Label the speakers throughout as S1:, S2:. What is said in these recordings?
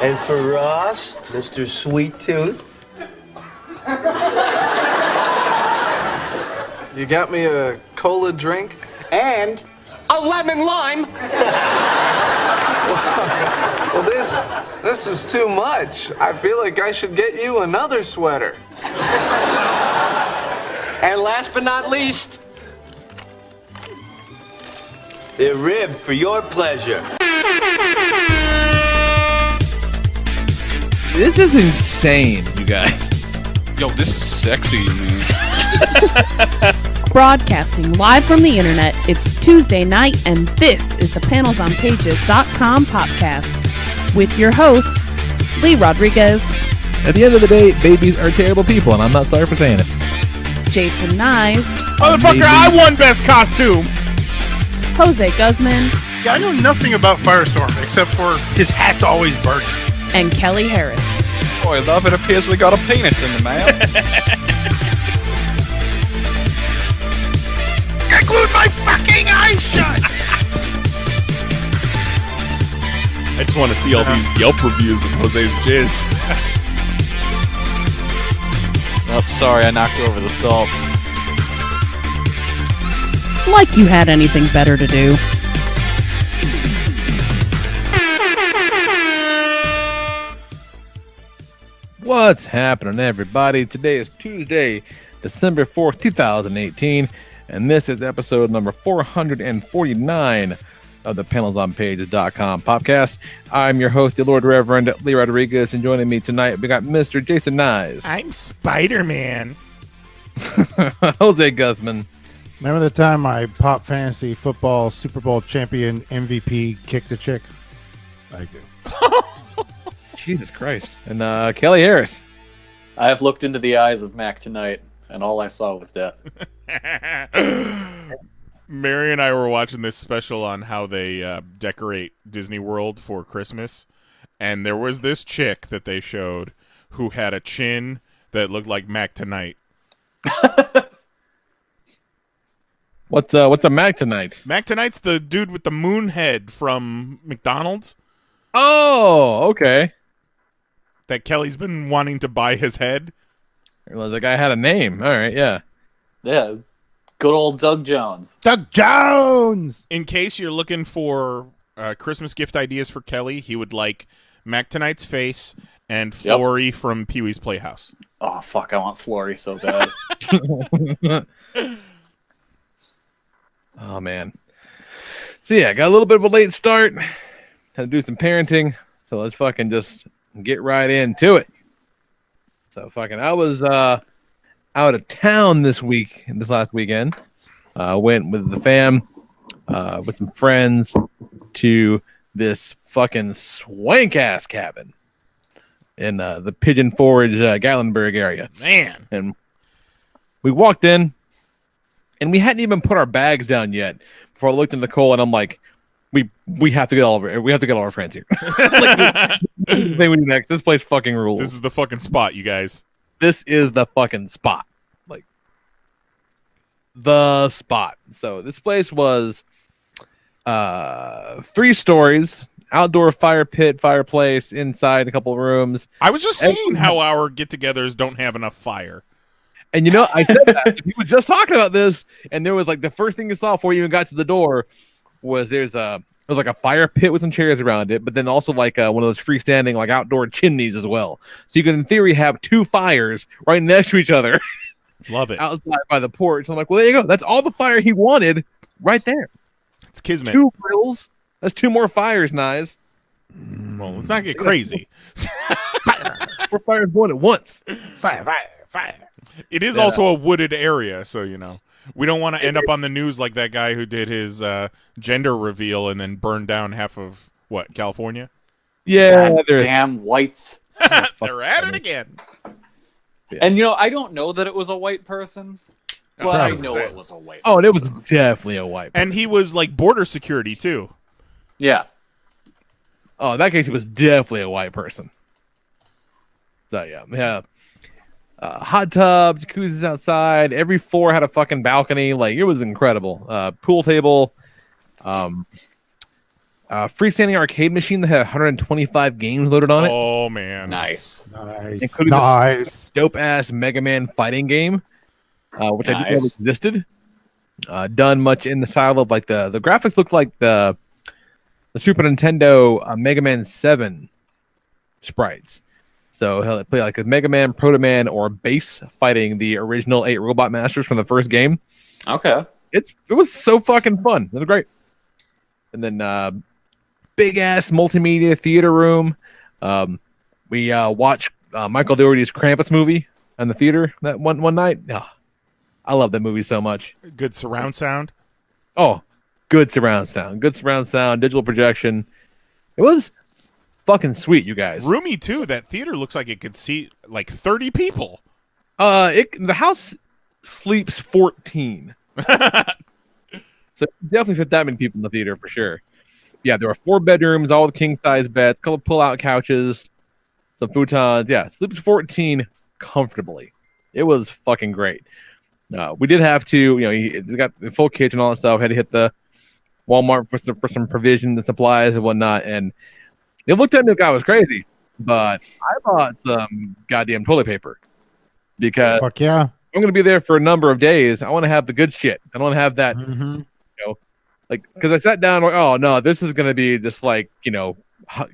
S1: And for us, Mr. Sweet Tooth.
S2: You got me a cola drink?
S1: And a lemon lime.
S2: Well, this is too much. I feel like I should get you another sweater.
S1: And last but not least, the rib for your pleasure.
S3: This is insane, you guys.
S4: Yo, this is sexy, man.
S5: Broadcasting live from the internet, it's Tuesday night, and this is the PanelsOnPages.com podcast with your host, Lee Rodriguez.
S3: At the end of the day, babies are terrible people, and I'm not sorry for saying it.
S5: Jason Knize.
S6: Motherfucker, I won best costume!
S5: Jose Guzman.
S6: Yeah, I know nothing about Firestorm, except for his hat's always burning.
S5: And Kelly Harris.
S4: Boy, love, it appears we got a penis in the mail.
S6: I glued my fucking eyes shut!
S7: I just want to see all these Yelp reviews of Jose's jizz.
S4: Oh, sorry, I knocked over the salt.
S5: Like you had anything better to do.
S3: What's happening, everybody? Today is Tuesday, December 4th, 2018, and this is episode number 449 of the PanelsOnPages.com podcast. I'm your host, the Lord Reverend Lee Rodriguez, and joining me tonight, we got Mr. Jason Knize.
S6: I'm Spider-Man.
S3: Jose Guzman.
S8: Remember the time my Pop Fantasy Football Super Bowl champion MVP kicked a chick? I do.
S3: Jesus Christ. And Kelly Harris.
S9: I have looked into the eyes of Mac tonight, and all I saw was death.
S6: Mary and I were watching this special on how they decorate Disney World for Christmas, and there was this chick that they showed who had a chin that looked like Mac tonight.
S3: What's a Mac tonight?
S6: Mac tonight's the dude with the moon head from McDonald's.
S3: Oh, okay.
S6: That Kelly's been wanting to buy his head.
S3: I realized the guy had a name. All right, yeah.
S9: Yeah, good old Doug Jones.
S8: Doug Jones!
S6: In case you're looking for Christmas gift ideas for Kelly, he would like Mac tonight's face and Flory from Pee-wee's Playhouse.
S9: Oh, fuck, I want Flory so bad.
S3: Oh, man. So, yeah, got a little bit of a late start. Had to do some parenting. So, let's fucking just get right into it. So, fucking, I was out of town this last weekend. Went with the fam, with some friends to this fucking swank-ass cabin in the Pigeon Forge, Gatlinburg area.
S6: Man.
S3: And we walked in, and we hadn't even put our bags down yet before I looked in the coal, and I'm like, we have to get all our friends here. Like, thing we do next. This place fucking rules.
S6: This is the fucking spot, you guys.
S3: This is the fucking spot. Like, the spot. So this place was 3 stories, outdoor fire pit, fireplace, inside a couple of rooms.
S6: I was just saying how our get-togethers don't have enough fire.
S3: And you know, I said that. We were just talking about this, and there was like the first thing you saw before you even got to the door was it was like a fire pit with some chairs around it, but then also like one of those freestanding like outdoor chimneys as well. So you could in theory have 2 fires right next to each other.
S6: Love it.
S3: Outside by the porch. So I'm like, well, there you go. That's all the fire he wanted right there.
S6: It's kismet.
S3: 2 grills. That's 2 more fires, Knize.
S6: Well, let's not get crazy.
S3: 4 fires going at once.
S8: Fire.
S6: It is also a wooded area, so you know. We don't want to end up on the news like that guy who did his gender reveal and then burned down half of, what, California?
S3: Yeah.
S9: Damn whites.
S6: They're at it again.
S9: Yeah. And, you know, I don't know that it was a white person, but I know it was a white person.
S3: Oh, and it was definitely a white person.
S6: And he was, like, border security, too.
S9: Yeah.
S3: Oh, in that case, it was definitely a white person. So, yeah. Hot tub, jacuzzis outside. Every floor had a fucking balcony. Like, it was incredible. Pool table. freestanding arcade machine that had 125 games loaded on it,
S6: Oh man.
S9: Nice.
S3: including
S8: Nice.
S3: the dope ass Mega Man fighting game, which I didn't know
S9: Nice.
S3: existed. Done much in the style of like the graphics look like the Super Nintendo Mega Man 7 sprites. So he'll play like a Mega Man, Proto Man, or Base fighting the original 8 Robot Masters from the first game.
S9: Okay.
S3: It was so fucking fun. It was great. And then big ass multimedia theater room. We watched Michael Dougherty's Krampus movie in the theater that one night. Oh, I love that movie so much.
S6: Good surround sound.
S3: Oh, good surround sound, digital projection. It was fucking sweet, you guys.
S6: Roomy too. That theater looks like it could seat like 30 people.
S3: The house sleeps 14. So definitely fit that many people in the theater for sure. Yeah, there were 4 bedrooms, all with king size beds, a couple pull-out couches, some futons. Yeah, sleeps 14 comfortably. It was fucking great. We did have to, he got the full kitchen, all that stuff. Had to hit the Walmart for some provisions and supplies and whatnot. And it looked at me like I was crazy, but I bought some goddamn toilet paper because
S8: Fuck yeah.
S3: I'm going to be there for a number of days. I want to have the good shit. I don't want to have that, because I sat down like, oh no, this is going to be just like,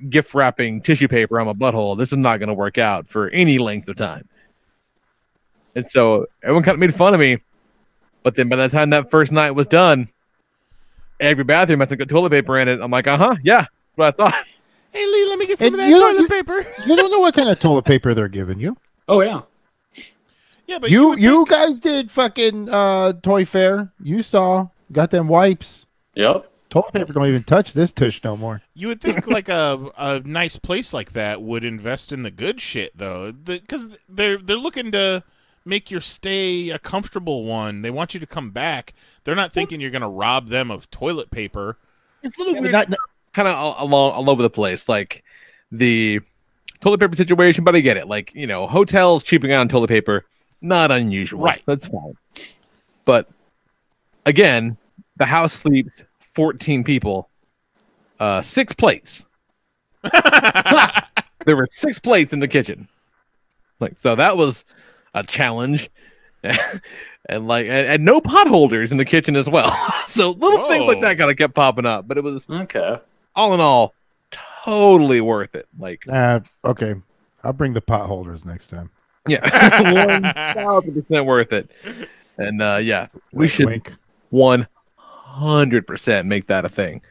S3: gift wrapping tissue paper on my butthole. This is not going to work out for any length of time. And so everyone kind of made fun of me. But then by the time that first night was done, every bathroom has some good toilet paper in it. I'm like, yeah, that's what I thought.
S6: Hey Lee, let me get some
S8: And
S6: of that
S8: you
S6: toilet
S8: don't-
S6: paper.
S8: You don't know what kind of toilet paper they're giving you.
S9: Oh yeah.
S6: Yeah, but would
S8: You
S6: think-
S8: guys did fucking toy fair. You saw. Got them wipes.
S9: Yep.
S8: Toilet paper don't even touch this tush no more.
S6: You would think like a nice place like that would invest in the good shit though, because they're looking to make your stay a comfortable one. They want you to come back. They're not thinking you're gonna rob them of toilet paper.
S3: It's a little weird.
S8: Not-
S3: Kind of all over the place, like the toilet paper situation, but I get it. Like, hotels cheaping out on toilet paper, not unusual.
S6: Right.
S3: That's fine. But again, the house sleeps 14 people, 6 plates. There were 6 plates in the kitchen. So that was a challenge. And no pot holders in the kitchen as well. So little things like that kind of kept popping up, but it was
S9: Okay.
S3: all in all totally worth it.
S8: Okay. I'll bring the pot holders next time.
S3: Yeah, 1,000% worth it. And we should
S8: Wink.
S3: 100% make that a thing.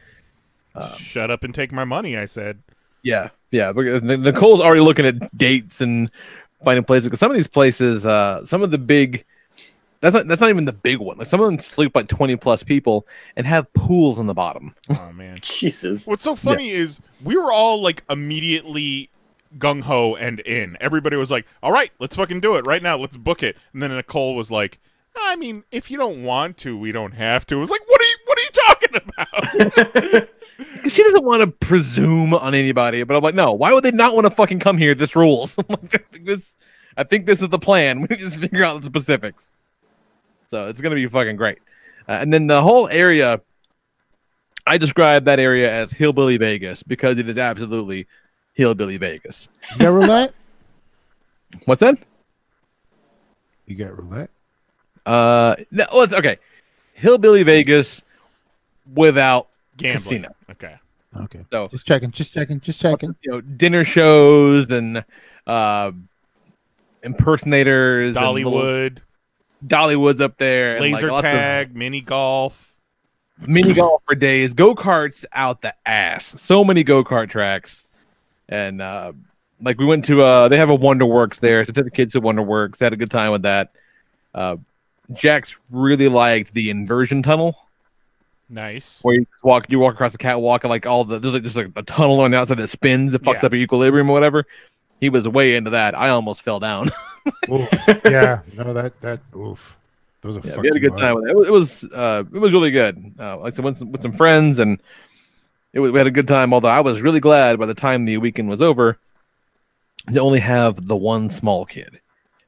S6: Shut up and take my money, I said.
S3: Yeah. Nicole's already looking at dates and finding places, because some of these places, some of the big, that's not even the big one. Like some of them sleep like 20 plus people and have pools on the bottom.
S6: Oh man.
S9: Jesus.
S6: What's so funny is we were all like immediately gung ho and in. Everybody was like, "All right, let's fucking do it right now. Let's book it." And then Nicole was like, "I mean, if you don't want to, we don't have to." It was like, "What are you talking about?"
S3: She doesn't want to presume on anybody, but I'm like, no. Why would they not want to fucking come here? This rules. I think this is the plan. We just figure out the specifics. So it's gonna be fucking great. And then the whole area, I describe that area as Hillbilly Vegas because it is absolutely Hillbilly Vegas.
S8: You got roulette?
S3: What's that?
S8: You got roulette?
S3: No, it's okay. Hillbilly Vegas without
S6: Gambling.
S3: casino.
S6: Okay.
S8: Okay.
S3: So
S8: Just checking.
S3: dinner shows and impersonators, and
S6: Dollywood,
S3: Dollywood's up there, and
S6: laser
S3: lots of
S6: tag, mini golf.
S3: mini golf for days, go-karts out the ass. So many go-kart tracks. And we went to they have a Wonderworks there, so took the kids to Wonderworks, had a good time with that. Jax really liked the inversion tunnel,
S6: Nice.
S3: where you walk across the catwalk and there's just like a tunnel on the outside that spins, it fucks
S6: Yeah.
S3: up your equilibrium or whatever. He was way into that. I almost fell down.
S8: Oof. Yeah. No, that. Oof. Those are
S3: Yeah,
S8: fucking
S3: we had a good time with it. It was really good. Like I said, went with some friends, and we had a good time. Although I was really glad by the time the weekend was over to only have the one small kid,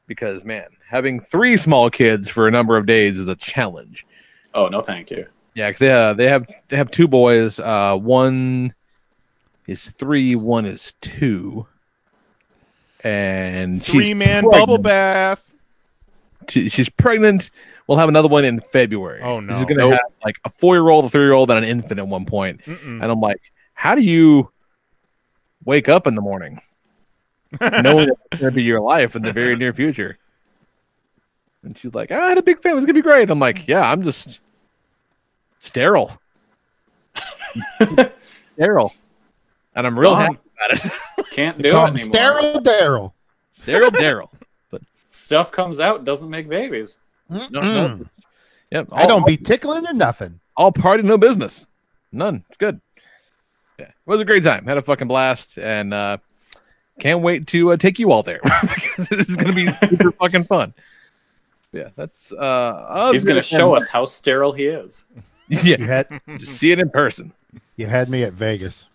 S3: because man, having 3 small kids for a number of days is a challenge.
S9: Oh no, thank you.
S3: Yeah, because they have two boys. One is 3, one is 2, and she's
S6: 3-man
S3: pregnant.
S6: bubble bath.
S3: She's pregnant. We'll have another one in February.
S6: Oh, no.
S3: She's gonna have like a 4-year-old, a 3-year-old, and an infant at one point. And I'm like, how do you wake up in the morning knowing that it's gonna be your life in the very near future? And she's like, I had a big family. It's gonna be great. I'm like, yeah, I'm just sterile. Sterile. And I'm real happy about it.
S9: Can't do it anymore.
S8: Sterile Daryl.
S3: Sterile Daryl. But
S9: stuff comes out, doesn't make babies.
S3: No. Yep.
S8: I don't be tickling or nothing.
S3: All party, no business. None. It's good. Yeah. It was a great time. Had a fucking blast. And can't wait to take you all there. Because it's going to be super fucking fun. Yeah. That's
S9: he's going to show us how sterile he is.
S3: Yeah. Just see it in person.
S8: You had me at Vegas.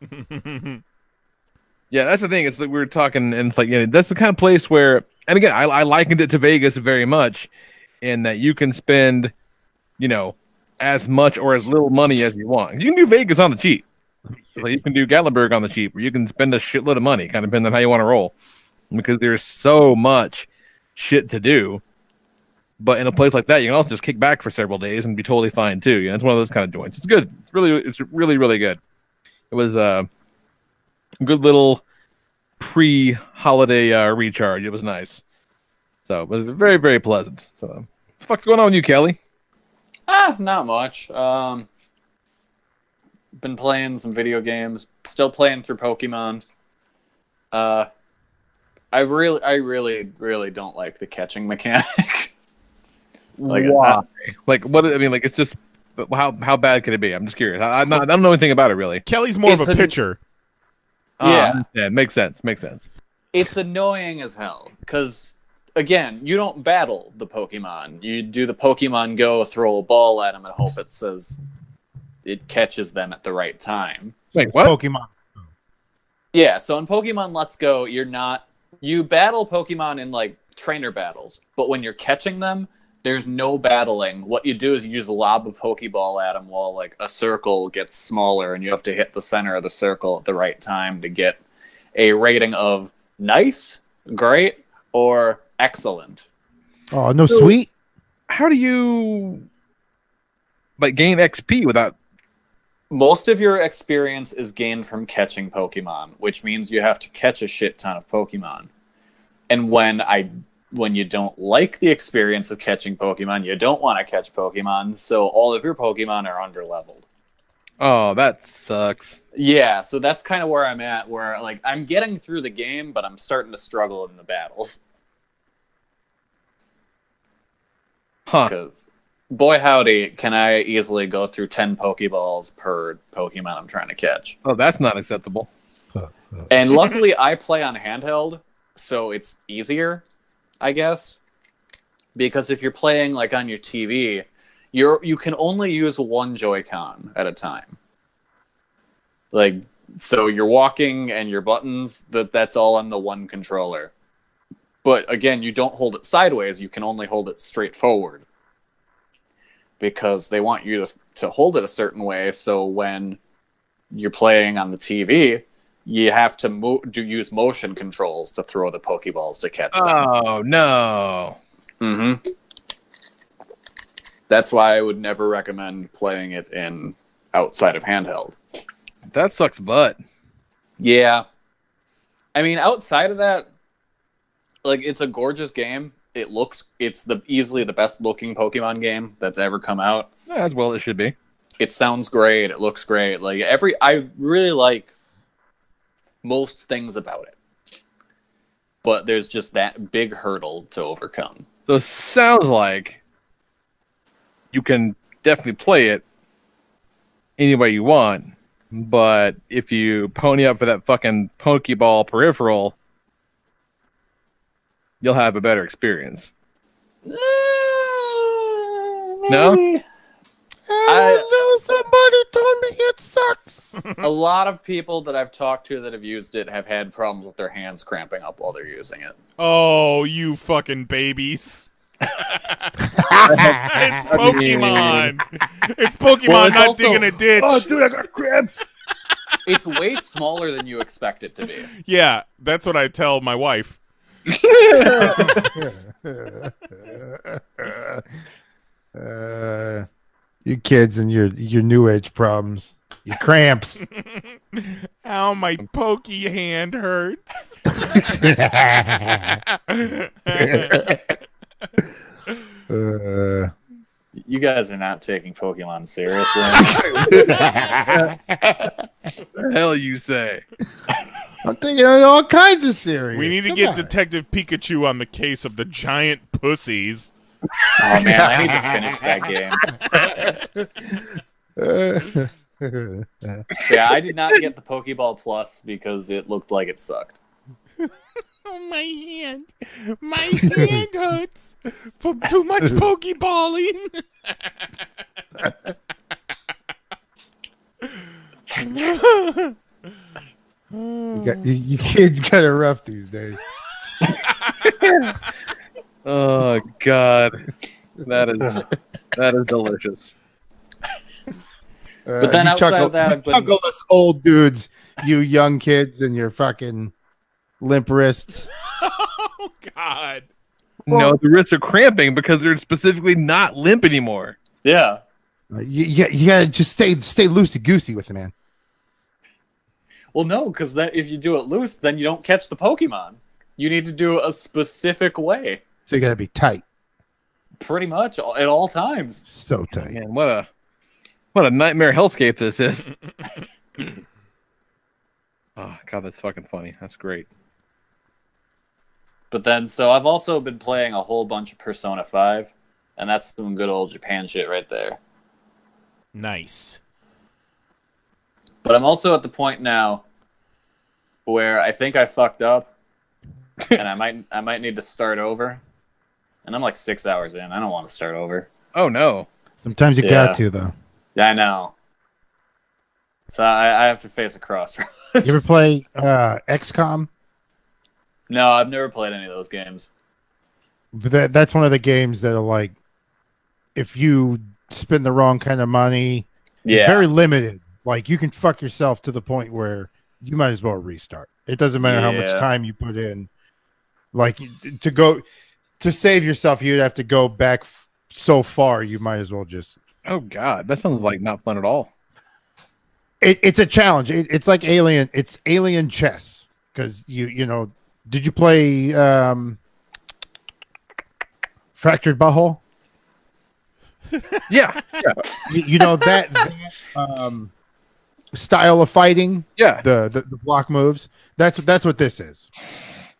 S3: Yeah, that's the thing. It's like we were talking, and it's like, that's the kind of place where, and again, I likened it to Vegas very much, in that you can spend, as much or as little money as you want. You can do Vegas on the cheap. Like you can do Gatlinburg on the cheap, or you can spend a shitload of money, kind of depending on how you want to roll, because there's so much shit to do. But in a place like that, you can also just kick back for several days and be totally fine too. It's one of those kind of joints. It's good. It's really, really good. It was a good little pre-holiday recharge. It was nice. So it was very, very pleasant. So what the fuck's going on with you, Kelly?
S9: Not much. Been playing some video games. Still playing through Pokemon. I really don't like the catching mechanic.
S3: Why? Like what? I mean, like it's just how bad could it be? I'm just curious. I don't know anything about it really.
S6: Kelly's more of a pitcher.
S3: Yeah, makes sense.
S9: It's annoying as hell because again, you don't battle the Pokemon. You do the Pokemon Go, throw a ball at them, and hope it says it catches them at the right time.
S3: Wait, what?
S8: Pokemon.
S9: Yeah, so in Pokemon Let's Go, you battle Pokemon in like trainer battles, but when you're catching them, there's no battling. What you do is you use a lob a Pokeball at them while like a circle gets smaller, and you have to hit the center of the circle at the right time to get a rating of nice, great, or excellent.
S8: Oh, no, sweet.
S3: How do you gain XP without?
S9: Most of your experience is gained from catching Pokemon, which means you have to catch a shit ton of Pokemon. And when you don't like the experience of catching Pokemon, you don't want to catch Pokemon, so all of your Pokemon are underleveled.
S3: Oh, that sucks.
S9: Yeah, so that's kind of where I'm at, where like I'm getting through the game, but I'm starting to struggle in the battles.
S3: Huh.
S9: Because, boy howdy, can I easily go through 10 Pokeballs per Pokemon I'm trying to catch.
S3: Oh, that's not acceptable.
S9: And luckily, I play on handheld, so it's easier, I guess. Because if you're playing like on your TV, you can only use one Joy-Con at a time. Like, so you're walking and your buttons, that's all on the one controller. But again, you don't hold it sideways, you can only hold it straight forward. Because they want you to hold it a certain way, so when you're playing on the TV, you have to use motion controls to throw the Pokeballs to catch them.
S3: Oh, no.
S9: Mm-hmm. That's why I would never recommend playing it outside of handheld.
S3: That sucks butt.
S9: Yeah. I mean, outside of that, like, it's a gorgeous game. It's easily the best looking Pokemon game that's ever come out.
S3: Yeah, as well it should be.
S9: It sounds great. It looks great. Like I really like most things about it. But there's just that big hurdle to overcome.
S3: So it sounds like you can definitely play it any way you want, but if you pony up for that fucking Pokeball peripheral, you'll have a better experience. No?
S8: I know somebody told me it sucks.
S9: A lot of people that I've talked to that have used it have had problems with their hands cramping up while they're using it.
S6: Oh, you fucking babies. It's Pokemon. It's Pokemon
S9: Well, it's
S6: not
S9: also-
S6: digging a ditch.
S8: Oh, dude, I got cramps.
S9: It's way smaller than you expect it to be.
S6: Yeah, that's what I tell my wife.
S8: You kids and your new age problems. Your cramps.
S6: Ow, my pokey hand hurts.
S9: You guys are not taking Pokemon seriously.
S3: The hell you say?
S8: I'm thinking of all kinds of serious.
S6: We need to
S8: Come
S6: get
S8: on.
S6: Detective Pikachu on the case of the giant pussies.
S9: Oh man, I need to finish that game. Yeah, I did not get the Pokeball Plus because it looked like it sucked.
S6: Oh, my hand. My hand hurts from too much Pokeballing.
S8: You kids got it rough these days.
S3: Oh God, that is delicious.
S9: But then
S8: you
S9: outside of that, I've been-
S8: chuckleless old dudes, you young kids and your fucking limp wrists.
S6: Oh, God.
S3: No, the wrists are cramping because they're specifically not limp anymore.
S9: Yeah.
S8: You gotta just stay loosey goosey with it, man.
S9: Well, no, because if you do it loose, then you don't catch the Pokemon. You need to do it a specific way.
S8: So you gotta be tight,
S9: Pretty much at all times.
S8: so tight.
S3: Man, what a nightmare hellscape this is. Oh God, that's fucking funny. That's great.
S9: But then, so I've also been playing a whole bunch of Persona 5, and that's some good old Japan shit right there.
S6: Nice.
S9: But I'm also at the point now where I think I fucked up, and I might need to start over. And I'm like 6 hours in. I don't want to start over.
S3: Oh no.
S8: Sometimes you
S9: Yeah.
S8: got to though.
S9: Yeah, I know. So I have to face a crossroads.
S8: You ever play XCOM?
S9: No, I've never played any of those games.
S8: But that's one of the games that are like, if you spend the wrong kind of money,
S9: Yeah.
S8: it's very limited. Like you can fuck yourself to the point where you might as well restart. It doesn't matter how much
S9: Yeah.
S8: time you put in. Like to save yourself, you'd have to go back so far. You might as well just.
S3: Oh God, that sounds like not fun at all.
S8: It's a challenge. It's like Alien. It's Alien chess because you know. Did you play Fractured Butthole?
S3: Yeah.
S8: You know that style of fighting.
S3: Yeah.
S8: The block moves. That's what this is,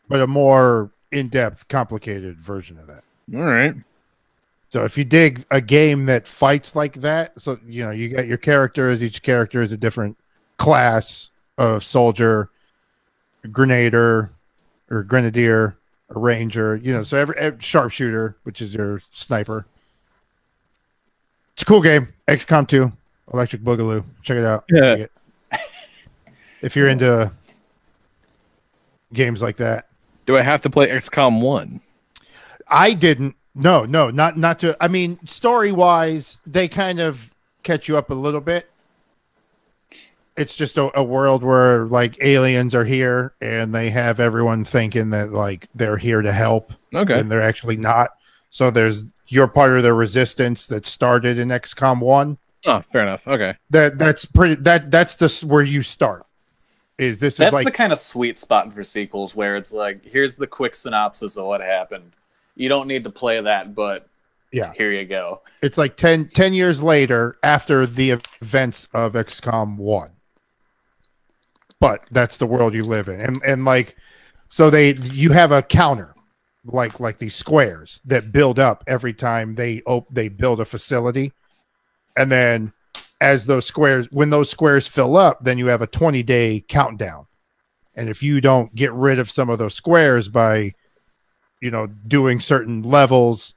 S8: but a more in-depth, complicated version of that.
S3: All right.
S8: So if you dig a game that fights like that, so you know you got your characters. Each character is a different class of soldier, grenadier, or grenadier, a ranger. You know, so every sharpshooter, which is your sniper. It's a cool game. XCOM 2, Electric Boogaloo. Check it out.
S3: Yeah.
S8: Dig it. If you're into games like that.
S3: Do I have to play XCOM 1?
S8: I didn't. No, not to. I mean, story wise, they kind of catch you up a little bit. It's just a world where like aliens are here and they have everyone thinking that like they're here to help.
S3: Okay.
S8: And they're actually not. So you're part of the resistance that started in XCOM 1.
S3: Oh, fair enough. Okay.
S8: That's where you start. This
S9: That's
S8: is like
S9: the kind of sweet spot for sequels where it's like, here's the quick synopsis of what happened. You don't need to play that, but
S8: yeah,
S9: here you go.
S8: it's like 10 years later after the events of XCOM 1. But that's the world you live in. And like, so you have a counter, like these squares that build up every time they build a facility. And then when those squares fill up, then you have a 20-day countdown. And if you don't get rid of some of those squares by, doing certain levels,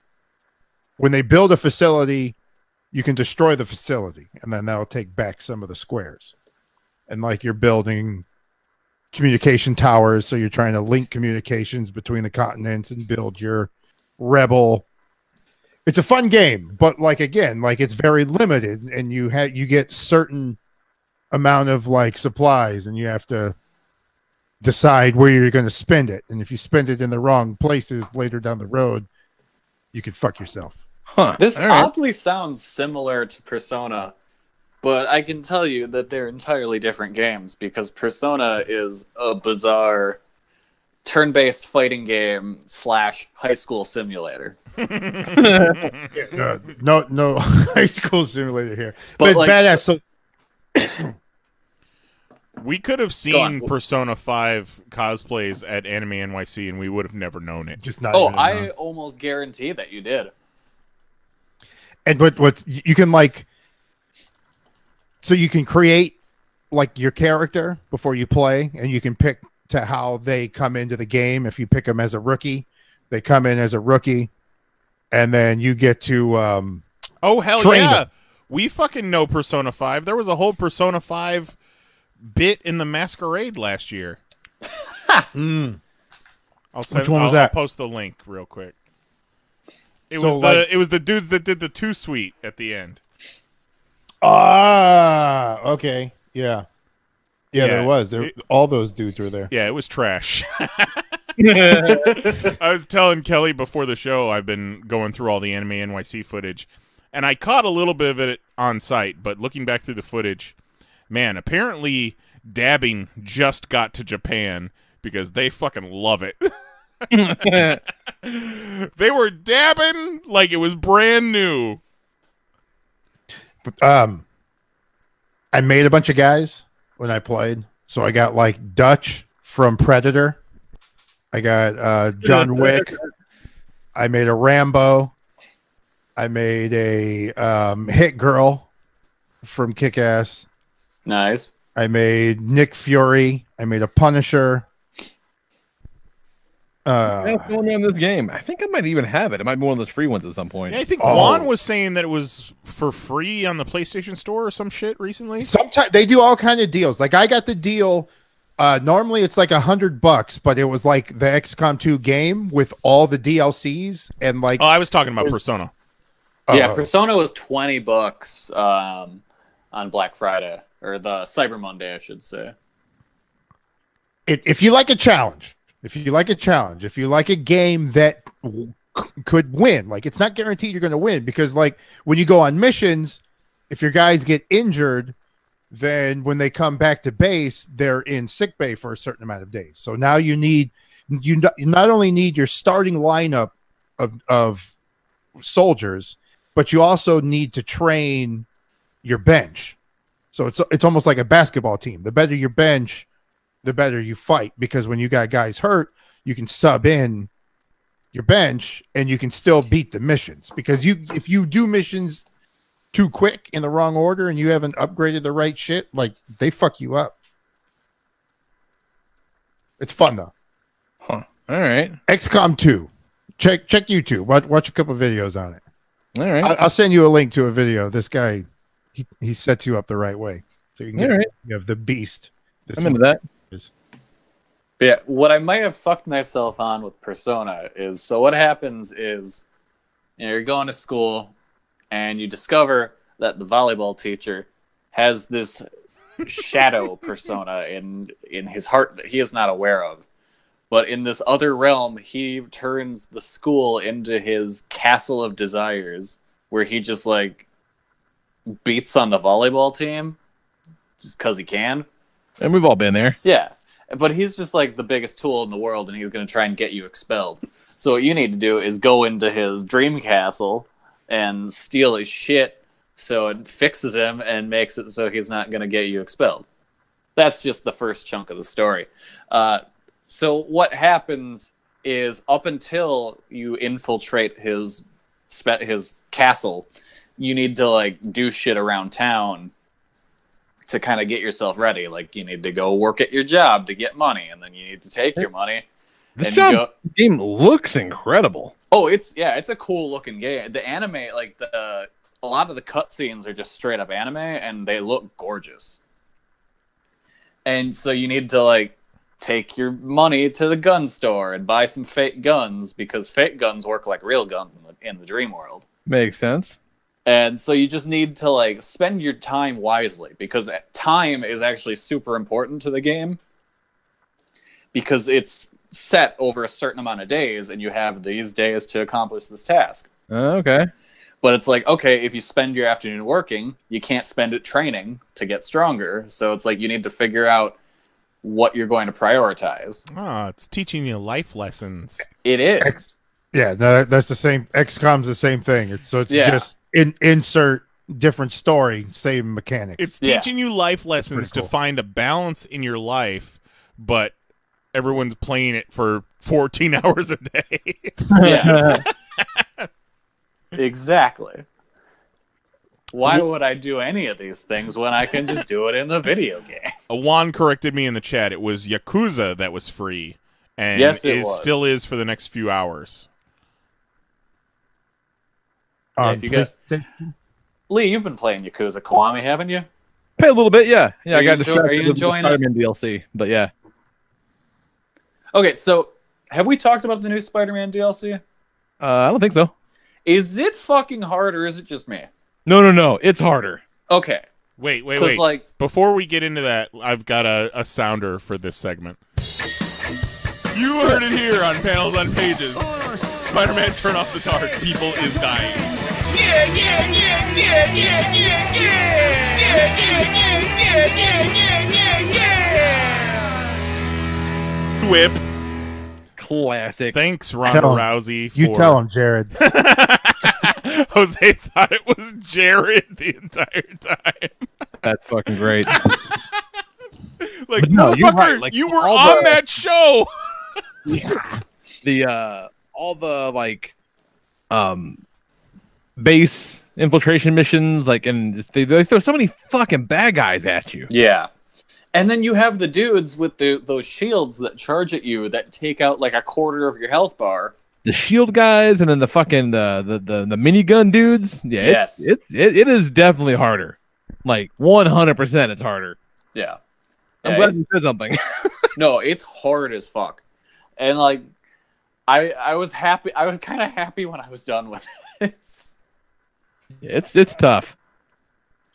S8: when they build a facility, you can destroy the facility and then that'll take back some of the squares. And like you're building communication towers, so you're trying to link communications between the continents and build your rebel It's a fun game, but like again, like it's very limited, and you get certain amount of like supplies, and you have to decide where you're going to spend it. And if you spend it in the wrong places later down the road, you could fuck yourself.
S3: Huh.
S9: This
S3: All right.
S9: oddly sounds similar to Persona, but I can tell you that they're entirely different games because Persona is a bizarre turn-based fighting game / high school simulator.
S8: No high school simulator here,
S9: But,
S8: but it's
S9: like,
S8: badass. So
S6: We could have
S9: Go on.
S6: seen Persona 5 cosplays at Anime NYC, and we would have never known it.
S8: just not.
S9: Oh,
S8: even
S9: I
S8: know.
S9: almost guarantee that you did.
S8: And what you can like, so you can create like your character before you play, and you can pick to how they come into the game. If you pick them as a rookie, they come in as a rookie, and then you get to
S6: Oh, hell
S8: train
S6: yeah!
S8: them.
S6: We fucking know Persona 5. There was a whole Persona 5 bit in the Masquerade last year. I'll send,
S8: Which one was
S6: I'll
S8: that?
S6: post the link real quick. It
S8: So,
S6: was the dudes that did the 2 suite at the end.
S8: Okay, yeah, there was all those dudes were there.
S6: Yeah, it was trash. I was telling Kelly before the show I've been going through all the Anime NYC footage, and I caught a little bit of it on site, but looking back through the footage, man, apparently dabbing just got to Japan because they fucking love it. They were dabbing like it was brand new.
S8: But, I made a bunch of guys when I played. So I got like Dutch from Predator. I got John Wick. I made a Rambo. I made a Hit Girl from Kick-Ass.
S9: Nice.
S8: I made Nick Fury. I made a Punisher.
S3: What's going on in this game? I think I might even have it. It might be one of those free ones at some point.
S6: Yeah, I think Juan was saying that it was for free on the PlayStation Store or some shit recently.
S8: Sometimes they do all kind of deals. Like I got the deal. Normally it's like $100, but it was like the XCOM 2 game with all the DLCs and like.
S6: Oh, I was talking about Persona.
S9: Yeah, Persona was $20 on Black Friday or the Cyber Monday, I should say.
S8: If you like a challenge, if you like a game that could win, like it's not guaranteed you're going to win because like when you go on missions, if your guys get injured, then when they come back to base, they're in sick bay for a certain amount of days. So now you not only need your starting lineup of soldiers, but you also need to train your bench. So it's almost like a basketball team. The better your bench, the better you fight, because when you got guys hurt, you can sub in your bench and you can still beat the missions. Because if you do missions too quick in the wrong order and you haven't upgraded the right shit, like they fuck you up. It's fun though.
S3: Huh. All right.
S8: XCOM 2. Check YouTube. Watch a couple videos on it.
S3: All right.
S8: I'll send you a link to a video. This guy, he sets you up the right way, so you can get
S3: All right.
S8: you have the beast.
S3: I'm into that.
S9: But yeah, what I might have fucked myself on with Persona is, so what happens is, you're going to school and you discover that the volleyball teacher has this shadow persona in his heart that he is not aware of. But in this other realm, he turns the school into his castle of desires, where he just like beats on the volleyball team just because he can.
S3: And we've all been there.
S9: Yeah. But he's just like the biggest tool in the world, and he's going to try and get you expelled. So what you need to do is go into his dream castle and steal his shit so it fixes him and makes it so he's not going to get you expelled. That's just the first chunk of the story. So what happens is, up until you infiltrate his castle, you need to like do shit around town to kind of get yourself ready. Like you need to go work at your job to get money, and then you need to take your money.
S3: This game looks incredible.
S9: Oh, it's a cool looking game. The anime, like a lot of the cutscenes are just straight up anime, and they look gorgeous. And so you need to like take your money to the gun store and buy some fake guns, because fake guns work like real guns in the dream world.
S3: Makes sense.
S9: And so you just need to like spend your time wisely, because time is actually super important to the game, because it's set over a certain amount of days and you have these days to accomplish this task.
S3: Okay.
S9: But it's like, okay, if you spend your afternoon working, you can't spend it training to get stronger. So it's like you need to figure out what you're going to prioritize.
S6: Ah, it's teaching you life lessons.
S9: It is.
S8: Yeah, no, that's the same. XCOM's the same thing. It's just insert different story, same mechanics.
S6: It's teaching you life lessons to find a balance in your life, but everyone's playing it for 14 hours a day.
S9: Yeah. Exactly. Why would I do any of these things when I can just do it in the video game?
S6: Juan corrected me in the chat. It was Yakuza that was free, and
S9: yes, it was.
S6: Still is for the next few hours.
S9: If you get... Lee, you've been playing Yakuza Kiwami, haven't you?
S3: Play a little bit, yeah. Yeah, I got
S9: distracted. Are you enjoying
S3: it? Spider-Man DLC, but yeah.
S9: Okay, so have we talked about the new Spider-Man DLC?
S3: I don't think so.
S9: Is it fucking hard, or is it just me?
S3: No. It's harder.
S9: Okay.
S6: Wait.
S9: Like,
S6: before we get into that, I've got a sounder for this segment. You heard it here on Panels on Pages. Spider-Man Turn Off the Dark. People is dying. Thwip.
S3: Classic.
S6: Thanks, Ronda Rousey.
S8: You tell him, Jared.
S6: Jose thought it was Jared the entire time.
S3: That's fucking great.
S6: Like,
S3: no,
S6: motherfucker,
S3: right. Like,
S6: you were on that show.
S3: Yeah. All the like base infiltration missions, like, and they throw so many fucking bad guys at you.
S9: Yeah. And then you have the dudes with those shields that charge at you that take out like a quarter of your health bar.
S3: The shield guys, and then the fucking the minigun dudes. Yeah,
S9: yes,
S3: it is definitely harder. Like 100%, it's harder.
S9: Yeah,
S3: I'm glad you said something.
S9: No, it's hard as fuck, and like I was happy. I was kind of happy when I was done with it.
S3: It's tough.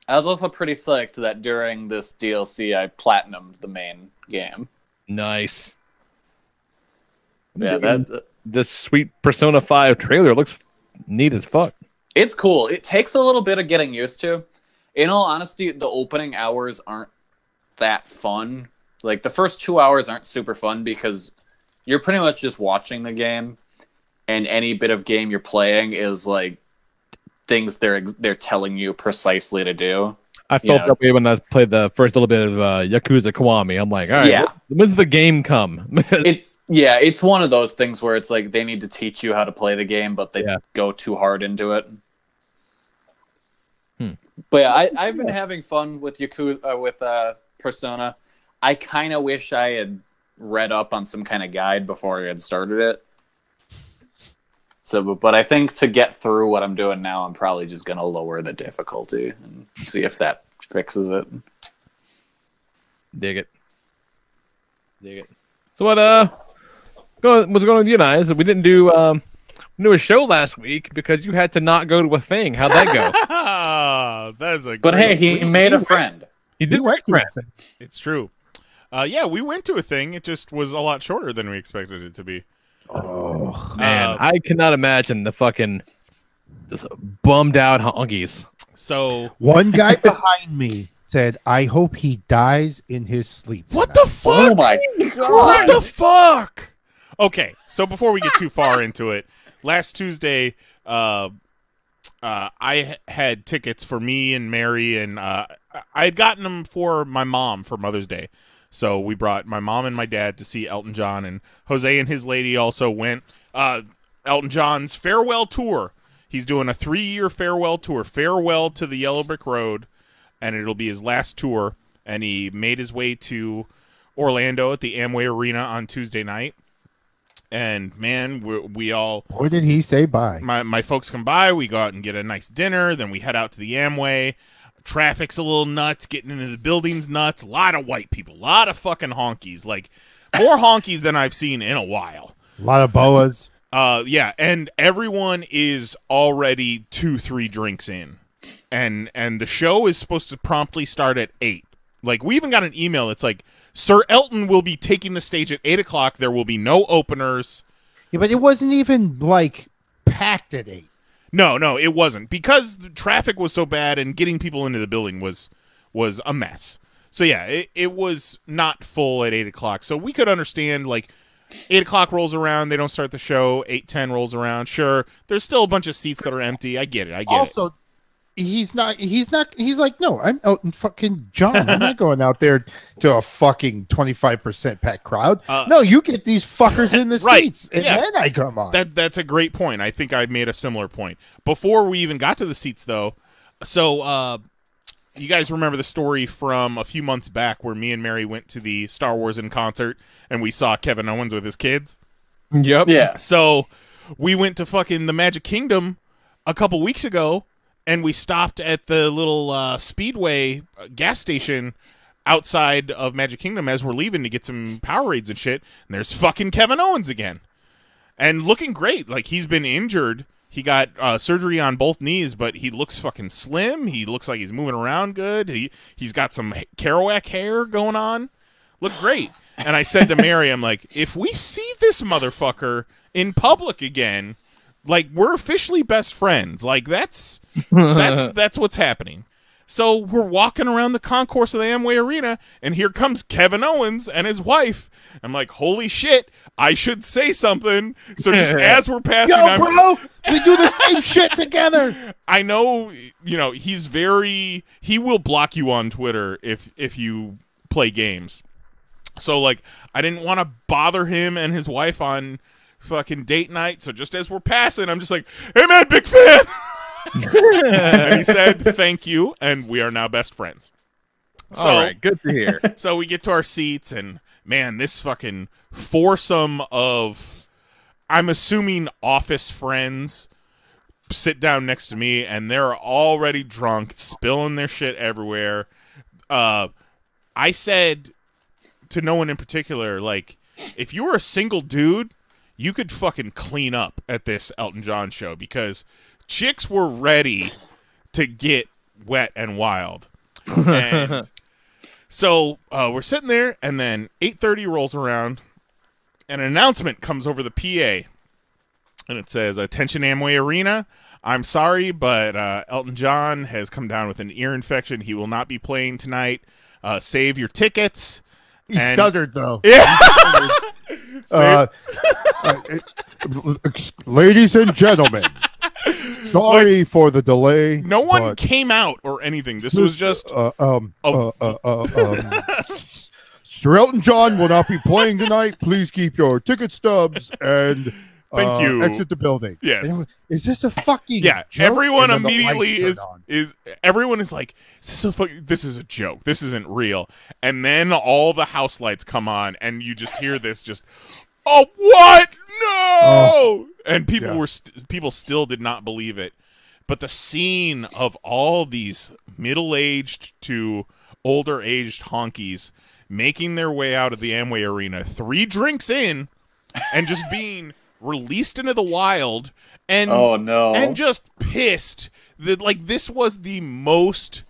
S9: I was also pretty psyched that during this DLC I platinumed the main game.
S3: Nice.
S9: Yeah,
S3: this sweet Persona 5 trailer looks neat as fuck.
S9: It's cool. It takes a little bit of getting used to. In all honesty, the opening hours aren't that fun. Like, the first 2 hours aren't super fun because you're pretty much just watching the game, and any bit of game you're playing is like things they're telling you precisely to do.
S3: I felt that way when I played the first little bit of Yakuza Kiwami. I'm like, all right, when's the game come?
S9: It's one of those things where it's like they need to teach you how to play the game, but they go too hard into it. But yeah, I've been having fun with Yakuza, with Persona. I kind of wish I had read up on some kind of guide before I had started it. So, but I think to get through what I'm doing now, I'm probably just going to lower the difficulty and see if that fixes it.
S3: Dig it. So what's going on with you guys? We didn't do a show last week because you had to not go to a thing. How'd that go?
S6: That's a.
S9: But hey, he made a friend.
S3: He did make a friend.
S6: It's true. Yeah, we went to a thing. It just was a lot shorter than we expected it to be.
S3: Oh man, I cannot imagine the fucking just bummed out honkies.
S6: So
S8: one guy behind me said, "I hope he dies in his sleep."
S6: What the fuck?
S9: Oh my god!
S6: What the fuck? Okay, so before we get too far into it, last Tuesday, I had tickets for me and Mary, and I had gotten them for my mom for Mother's Day. So we brought my mom and my dad to see Elton John, and Jose and his lady also went. Elton John's farewell tour. He's doing a 3-year farewell tour. Farewell to the Yellow Brick Road, and it'll be his last tour. And he made his way to Orlando at the Amway Arena on Tuesday night. And man, we all.
S8: Or did he say bye?
S6: My folks come by. We go out and get a nice dinner. Then we head out to the Amway. Traffic's a little nuts. Getting into the building's nuts. A lot of white people. A lot of fucking honkies. Like more honkies than I've seen in a while.
S8: A lot of boas.
S6: Yeah, and everyone is already 2-3 drinks in. And the show is supposed to promptly start at 8. Like, we even got an email that's like, Sir Elton will be taking the stage at 8 o'clock. There will be no openers.
S8: Yeah, but it wasn't even, like, packed at 8.
S6: No, it wasn't. Because the traffic was so bad and getting people into the building was a mess. So, yeah, it was not full at 8 o'clock. So we could understand, like, 8 o'clock rolls around, they don't start the show, 8:10 rolls around. Sure, there's still a bunch of seats that are empty. I get it.
S8: Also, he's like, no, I'm Elton fucking John. I'm not going out there to a fucking 25% packed crowd. No, you get these fuckers in the
S6: right.
S8: seats, and then I come on.
S6: That's a great point. I think I made a similar point. Before we even got to the seats, though, so you guys remember the story from a few months back where me and Mary went to the Star Wars in concert and we saw Kevin Owens with his kids?
S3: Yep.
S9: Yeah.
S6: So we went to fucking the Magic Kingdom a couple weeks ago and we stopped at the little Speedway gas station outside of Magic Kingdom as we're leaving to get some Powerades and shit. And there's fucking Kevin Owens again. And looking great. Like, he's been injured. He got surgery on both knees, but he looks fucking slim. He looks like he's moving around good. He's got some Kerouac hair going on. Look great. And I said to Mary, I'm like, if we see this motherfucker in public again, like, we're officially best friends. Like, that's what's happening. So we're walking around the concourse of the Amway Arena, and here comes Kevin Owens and his wife. I'm like, holy shit, I should say something. So just as we're passing,
S8: bro, we do the same shit together.
S6: I know, he will block you on Twitter if you play games. So, like, I didn't want to bother him and his wife on fucking date night. So just as we're passing, I'm just like, hey man, big fan. And he said, thank you. And we are now best friends. So,
S3: all right, good to hear.
S6: So we get to our seats and, man, this fucking foursome of, I'm assuming, office friends sit down next to me, and they're already drunk, spilling their shit everywhere. I said to no one in particular, like, if you were a single dude, you could fucking clean up at this Elton John show, because chicks were ready to get wet and wild. And so we're sitting there, and then 8:30 rolls around, and an announcement comes over the PA, and it says, "Attention Amway Arena, I'm sorry, but Elton John has come down with an ear infection. He will not be playing tonight. Save your tickets."
S8: He stuttered, though.
S6: Yeah.
S8: Ladies and gentlemen, sorry for the delay.
S6: No one came out or anything. This was just
S8: Sir Elton John will not be playing tonight. Please keep your ticket stubs and
S6: thank you.
S8: Exit the building.
S6: Yes.
S8: Is this a fucking
S6: joke? Everyone immediately is everyone is like, this is a joke. This isn't real. And then all the house lights come on, and you just hear this just, oh, what? No! And people still did not believe it. But the scene of all these middle-aged to older-aged honkies making their way out of the Amway Arena, 3 drinks in, and just being released into the wild, and and just pissed that, like, this was the most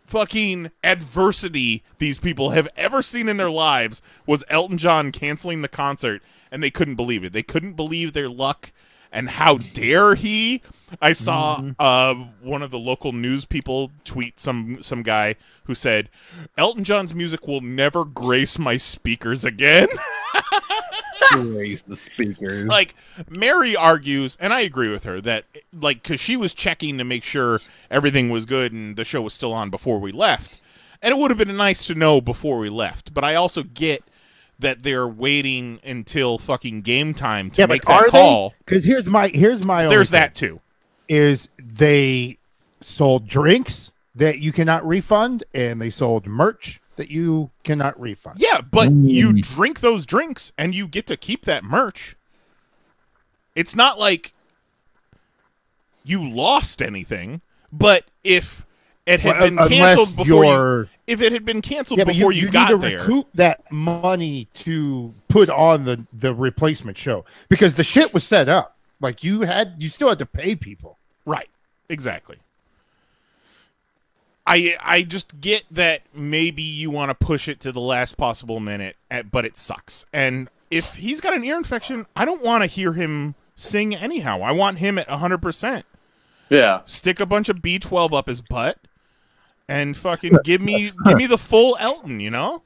S6: fucking adversity these people have ever seen in their lives, was Elton John canceling the concert, and they couldn't believe it. They couldn't believe their luck, and how dare he. I saw one of the local news people tweet some guy who said, Elton John's music will never grace my speakers again.
S3: Grace the speakers.
S6: Like, Mary argues, and I agree with her, that, like, because she was checking to make sure everything was good and the show was still on before we left. And it would have been nice to know before we left. But I also get that they're waiting until fucking game time to make that call.
S8: Because here's my
S6: there's that too.
S8: Is they sold drinks that you cannot refund, and they sold merch that you cannot refund.
S6: Yeah, but you drink those drinks and you get to keep that merch. It's not like you lost anything, but if it had been canceled before if it had been canceled
S8: Yeah, but
S6: before
S8: you
S6: got
S8: need to
S6: there.
S8: recoup that money to put on the replacement show because the shit was set up. Like you still had to pay people.
S6: Right. Exactly. I just get that maybe you want to push it to the last possible minute, but it sucks. And if he's got an ear infection, I don't want to hear him sing anyhow. I want him at 100%.
S9: Yeah.
S6: Stick a bunch of B12 up his butt and fucking give me the full Elton, you know?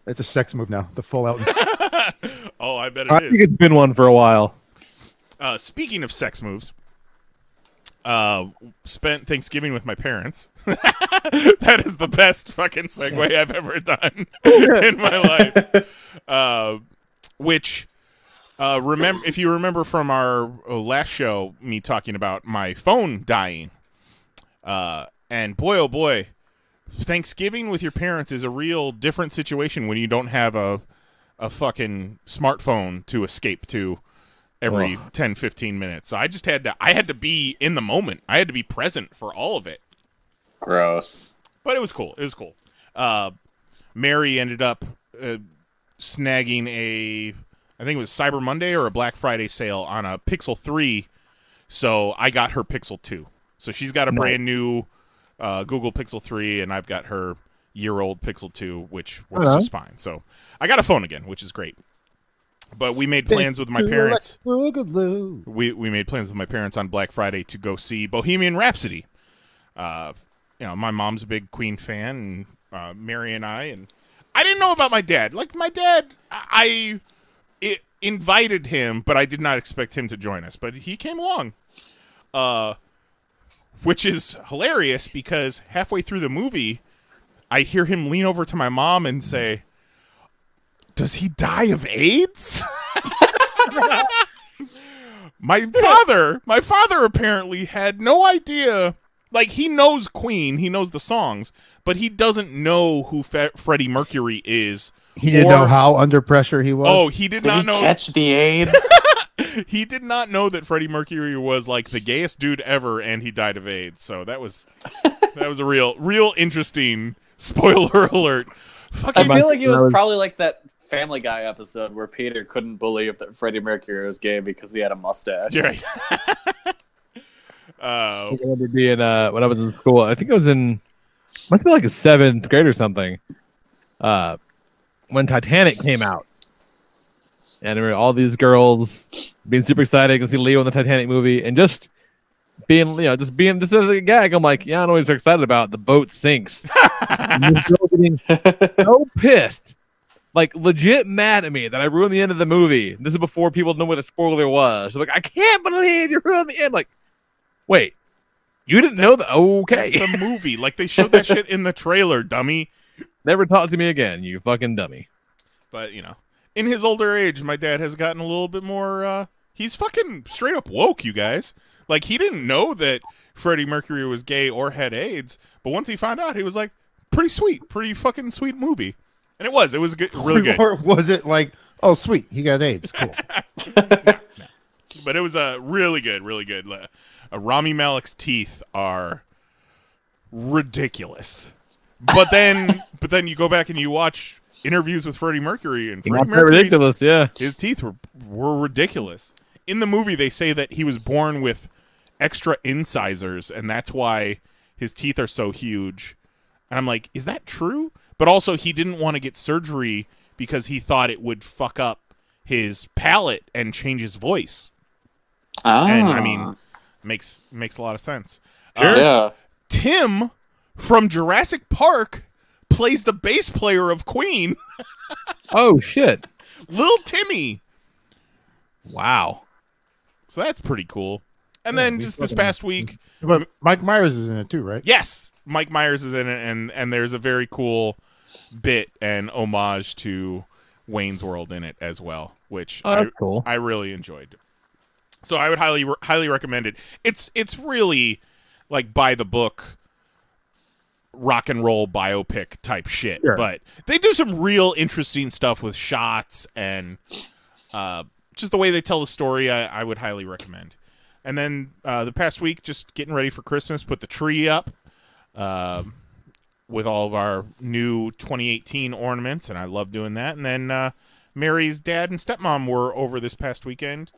S8: It's a sex move now. The full Elton.
S6: Oh, I bet
S3: I
S6: it
S3: think
S6: is.
S3: it's been one for a while.
S6: Speaking of sex moves, spent Thanksgiving with my parents. That is the best fucking segue I've ever done in my life. Which, if you remember from our last show, me talking about my phone dying, and boy, oh boy, Thanksgiving with your parents is a real different situation when you don't have a fucking smartphone to escape to every 10, 15 minutes. So I had to be in the moment. I had to be present for all of it.
S9: Gross.
S6: But it was cool. It was cool. Mary ended up snagging I think it was Cyber Monday or a Black Friday sale on a Pixel 3. So I got her Pixel 2. So she's got a brand new Google Pixel 3, and I've got her year-old Pixel 2, which works just fine. So I got a phone again, which is great. But we made plans with my parents. We made plans with my parents on Black Friday to go see Bohemian Rhapsody. My mom's a big Queen fan, and Mary and I didn't know about my dad. Like my dad, I invited him, but I did not expect him to join us. But he came along, which is hilarious because halfway through the movie, I hear him lean over to my mom and say, "Does he die of AIDS?" My father apparently had no idea. Like, he knows Queen, he knows the songs, but he doesn't know who Freddie Mercury is.
S8: He didn't know how under pressure he was.
S6: Oh, he did not know.
S9: Catch the AIDS.
S6: He did not know that Freddie Mercury was like the gayest dude ever, and he died of AIDS. So that was a real interesting spoiler alert.
S9: I feel like it was probably like that Family Guy episode where Peter couldn't believe that Freddie Mercury was gay because he had a mustache.
S6: You're right.
S3: I remember being when I was in school. I think I was must be like a 7th grade or something. When Titanic came out, and there were all these girls being super excited to see Leo in the Titanic movie, and just being just as a gag. I'm like, yeah, I don't know what you're excited about. The boat sinks. And this girl getting so pissed, like legit mad at me that I ruined the end of the movie. This is before people knew what a spoiler was. She's like, I can't believe you ruined the end. Like, wait, you didn't know that? Okay,
S6: it's a movie. Like, they showed that shit in the trailer, dummy.
S3: Never talk to me again, you fucking dummy.
S6: But, in his older age, my dad has gotten a little bit more, he's fucking straight up woke, you guys. Like, he didn't know that Freddie Mercury was gay or had AIDS, but once he found out, he was like, pretty fucking sweet movie. And it was good, really good.
S8: Or was it like, oh, sweet, he got AIDS, cool.
S6: No. But it was really good. Rami Malek's teeth are ridiculous. But then you go back and you watch interviews with Freddie Mercury, and Freddie Mercury's
S3: ridiculous, yeah.
S6: His teeth were ridiculous. In the movie, they say that he was born with extra incisors, and that's why his teeth are so huge. And I'm like, is that true? But also, he didn't want to get surgery because he thought it would fuck up his palate and change his voice. And I mean, makes a lot of sense.
S9: Yeah.
S6: Tim from Jurassic Park plays the bass player of Queen.
S3: Oh shit,
S6: Little Timmy.
S3: Wow.
S6: So that's pretty cool. And then just this past week,
S8: But Mike Myers is in it too, right?
S6: yes, Mike Myers is in it, and there's a very cool bit and homage to Wayne's World in it as well, which
S3: that's cool.
S6: I really enjoyed. So I would highly recommend it. It's really like by the book rock and roll biopic type shit,
S3: sure.
S6: But they do some real interesting stuff with shots and just the way they tell the story. I would highly recommend. And then the past week, just getting ready for Christmas, put the tree up. with all of our new 2018 ornaments, and I love doing that. And then Mary's dad and stepmom were over this past weekend,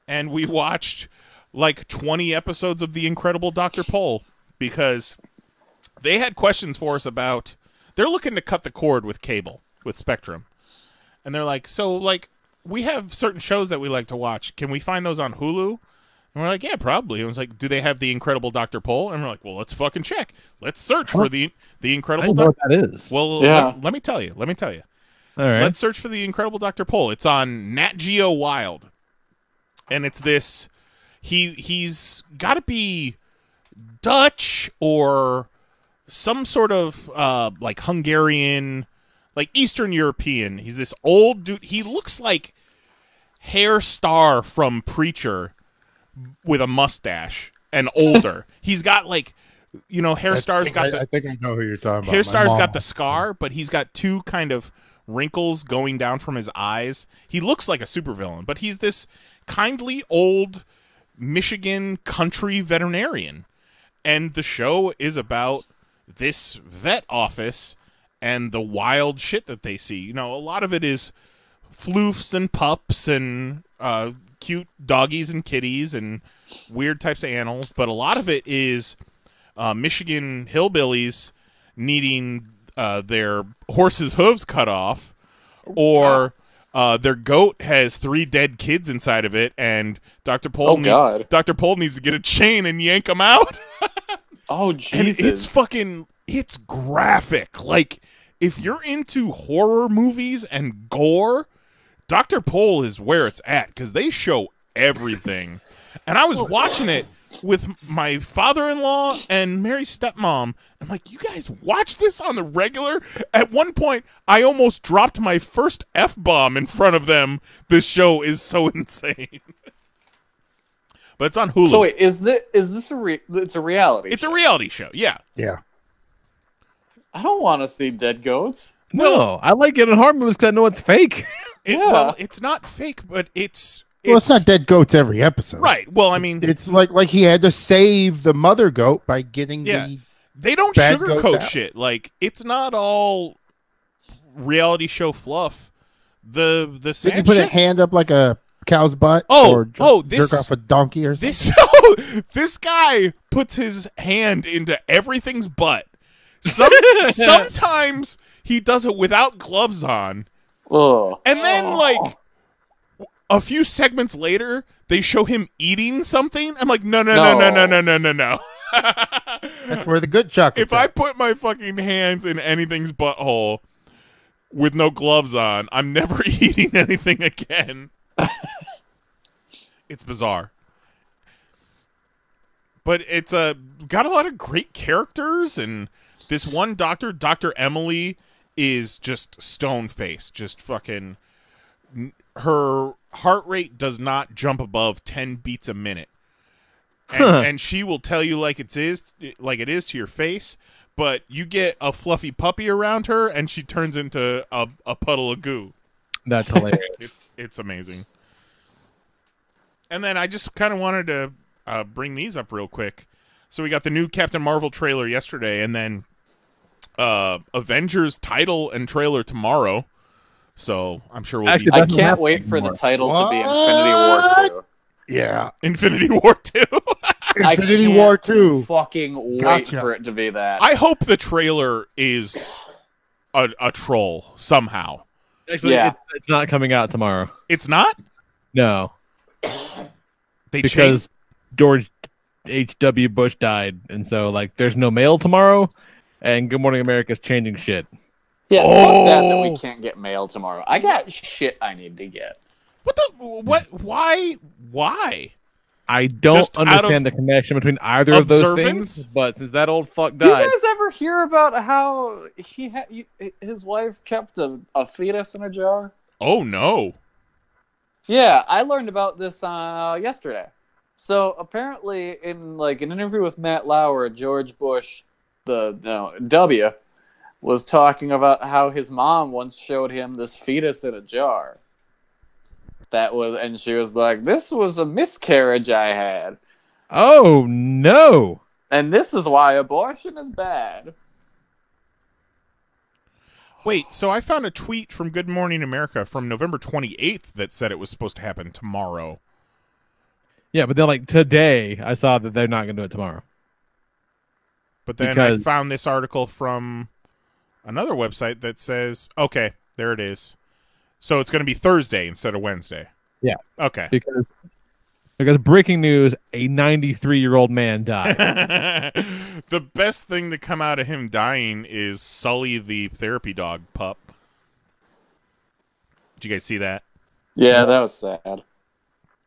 S6: and we watched like 20 episodes of The Incredible Dr. Pol because they had questions for us about. They're looking to cut the cord with cable, with Spectrum, and they're like, so like we have certain shows that we like to watch. Can we find those on Hulu? And we're like, yeah, probably. And it was like, do they have The Incredible Dr. Pol? And we're like, well, let's fucking check. Let's search for the Incredible
S3: Dr.
S6: Doctor.
S3: I know what that is.
S6: Well,
S9: Yeah.
S6: let me tell you.
S3: All right.
S6: Let's search for The Incredible Dr. Pol. It's on Nat Geo Wild. And it's this, he's got to be Dutch or some sort of like Hungarian, like Eastern European. He's this old dude. He looks like Hair Star from Preacher with a mustache and older. He's got like, Hair Star's got the.
S8: I think I know who you're talking about.
S6: Hair
S8: My
S6: Star's
S8: mom.
S6: got the scar, but he's got two kind of wrinkles going down from his eyes. He looks like a supervillain, but he's this kindly old Michigan country veterinarian. And the show is about this vet office and the wild shit that they see. A lot of it is floofs and pups and cute doggies and kitties and weird types of animals, but a lot of it is Michigan hillbillies needing their horse's hooves cut off, or their goat has 3 dead kids inside of it, and Dr. Pol needs to get a chain and yank them out.
S9: Oh, Jesus.
S6: And it's graphic. Like, if you're into horror movies and gore, Dr. Pol is where it's at, because they show everything. And I was watching it with my father-in-law and Mary's stepmom. I'm like, you guys watch this on the regular? At one point, I almost dropped my first F-bomb in front of them. This show is so insane. But it's on Hulu.
S9: So wait, is this it's a reality?
S6: It's a reality show, yeah.
S8: Yeah.
S9: I don't want to see dead goats.
S3: No, I like it in horror movies because I know it's fake.
S6: Well, it's not fake, but it's
S8: not dead goats every episode.
S6: Right. Well, I mean,
S8: it's like he had to save the mother goat by getting the
S6: they don't
S8: bad goats
S6: sugarcoat
S8: out.
S6: shit. Like, it's not all reality show fluff. The
S8: Did
S6: sad
S8: you put
S6: shit.
S8: a hand up like a cow's butt?
S6: This
S8: jerk off a donkey or something?
S6: This guy puts his hand into everything's butt. Sometimes he does it without gloves on.
S9: Ugh.
S6: And then, like, a few segments later, they show him eating something. I'm like, no.
S8: That's where the good chocolate.
S6: If I put my fucking hands in anything's butthole with no gloves on, I'm never eating anything again. It's bizarre. But it's got a lot of great characters, and this one doctor, Dr. Emily, is just stone-faced. Just fucking... Her heart rate does not jump above 10 beats a minute. And she will tell you like it is to your face, but you get a fluffy puppy around her, and she turns into a puddle of goo.
S3: That's hilarious.
S6: It's amazing. And then I just kind of wanted to bring these up real quick. So we got the new Captain Marvel trailer yesterday, and then Avengers title and trailer tomorrow. So I'm sure we'll
S3: Actually,
S6: be...
S9: I can't wait for the title to be Infinity War 2.
S8: Yeah.
S6: Infinity War 2.
S8: Infinity War 2.
S9: Fucking wait for it to be that.
S6: I hope the trailer is a troll somehow.
S3: Actually,
S9: Yeah.
S3: it's not coming out tomorrow.
S6: It's not?
S3: No,
S6: They
S3: because
S6: changed...
S3: George H.W. Bush died, and so like there's no mail tomorrow, and Good Morning America's changing shit.
S9: Yeah, fuck that we can't get mail tomorrow. I got shit I need to get.
S6: What? Why?
S3: I don't
S6: Just out
S3: understand
S6: of
S3: the connection between either of those
S6: observance?
S3: things, but since that old fuck
S9: You
S3: died,
S9: guys ever hear about how his wife kept a fetus in a jar?
S6: Oh, no.
S9: Yeah, I learned about this yesterday. So apparently, in like an interview with Matt Lauer, George Bush, W, was talking about how his mom once showed him this fetus in a jar. And she was like, "This was a miscarriage I had."
S3: oh no!
S9: And this is why abortion is bad.
S6: Wait, so I found a tweet from Good Morning America from November 28th that said it was supposed to happen tomorrow.
S3: Yeah, but then like today, I saw that they're not going to do it tomorrow.
S6: But then I found this article from another website that says, okay, there it is. So it's going to be Thursday instead of Wednesday.
S3: Yeah.
S6: Okay.
S3: Because breaking news, a 93-year-old man died.
S6: The best thing to come out of him dying is Sully the therapy dog pup. Did you guys see that?
S9: Yeah, that was sad.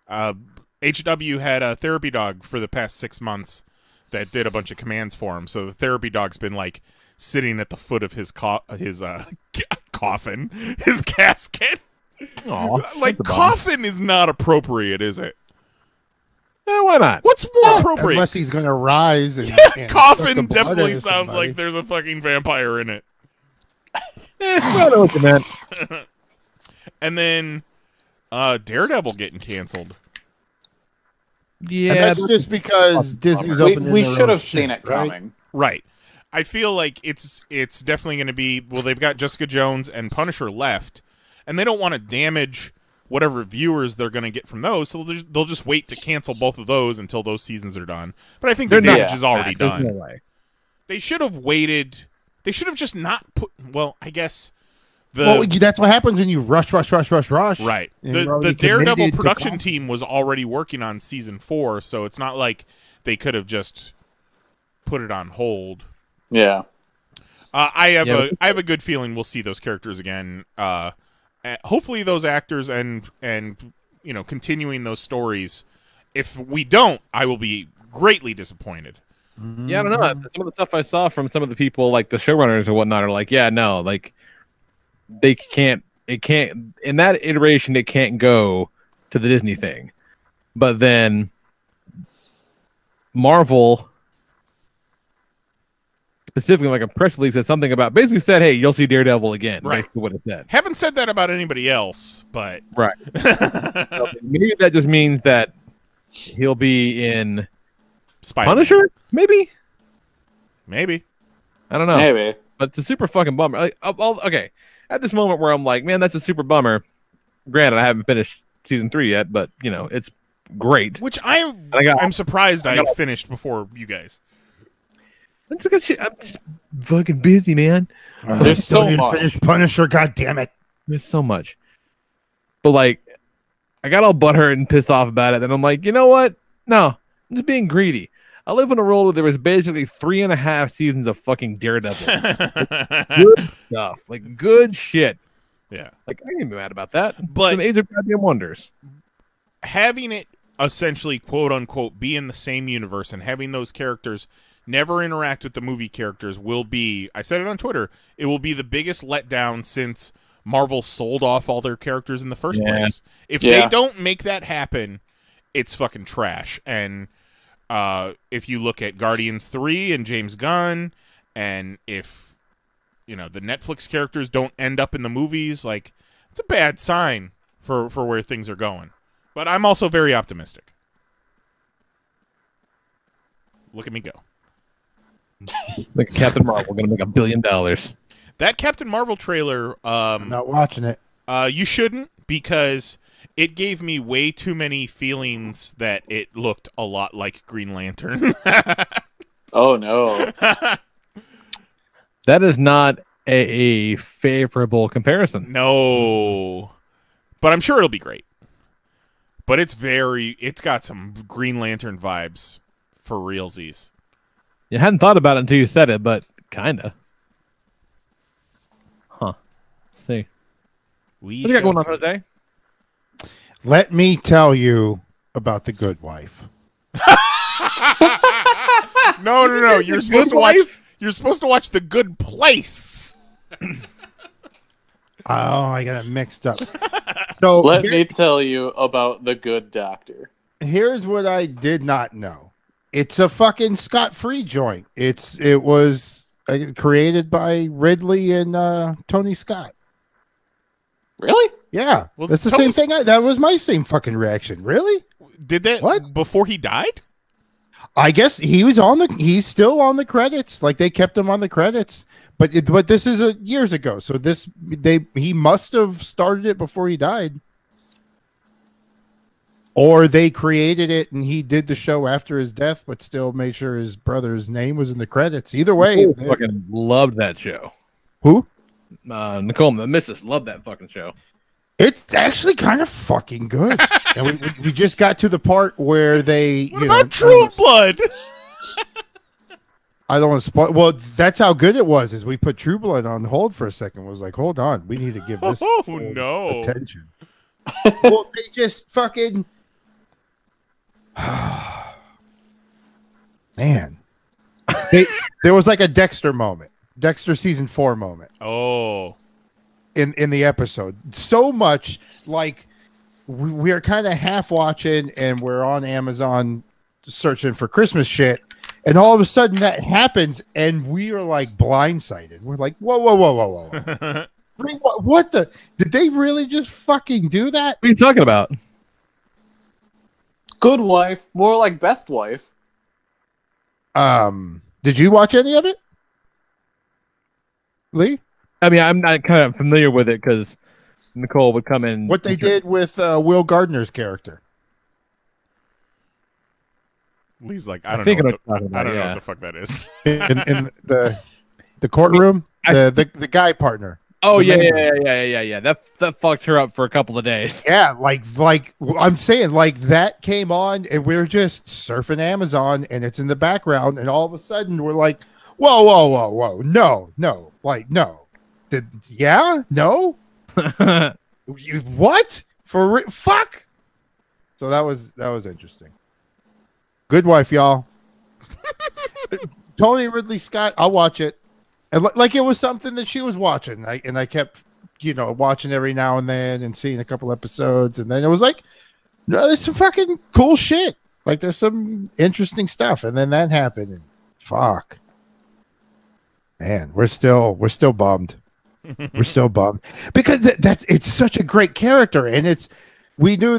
S6: HW had a therapy dog for the past 6 months that did a bunch of commands for him. So the therapy dog's been like sitting at the foot of his coffin, his casket.
S3: Aww,
S6: like coffin is not appropriate, is it?
S3: Why not?
S6: What's more appropriate?
S8: Unless he's going to rise. And
S6: coffin definitely sounds like there's a fucking vampire in it.
S3: I know what you meant.
S6: And then Daredevil getting canceled.
S3: Yeah,
S8: and that's just because Disney's opening.
S9: We should have seen it coming.
S6: Right. I feel like it's definitely going to be. Well, they've got Jessica Jones and Punisher left, and they don't want to damage whatever viewers they're going to get from those, so they'll just wait to cancel both of those until those seasons are done. But I think the damage is already done.
S3: No way.
S6: They should have waited. They should have just not put. Well, I guess.
S8: That's what happens when you rush.
S6: Right. The Daredevil production team was already working on season 4, so it's not like they could have just put it on hold.
S9: Yeah.
S6: I have a good feeling we'll see those characters again. Hopefully those actors and continuing those stories. If we don't, I will be greatly disappointed.
S3: Yeah, I don't know. Some of the stuff I saw from some of the people, like the showrunners or whatnot, are like, yeah, no, like it can't in that iteration it can't go to the Disney thing. But then Marvel specifically, like a press release, said something about basically said, hey, you'll see Daredevil again.
S6: Right.
S3: Basically what it said.
S6: Haven't said that about anybody else, but
S3: right. So maybe that just means that he'll be in
S6: Spider-Man.
S3: Punisher, maybe. I don't know.
S9: Maybe.
S3: But it's a super fucking bummer. Like, okay, at this moment where I'm like, man, that's a super bummer. Granted, I haven't finished season 3 yet, but it's great.
S6: Which I'm surprised I finished before you guys.
S3: That's good shit. I'm just fucking busy, man.
S9: There's so much.
S8: Finish Punisher, God damn it.
S3: There's so much. But like, I got all butthurt and pissed off about it. Then I'm like, you know what? No, I'm just being greedy. I live in a world where there was basically 3.5 seasons of fucking Daredevil. Good stuff. Like, good shit.
S6: Yeah.
S3: Like, I can be mad about that.
S6: But
S3: it's an Age of Goddamn Wonders.
S6: Having it essentially, quote unquote, be in the same universe and having those characters never interact with the movie characters will be, I said it on Twitter, it will be the biggest letdown since Marvel sold off all their characters in the first place. If they don't make that happen, it's fucking trash. And if you look at Guardians 3 and James Gunn, and if the Netflix characters don't end up in the movies, like, it's a bad sign for where things are going. But I'm also very optimistic. Look at me go.
S3: Like Captain Marvel, gonna make $1 billion.
S6: That Captain Marvel trailer,
S8: I'm not watching it.
S6: You shouldn't, because it gave me way too many feelings that it looked a lot like Green Lantern.
S9: Oh no.
S3: That is not a favorable comparison.
S6: No. But I'm sure it'll be great. But it's got some Green Lantern vibes for realsies.
S3: You hadn't thought about it until you said it, but kinda. Huh. Let's see. What do you got going on, Jose?
S8: Let me tell you about The Good Wife.
S6: No. You're supposed to watch. You're supposed to watch The Good Place.
S8: Oh, I got it mixed up. So
S9: let me tell you about The Good Doctor.
S8: Here's what I did not know. It's a fucking scot-free joint. It was created by Ridley and Tony Scott.
S9: Really?
S8: Yeah.
S6: Well,
S8: that's the same thing. That was my same fucking reaction. Really?
S6: Did that
S8: what?
S6: Before he died?
S8: I guess he's still on the credits. Like they kept him on the credits, but this is years ago. So he must have started it before he died, or they created it and he did the show after his death, but still made sure his brother's name was in the credits. Either way,
S3: fucking loved that show.
S8: Who?
S3: Nicole, the missus, loved that fucking show.
S8: It's actually kind of fucking good. And we just got to the part where they
S6: What about True Blood?
S8: I don't want to spoil. Well, that's how good it was. Is we put True Blood on hold for a second. Was like, hold on, we need to give this
S6: no
S8: attention. Well, they just fucking man. There was like a Dexter moment, Dexter season 4 moment.
S6: Oh,
S8: in the episode, so much like we are kind of half watching, and we're on Amazon searching for Christmas shit. And all of a sudden that happens, and we are like blindsided. We're like, whoa. What the? Did they really just fucking do that?
S3: What are you talking about?
S9: Good Wife, more like Best Wife.
S8: Did you watch any of it, Lee?
S3: I mean, I'm not kind of familiar with it because Nicole would come in.
S8: What they did with Will Gardner's character.
S6: Lee's like, I don't know what the fuck that is.
S8: in the courtroom, the guy partner.
S3: Oh yeah. That fucked her up for a couple of days.
S8: Yeah, like I'm saying, like that came on, and we're just surfing Amazon, and it's in the background, and all of a sudden we're like, whoa, no, like no, no, what fuck? So that was interesting. Good Wife, y'all. Tony Ridley Scott, I'll watch it. And like it was something that she was watching. I kept, watching every now and then and seeing a couple episodes. And then it was like, no, there's some fucking cool shit. Like there's some interesting stuff. And then that happened. And fuck. Man, we're still bummed. We're still bummed. Because it's such a great character. And we knew,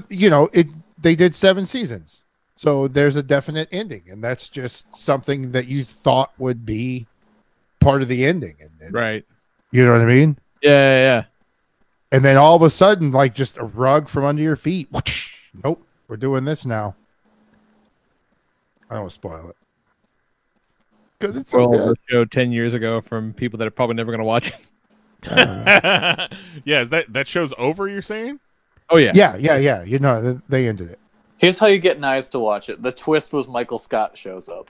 S8: they did 7 seasons. So there's a definite ending, and that's just something that you thought would be part of the ending. And
S3: right.
S8: You know what I mean?
S3: Yeah.
S8: And then all of a sudden, like just a rug from under your feet. Nope, we're doing this now. I don't want to spoil it. Because it's so good.
S3: The show 10 years ago from people that are probably never going to watch it.
S6: Yeah, is that show's over, you're saying?
S3: Oh, yeah.
S8: Yeah. They ended it.
S9: Here's how you get Knize to watch it. The twist was Michael Scott shows up.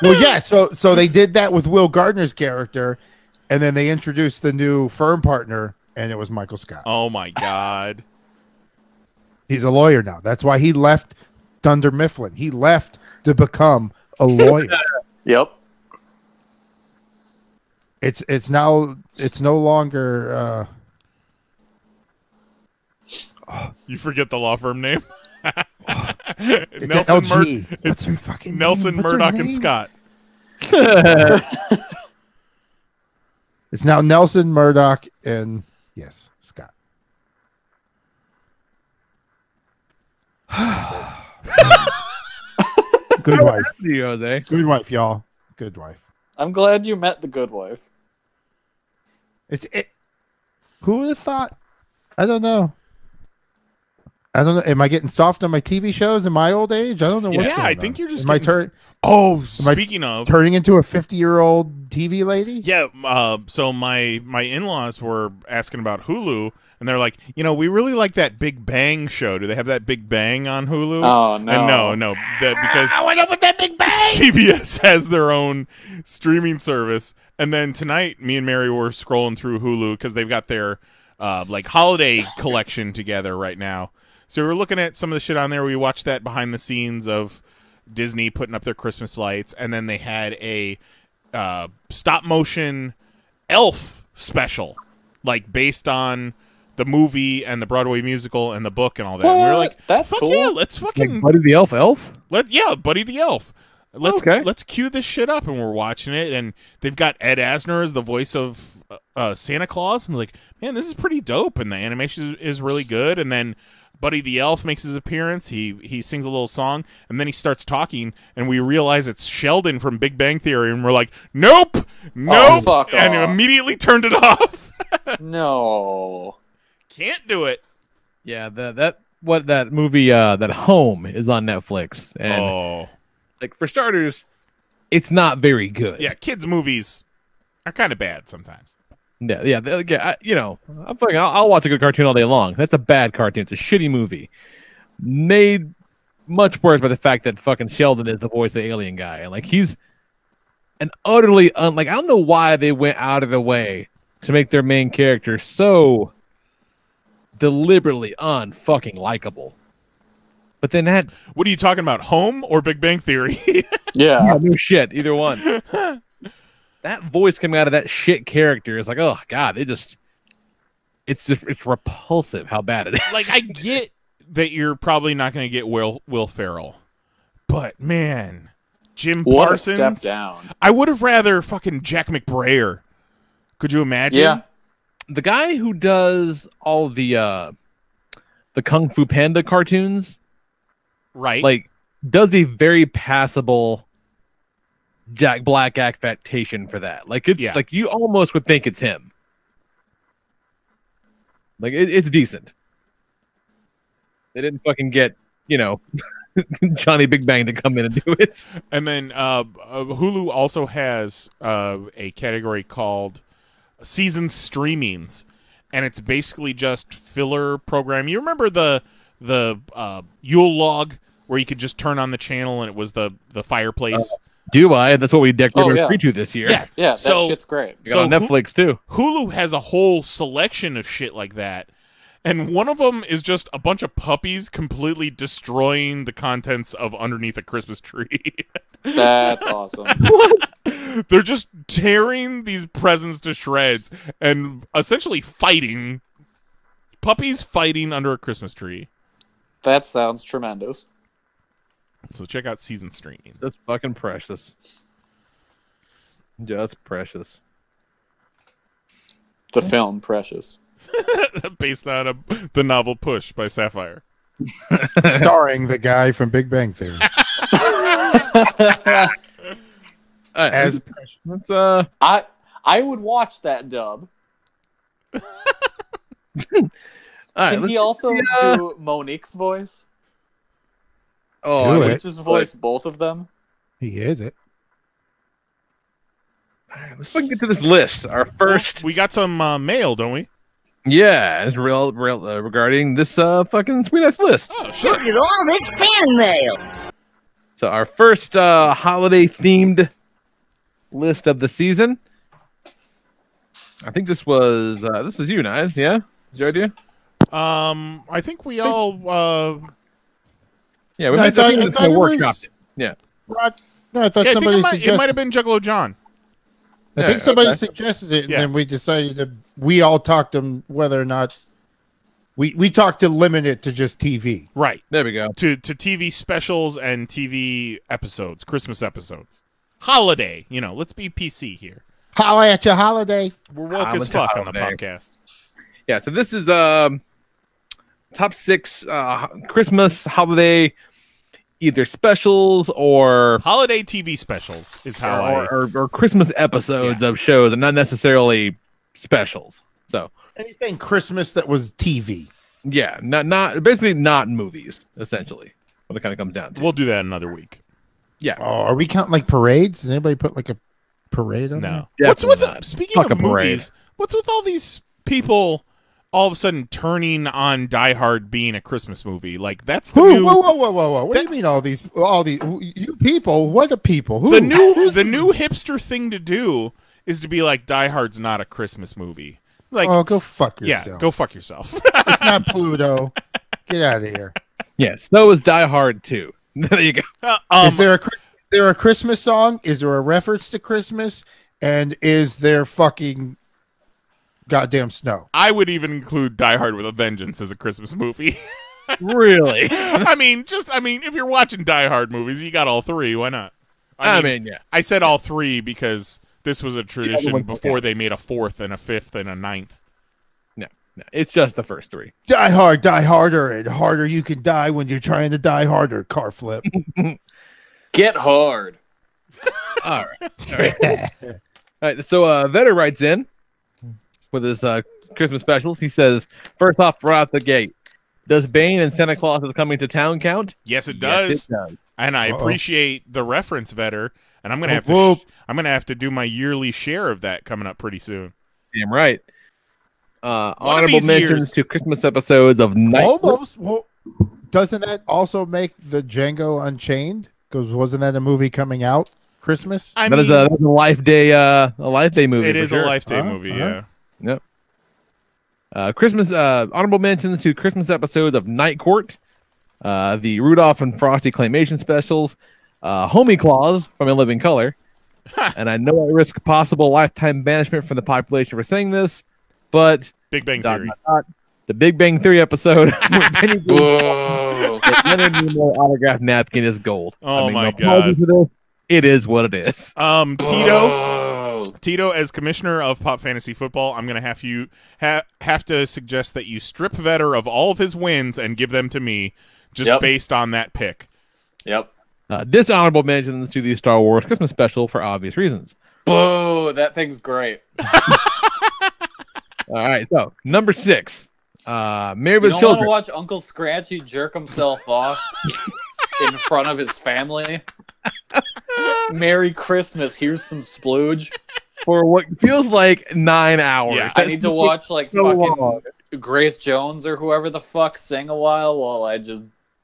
S8: Well, yeah. So they did that with Will Gardner's character, and then they introduced the new firm partner, and it was Michael Scott.
S6: Oh my God.
S8: He's a lawyer now. That's why he left Dunder Mifflin. He left to become a lawyer.
S9: Yep.
S8: It's no longer.
S6: You forget the law firm name.
S8: Nelson LG. What's her fucking
S6: Nelson
S8: name?
S6: Murdoch and Scott.
S8: It's now Nelson Murdoch and yes, Scott. Good Wife.
S3: You, Jose.
S8: Good Wife, y'all. Good Wife.
S9: I'm glad you met the Good Wife.
S8: Who would have thought? I don't know. Am I getting soft on my TV shows in my old age? I don't know.
S6: Yeah, I think you're just.
S8: Speaking of turning into a 50-year-old TV lady.
S6: Yeah. So my in-laws were asking about Hulu, and they're like, we really like that Big Bang show. Do they have that Big Bang on Hulu?
S9: Oh no,
S6: and no, because
S8: I went up with that Big Bang.
S6: CBS has their own streaming service, and then tonight, me and Mary were scrolling through Hulu because they've got their holiday collection together right now. So we were looking at some of the shit on there. We watched that behind the scenes of Disney putting up their Christmas lights, and then they had a stop motion elf special, like based on the movie and the Broadway musical and the book and all that. And we were like,
S9: that's
S6: fuck
S9: cool.
S6: Yeah, let's fucking
S3: Buddy the Elf?
S6: Buddy the Elf. let's cue this shit up, and we're watching it, and they've got Ed Asner as the voice of Santa Claus. I'm like, man, this is pretty dope, and the animation is really good. And then Buddy the Elf makes his appearance. He sings a little song, and then he starts talking, and we realize it's Sheldon from Big Bang Theory, and we're like, nope,
S9: fuck
S6: and
S9: off.
S6: immediately turned it off.
S9: No.
S6: Can't do it.
S3: Yeah, that movie that Home is on Netflix, and like for starters, it's not very good.
S6: Yeah, kids movies are kind of bad sometimes.
S3: Yeah. I'll watch a good cartoon all day long. That's a bad cartoon. It's a shitty movie, made much worse by the fact that fucking Sheldon is the voice of the alien guy, and like he's an utterly I don't know why they went out of the way to make their main character so deliberately unfucking likable. But then
S6: what are you talking about, Home or Big Bang Theory?
S9: Yeah.
S3: No shit, either one. That voice coming out of that shit character is like, oh god, it's repulsive how bad it is.
S6: Like, I get that you're probably not going to get Will Ferrell, but man, Jim
S9: What
S6: Parsons.
S9: a step down.
S6: I would have rather fucking Jack McBrayer. Could you imagine?
S9: Yeah.
S3: The guy who does all the Kung Fu Panda cartoons,
S6: Right.
S3: like, does a very passable Jack Black affectation for that. Like, it's like you almost would think it's him. Like, it's decent. They didn't fucking get, Johnny Big Bang to come in and do it.
S6: And then Hulu also has a category called Season Streamings, and it's basically just filler program. You remember the Yule log where you could just turn on the channel and it was the fireplace?
S3: Do I? That's what we decorated our to this year.
S6: Yeah,
S9: Yeah, that shit's great.
S3: So on Netflix too.
S6: Hulu has a whole selection of shit like that. And one of them is just a bunch of puppies completely destroying the contents of Underneath a Christmas Tree.
S9: That's awesome.
S6: They're just tearing these presents to shreds and essentially fighting. Puppies fighting under a Christmas tree.
S9: That sounds tremendous.
S6: So check out Season Streaming.
S3: That's fucking precious. Just precious.
S9: The film Precious.
S6: Based on the novel Push by Sapphire.
S8: Starring the guy from Big Bang Theory. As
S3: let's
S9: I would watch that dub.
S3: all right,
S9: Can he also do Monique's voice?
S3: Oh,
S8: Do
S3: I
S8: it.
S3: would
S9: Just voice both of them?
S8: he is it.
S3: All right, let's fucking get to this list. Our first,
S6: We got some mail, don't we?
S3: yeah, it's real regarding this fucking sweet ass list.
S6: Oh, shit.
S10: Look at all this fan mail.
S3: So our first holiday themed list of the season. I think this was you, Knize, yeah? Is your idea?
S6: I think we all
S3: Yeah, we
S8: No, I
S3: might
S8: thought
S3: have
S8: it was-
S3: workshopped it. Yeah.
S8: No, I thought
S6: I think
S8: somebody
S6: it might
S8: suggested.
S6: have been Juggalo John.
S8: I
S3: Yeah,
S8: think somebody
S3: okay.
S8: suggested it, and
S6: Yeah.
S8: then we decided to. We all talked them whether or not we talked to limit it to just TV.
S6: Right.
S3: There we go.
S6: To TV specials and TV episodes, Christmas episodes. Holiday, let's be PC here.
S8: Holla at your holiday.
S6: We're woke as
S3: Holiday.
S6: fuck on the podcast.
S3: Yeah, so this is top 6 Christmas holiday either specials or
S6: Holiday TV specials is how
S3: or Christmas episodes of shows and not necessarily specials. So
S8: Anything Christmas that was TV.
S3: yeah, not basically not movies, essentially. What it kind of comes down to.
S6: We'll do that another week.
S3: Yeah.
S8: Oh, are we counting like parades? Did anybody put like a parade on
S6: No.
S8: there?
S6: What's with
S3: Definitely not.
S6: speaking
S3: Fuck
S6: of
S3: a parade.
S6: movies? What's with all these people all of a sudden turning on Die Hard being a Christmas movie? Like that's the new
S8: Whoa! What do you mean all these you people? What the people? Who?
S6: the new hipster thing to do is to be like Die Hard's not a Christmas movie. Like
S8: Oh, go fuck yourself.
S6: yeah, go fuck yourself.
S8: It's not Pluto. Get out of here.
S3: Yes, so is Die Hard 2. There you go.
S8: Is there a Christmas song? Is there a reference to Christmas? And is there fucking goddamn snow?
S6: I would even include Die Hard with a Vengeance as a Christmas movie.
S3: Really?
S6: I mean, if you're watching Die Hard movies, you got all three. Why not?
S3: I mean, yeah.
S6: I said all three because this was a tradition
S3: one-
S6: before they made a fourth and a fifth and a ninth.
S3: No, it's just the first three.
S8: Die hard, die harder, and harder you can die when you're trying to die harder. Car flip.
S9: Get hard.
S3: All right. All right. So Vetter writes in with his Christmas specials. He says, first off, right out the gate, does Bane and Santa Claus is Coming to Town count?
S6: Yes, it does.
S3: Yes, it does.
S6: And I appreciate the reference, Vetter. And I'm gonna have to do my yearly share of that coming up pretty soon.
S3: Damn right. Honorable mentions to Christmas episodes of Night.
S8: Almost. Well, doesn't that also make the Django Unchained? Because wasn't that a movie coming out Christmas?
S3: That is a Life Day movie.
S6: It is
S3: sure.
S6: a Life Day movie, yeah.
S3: Yep. Christmas honorable mentions to Christmas episodes of Night Court, the Rudolph and Frosty claymation specials, Homie Claus from In Living Color, and I know I risk possible lifetime banishment from the population for saying this, but
S6: Big Bang Theory.
S3: The Big Bang Theory episode where Penny Leonard Nimoy autographed napkin is gold.
S6: Oh my
S3: God! It is what it is.
S6: Tito, as commissioner of Pop Fantasy Football, I'm gonna have to suggest that you strip Vetter of all of his wins and give them to me, just based on that pick.
S9: Yep.
S3: Dishonorable mentions to the Star Wars Christmas special for obvious reasons.
S9: Boo! That thing's great.
S3: All right, so number 6, Married with
S9: Children. You don't
S3: Children.
S9: want to watch Uncle Scratchy jerk himself off in front of his family? Merry Christmas. Here's some splooge.
S3: For what feels like 9 hours.
S9: Yeah, I need to watch like fucking Grace Jones or whoever the fuck sing a while I just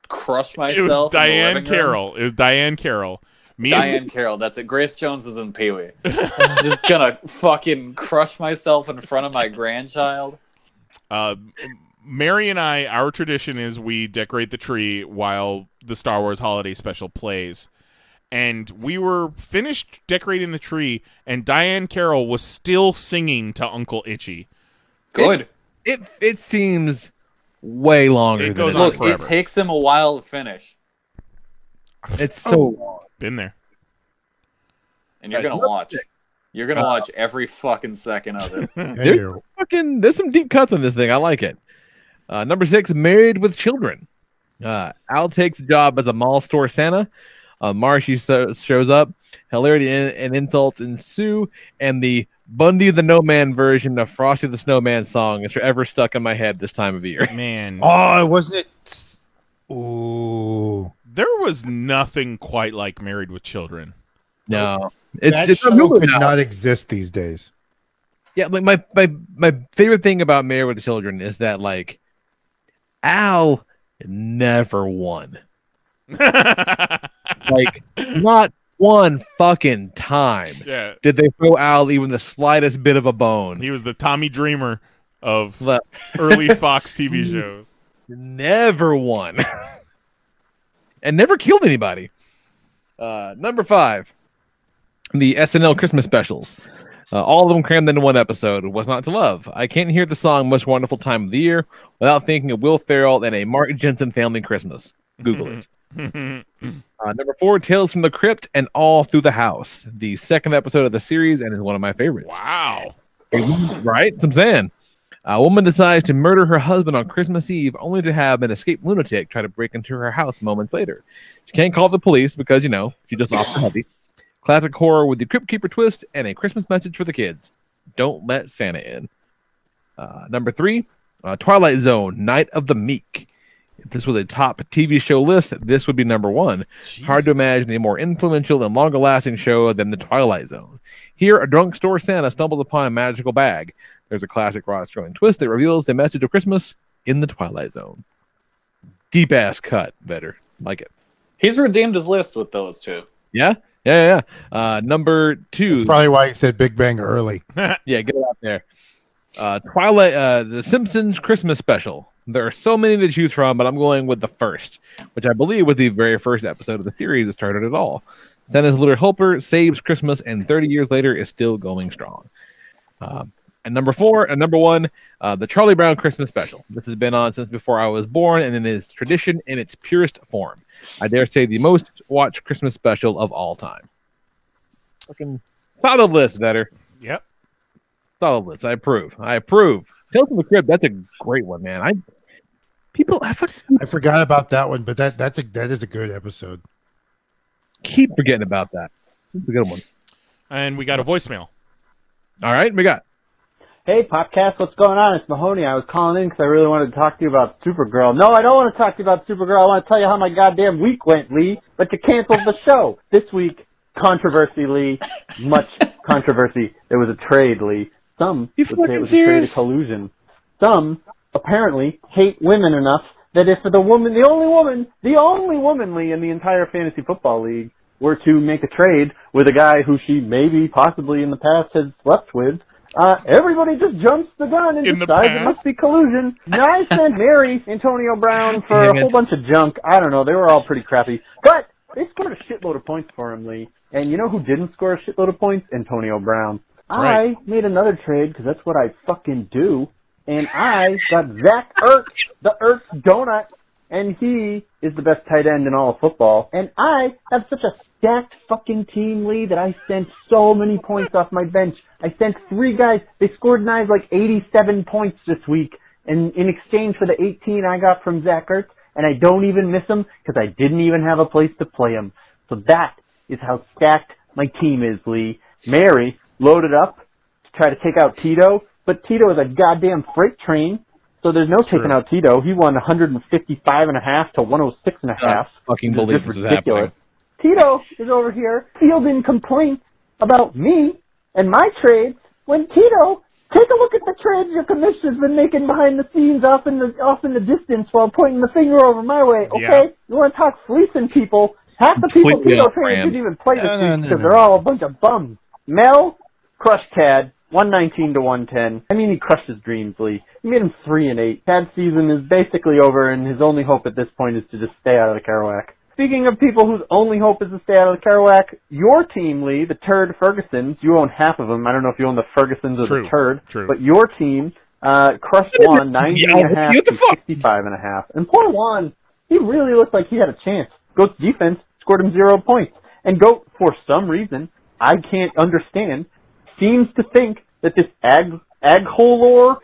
S9: crush myself.
S6: It was Diane
S9: in the living room.
S6: Carroll. It was Diane Carroll.
S9: Diane Carroll, that's it. Grace Jones is in Pee-wee. Just gonna fucking crush myself in front of my grandchild.
S6: Mary and I, our tradition is we decorate the tree while the Star Wars Holiday Special plays. And we were finished decorating the tree, and Diane Carroll was still singing to Uncle Itchy.
S9: Good.
S3: It seems way longer.
S6: It goes
S3: than
S6: on forever.
S9: It takes him a while to finish.
S3: It's so long.
S6: Been there.
S9: And you're gonna watch. You're gonna watch every fucking second of it.
S3: There's some deep cuts on this thing. I like it. Number 6, Married with Children. Al takes a job as a mall store Santa. Marshy shows up. Hilarity and insults ensue, and the Bundy the No Man version of Frosty the Snowman song is forever stuck in my head this time of year.
S6: Man.
S8: Oh, wasn't it? Ooh.
S6: There was nothing quite like Married with Children.
S3: No.
S8: That
S3: It's
S8: show could not exist these days.
S3: Yeah, like my favorite thing about Married with Children is that like Al never won. Like not one fucking time did they throw Al even the slightest bit of a bone.
S6: He was the Tommy Dreamer of early Fox TV shows.
S3: Never won. And never killed anybody. Number 5, the SNL Christmas specials. All of them crammed into one episode. What's Not to Love? I can't hear the song Most Wonderful Time of the Year without thinking of Will Ferrell and a Mark Jensen Family Christmas. Google it. Number 4, Tales from the Crypt and All Through the House. The second episode of the series and is one of my favorites.
S6: Wow.
S3: Right? That's what I'm saying. A woman decides to murder her husband on Christmas Eve only to have an escaped lunatic try to break into her house moments later. She can't call the police because, she just off the heavy. Classic horror with the Crypt Keeper twist and a Christmas message for the kids. Don't let Santa in. Number 3, Twilight Zone, Night of the Meek. If this was a top TV show list, this would be number 1. Jesus. Hard to imagine a more influential and longer-lasting show than The Twilight Zone. Here, a drunk store Santa stumbles upon a magical bag. There's a classic Rod Sterling twist that reveals the message of Christmas in The Twilight Zone. Deep-ass cut. Better. Like it.
S9: He's redeemed his list with those two.
S3: Yeah? Yeah. Number 2.
S8: That's probably why he said Big Bang early.
S3: Yeah, get it out there. Twilight, The Simpsons Christmas Special. There are so many to choose from, but I'm going with the first, which I believe was the very first episode of the series that started it all. Santa's little helper saves Christmas, and 30 years later is still going strong. And number 1, the Charlie Brown Christmas Special. This has been on since before I was born, and it is tradition in its purest form. I dare say the most watched Christmas special of all time. Fucking solid list, better.
S6: Yep.
S3: Solid list. I approve. Tales from the Crypt. That's a great one, man. I
S8: forgot about that one, but that is a good episode.
S3: Keep forgetting about that. It's a good one.
S6: And we got a voicemail.
S3: All right, we got.
S11: Hey, Popcast, what's going on? It's Mahoney. I was calling in because I really wanted to talk to you about Supergirl. No, I don't want to talk to you about Supergirl. I want to tell you how my goddamn week went, Lee. But you canceled the show. This week, controversy, Lee. Much controversy. There was a trade, Lee. Some would say it was a trade of collusion. Some, apparently, hate women enough that if the only woman, Lee, in the entire fantasy football league were to make a trade with a guy who she maybe, possibly in the past has slept with, everybody just jumps the gun and decides it must be collusion. Knize sent Mary Antonio Brown for a whole bunch of junk. I don't know. They were all pretty crappy. But they scored a shitload of points for him, Lee. And you know who didn't score a shitload of points? Antonio Brown. I made another trade because that's what I fucking do. And I got Zach Ertz, the Ertz Donut. And he is the best tight end in all of football. And I have such a stacked fucking team, Lee, that I sent so many points off my bench. I sent 3 guys. They scored Knives like 87 points this week. And in exchange for the 18 I got from Zach Ertz, and I don't even miss him because I didn't even have a place to play him. So that is how stacked my team is, Lee. Mary loaded up to try to take out Tito, but Tito is a goddamn freight train. So there's no taking out Tito. He won 155.5 to 106.5.
S3: Fucking believe this is happening.
S11: Tito is over here fielding complaints about me and my trades when Tito, take a look at the trades your commissioner's been making behind the scenes off in the distance while pointing the finger over my way, okay? Yeah. You want to talk fleecing people? Half the people Tito traded didn't even play this week because they're all a bunch of bums. Mel crushed Tad 119 to 110. I mean, he crushed his dreams, Lee. He made him 3-8. Tad's season is basically over, and his only hope at this point is to just stay out of the Kerouac. Speaking of people whose only hope is to stay out of the Kerouac, your team, Lee, the Turd Fergusons, you own half of them. I don't know if you own the Fergusons or the Turd, but your team crushed Juan 90.5 to 65.5. And poor Juan, he really looked like he had a chance. Goat's defense scored him 0 points. And Goat, for some reason, I can't understand, seems to think that this Agholor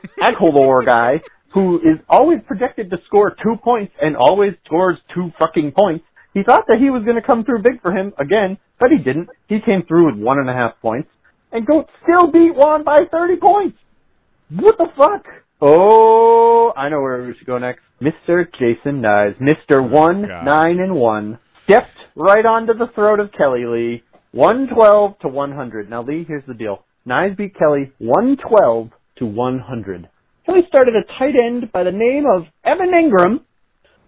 S11: guy, who is always projected to score 2 points and always scores 2 fucking points, he thought that he was going to come through big for him again, but he didn't. He came through with 1.5 points, and Goat still beat Juan by 30 points. What the fuck? Oh, I know where we should go next. Mr. Jason Knize, Mr. 1-9-1, stepped right onto the throat of Kelly Lee, 112 to 100. Now, Lee, here's the deal. Knize beat Kelly 112 to 100. Kelly started a tight end by the name of Evan Ingram,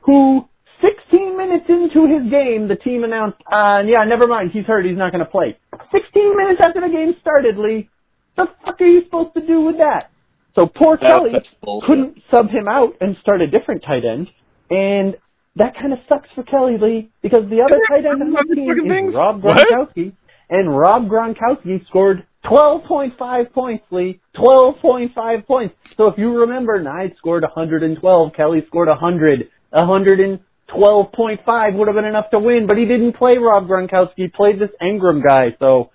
S11: who 16 minutes into his game, the team announced, never mind, he's hurt, he's not going to play. 16 minutes after the game started, Lee, the fuck are you supposed to do with that? So poor Kelly couldn't sub him out and start a different tight end, and that kind of sucks for Kelly, Lee, because the other tight end on the team is Rob Gronkowski, and Rob Gronkowski scored 12.5 points, Lee. 12.5 points. So if you remember, Knize scored 112, Kelly scored 100. 112.5 would have been enough to win, but he didn't play Rob Gronkowski. He played this Ingram guy, so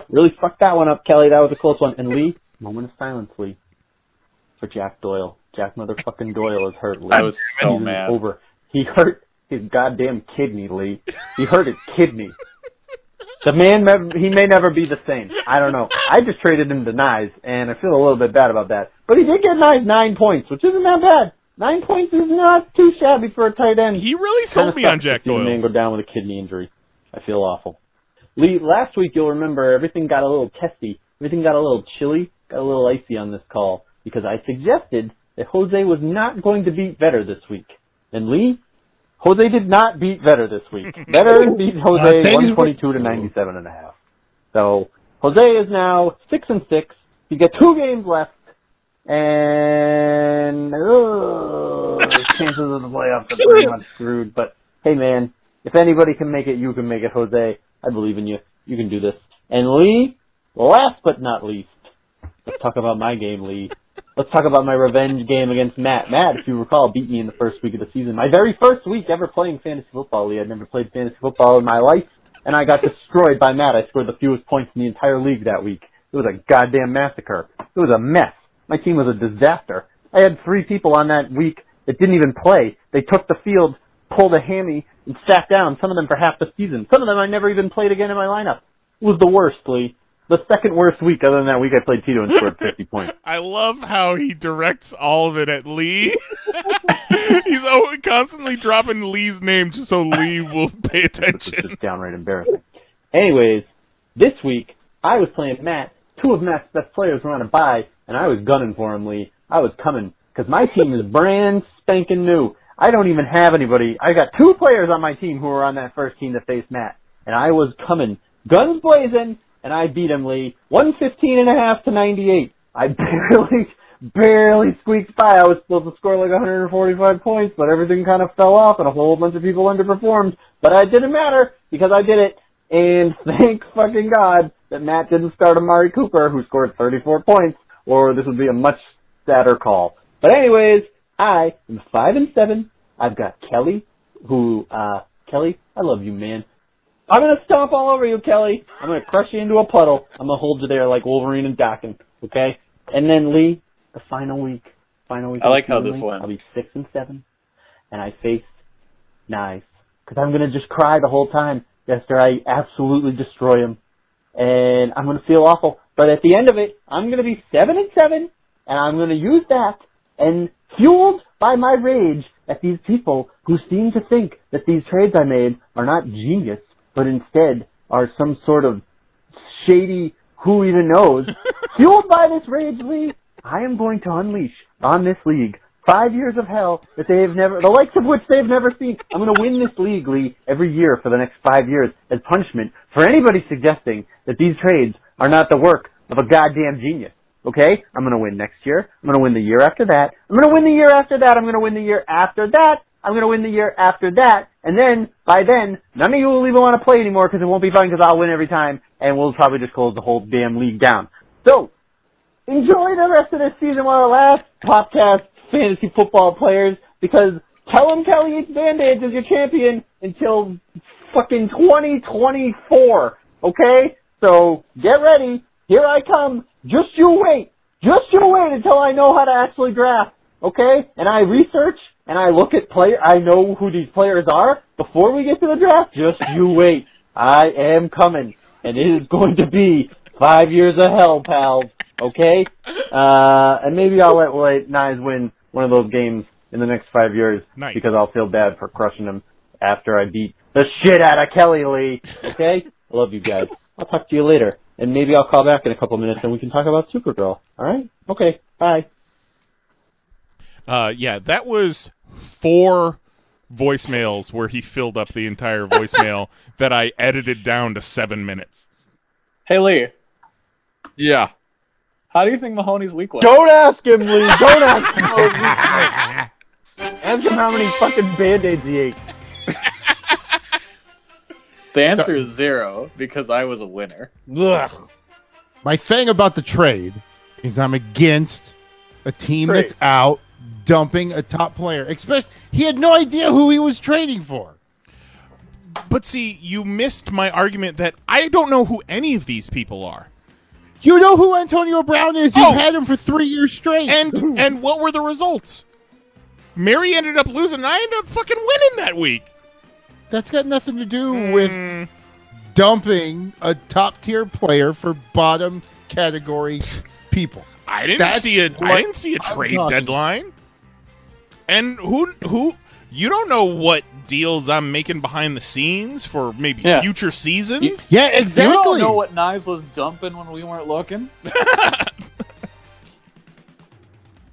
S11: really fucked that one up, Kelly. That was a close one. And Lee, moment of silence, Lee, for Jack Doyle. Jack motherfucking Doyle is hurt, Lee.
S9: I was so mad.
S11: Over. He hurt his goddamn kidney, Lee. He hurt his kidney. The man, he may never be the same. I don't know. I just traded him to Knize, and I feel a little bit bad about that. But he did get Knize 9 points, which isn't that bad. 9 points is not too shabby for a tight end.
S6: He really sold me on Jack Doyle.
S11: The man go down with a kidney injury. I feel awful. Lee, last week you'll remember everything got a little testy. Everything got a little chilly, got a little icy on this call, because I suggested that Jose was not going to beat Vetter this week. And Lee, Jose did not beat Vetter this week. Vetter beat Jose 122 to 97.5. So Jose is now 6-6. He's got 2 games left, and his chances of the playoffs are pretty much screwed. But hey, man, if anybody can make it, you can make it, Jose. I believe in you. You can do this. And Lee, last but not least, let's talk about my game, Lee. Let's talk about my revenge game against Matt. Matt, if you recall, beat me in the first week of the season. My very first week ever playing fantasy football, Lee. I'd never played fantasy football in my life. and I got destroyed by Matt. I scored the fewest points in the entire league that week. It was a goddamn massacre. It was a mess. My team was a disaster. I had 3 people on that week that didn't even play. They took the field, pulled a hammy, and sat down, some of them for half the season. Some of them I never even played again in my lineup. It was the worst, Lee. The second worst week, other than that week I played Tito and scored 50 points.
S6: I love how he directs all of it at Lee. He's constantly dropping Lee's name just so Lee will pay attention.
S11: It's just downright embarrassing. Anyways, this week, I was playing Matt. 2 of Matt's best players were on a bye, and I was gunning for him, Lee. I was coming, because my team is brand spanking new. I don't even have anybody. I got 2 players on my team who were on that first team that faced Matt, and I was coming, guns blazing, and I beat him, Lee. 115.5 to 98. I barely squeaked by. I was supposed to score like 145 points, but everything kind of fell off, and a whole bunch of people underperformed. But it didn't matter, because I did it. And thank fucking God that Matt didn't start Amari Cooper, who scored 34 points, or this would be a much sadder call. But anyways, I am 5-7. I've got Kelly, who, Kelly, I love you, man. I'm going to stomp all over you, Kelly. I'm going to crush you into a puddle. I'm going to hold you there like Wolverine and Dokken, okay? And then, Lee, the final week.
S9: I like how this went.
S11: I'll be 6-7, and I faced Knize. Because I'm going to just cry the whole time after I absolutely destroy him. And I'm going to feel awful. But at the end of it, I'm going to be 7-7, and I'm going to use that, and fueled by my rage at these people who seem to think that these trades I made are not genius, but instead are some sort of shady who even knows. Fueled by this rage, Lee, I am going to unleash on this league 5 years of hell that they have never, the likes of which they have never seen. I'm going to win this league, Lee, every year for the next 5 years as punishment for anybody suggesting that these trades are not the work of a goddamn genius. Okay? I'm going to win next year. I'm going to win the year after that. I'm going to win the year after that. I'm going to win the year after that. I'm going to win the year after that. And then, by then, none of you will even want to play anymore because it won't be fun because I'll win every time and we'll probably just close the whole damn league down. So, enjoy the rest of this season while it lasts, Popcast fantasy football players, because tell them Kelly Eats Band-Aids is your champion until fucking 2024. Okay? So, get ready. Here I come. Just you wait. Just you wait until I know how to actually draft. Okay? And I research and I look at I know who these players are before we get to the draft. Just you wait. I am coming. And it is going to be 5 years of hell, pals. Okay? And maybe I'll let Knize win one of those games in the next 5 years.
S6: Nice.
S11: Because I'll feel bad for crushing him after I beat the shit out of Kelly Lee. Okay? I love you guys. I'll talk to you later. And maybe I'll call back in a couple minutes and we can talk about Supergirl. All right? Okay. Bye.
S6: Yeah, that was 4 voicemails where he filled up the entire voicemail that I edited down to 7 minutes.
S9: Hey, Lee.
S3: Yeah.
S9: How do you think Mahoney's week went?
S12: Don't ask him, Lee. Don't ask him how his week went. Ask him how many fucking Band-Aids he ate.
S9: The answer is 0, because I was a winner.
S8: Ugh. My thing about the trade is I'm against a team
S12: Trade.
S8: that's out dumping a top player. Especially, he had no idea who he was trading for.
S6: But see, you missed my argument that I don't know who any of these people are.
S8: You know who Antonio Brown is? You've had him for 3 years straight.
S6: And what were the results? Mary ended up losing, and I ended up fucking winning that week.
S8: That's got nothing to do with dumping a top-tier player for bottom category people.
S6: I didn't see a trade deadline. And who you don't know what deals I'm making behind the scenes for maybe future seasons?
S8: Yeah, exactly.
S9: You don't know what Knize was dumping when we weren't looking.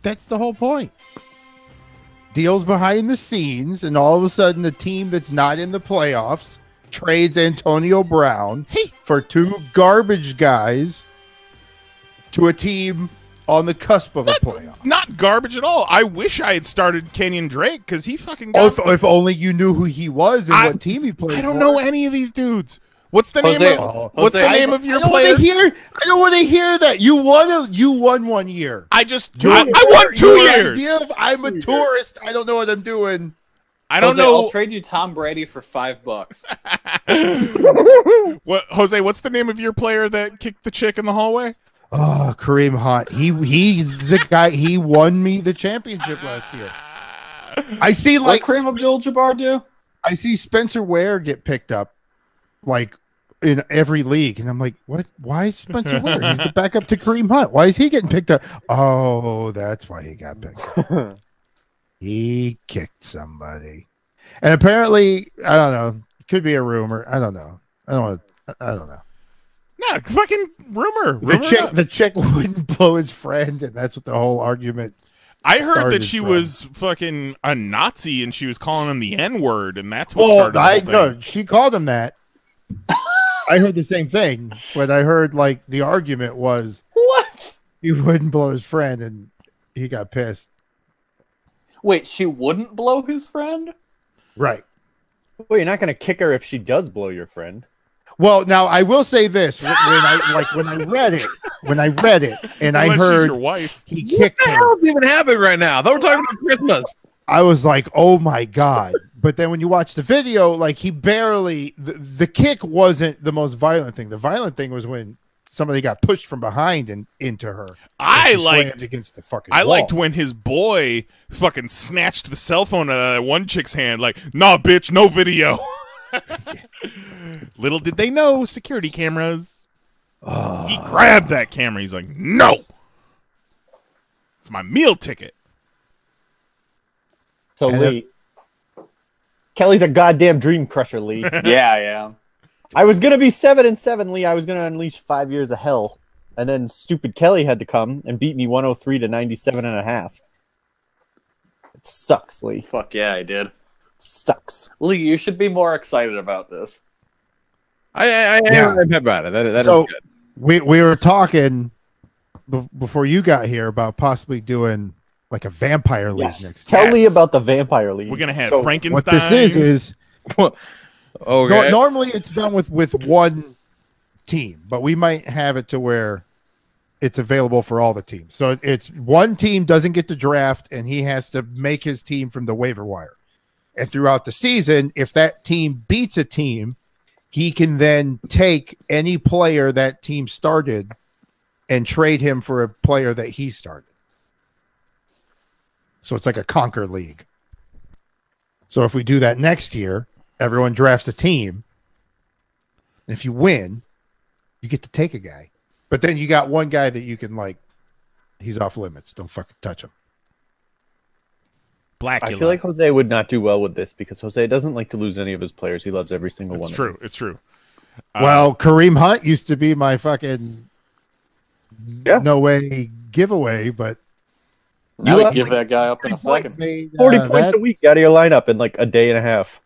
S8: That's the whole point. Deals behind the scenes, and all of a sudden the team that's not in the playoffs trades Antonio Brown for 2 garbage guys to a team on the cusp of a playoff.
S6: Not garbage at all. I wish I had started Kenyon Drake because he fucking got...
S8: If only you knew who he was and what team he played for.
S6: I don't know any of these dudes. What's the name of your
S8: player? I don't want to hear that. You won 1 year.
S6: I won 2 years.
S8: I'm a tourist. I don't know what I'm doing.
S6: I don't
S9: Jose,
S6: know.
S9: I'll trade you Tom Brady for $5.
S6: What, Jose? What's the name of your player that kicked the chick in the hallway?
S8: Oh, Kareem Hunt. He's the guy. He won me the championship last year. I see
S9: What Kareem Abdul-Jabbar do?
S8: I see Spencer Ware get picked up like in every league, and I'm like, what? Why is Spencer Ware? He's the backup to Kareem Hunt. Why is he getting picked up? Oh, that's why he got picked up. He kicked somebody, and apparently, I don't know. It could be a rumor. I don't know. I don't know.
S6: Nah, fucking rumor.
S8: The chick wouldn't blow his friend, and that's what the whole argument.
S6: I heard that she was fucking a Nazi and she was calling him the N-word, and that's what started the whole thing.
S8: No, she called him that. I heard the same thing, but I heard like the argument was
S9: what?
S8: He wouldn't blow his friend, and he got pissed.
S9: Wait, she wouldn't blow his friend?
S8: Right.
S12: Well, you're not going to kick her if she does blow your friend.
S8: Well, now I will say this: when I read it, and I
S6: Unless she's
S8: heard
S6: your wife.
S8: he kicked
S3: What the
S8: her,
S3: hell is even happening right now? I thought we're talking about Christmas.
S8: I was like, "Oh my god!" But then when you watch the video, like he barely the kick wasn't the most violent thing. The violent thing was when somebody got pushed from behind and into her.
S6: I
S8: liked against the fucking.
S6: I
S8: wall.
S6: liked when his boy fucking snatched the cell phone out of that one chick's hand. Like, nah, bitch, no video. Little did they know, security cameras. He grabbed that camera. He's like, no, it's my meal ticket.
S12: So Lee, Kelly's a goddamn dream crusher, Lee.
S9: Yeah, I am.
S12: I was gonna be 7-7, Lee. I was gonna unleash 5 years of hell, and then stupid Kelly had to come and beat me 103 to 97.5. It sucks, Lee.
S9: Fuck yeah, I did.
S12: Sucks.
S9: Lee, you should be more excited about this.
S3: I am about it. That
S8: So
S3: is good.
S8: we were talking before you got here about possibly doing like a vampire league next.
S12: Tell Lee about the vampire league.
S6: We're gonna have
S8: So
S6: Frankenstein.
S8: What this is
S3: okay.
S8: normally it's done with one team, but we might have it to where it's available for all the teams. So it's one team doesn't get to draft, and he has to make his team from the waiver wire. And throughout the season, if that team beats a team, he can then take any player that team started and trade him for a player that he started. So it's like a conquer league. So if we do that next year, everyone drafts a team. And if you win, you get to take a guy. But then you got one guy that you can like, he's off limits. Don't fucking touch him.
S12: I feel like Jose would not do well with this because Jose doesn't like to lose any of his players. He loves every single one.
S6: It's true. It's true.
S8: Well, Kareem Hunt used to be my fucking no way giveaway, but
S9: You would give that guy up in a second.
S12: 40 points a week out of your lineup in like a day and a half.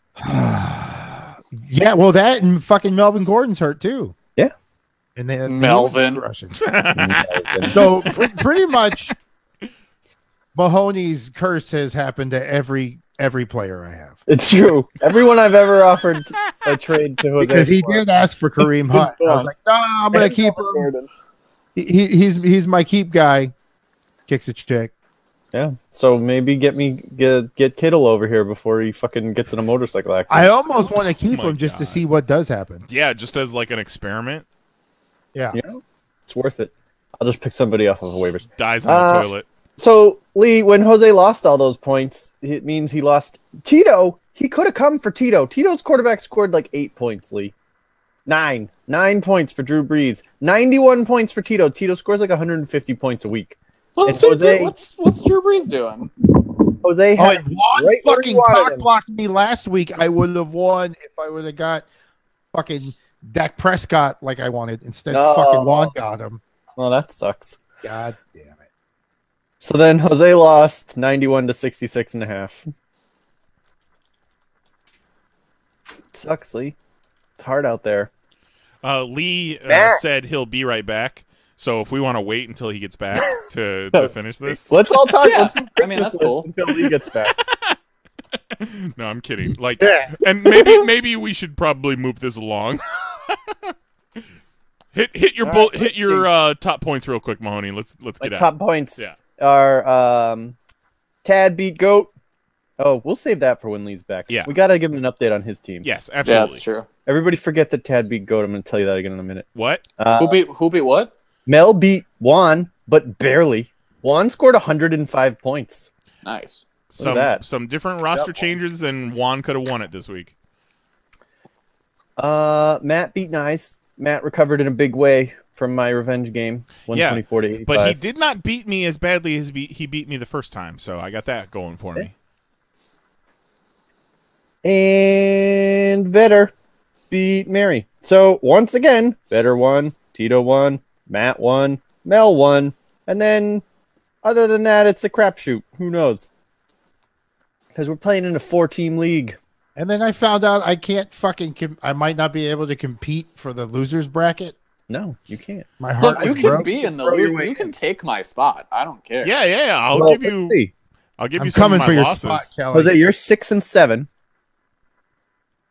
S8: Yeah, well, that and fucking Melvin Gordon's hurt too.
S12: Yeah,
S8: and then
S9: Melvin.
S8: So pretty much, Mahoney's curse has happened to every player I have.
S12: It's true. Everyone I've ever offered a trade to Jose
S8: Because he did ask for Kareem Hunt. I was like, no, I'm gonna keep him. He's my keep guy. Kicks a chick.
S12: Yeah. So maybe get Kittle over here before he fucking gets in a motorcycle accident.
S8: I almost want to keep him just to see what does happen.
S6: Yeah, just as like an experiment.
S8: Yeah.
S12: It's worth it. I'll just pick somebody off of the waivers.
S6: Dies in the toilet.
S12: So, Lee, when Jose lost all those points, it means he lost Tito. He could have come for Tito. Tito's quarterback scored like 8 points, Lee. 9 points for Drew Brees. 91 points for Tito. Tito scores like 150 points a week.
S9: What's Drew Brees doing?
S8: Oh,
S12: Jose had
S8: and Juan
S12: right where he
S8: fucking
S12: wanted
S8: cock
S12: him.
S8: blocked me last week. I would have won if I would have got fucking Dak Prescott like I wanted. Instead, fucking Juan got him.
S12: Well, that sucks.
S8: God damn it.
S12: So then Jose lost 91 to 66.5. Sucks, Lee. It's hard out there.
S6: Lee said he'll be right back. So if we want to wait until he gets back to finish this,
S12: Let's all talk.
S9: Yeah.
S12: Let's do
S9: I mean, that's
S12: Christmas
S9: cool.
S12: until Lee gets back.
S6: No, I'm kidding. Like, and maybe we should probably move this along. hit your top points real quick, Mahoney. Let's get out.
S12: Top points
S6: Yeah.
S12: are Tad beat Goat, Oh, we'll save that for when Lee's back.
S6: Yeah.
S12: We got to give him an update on his team.
S6: Yes,
S9: Yeah,
S6: absolutely.
S9: that's true.
S12: Everybody forget that Tad beat Goat. I'm going to tell you that again in a minute.
S6: What?
S9: Who beat what?
S12: Mel beat Juan, but barely. Juan scored 105 points.
S9: Nice.
S6: Some different roster changes, and Juan could have won it this week.
S12: Matt beat Knize. Matt recovered in a big way from my revenge game, 124 to 85.
S6: But he did not beat me as badly as he beat me the first time, so I got that going for me.
S12: And Vetter beat Mary. So once again, Vetter won, Tito won, Matt won, Mel won, and then other than that, it's a crapshoot. Who knows? Because we're playing in a 4-team league.
S8: And then I found out I can't I might not be able to compete for the losers bracket.
S12: No, you can't.
S8: My heart
S9: Look, you
S8: is
S9: can
S8: broke.
S9: be in the loser. You can take my spot. I don't care.
S6: Yeah. I'll
S12: Well,
S6: give you.
S12: let's see.
S6: I'll give
S8: I'm
S6: you some
S8: coming
S6: of
S8: for
S6: my
S8: your
S6: losses.
S8: spot, Kelly.
S12: Jose, you're 6 and 7.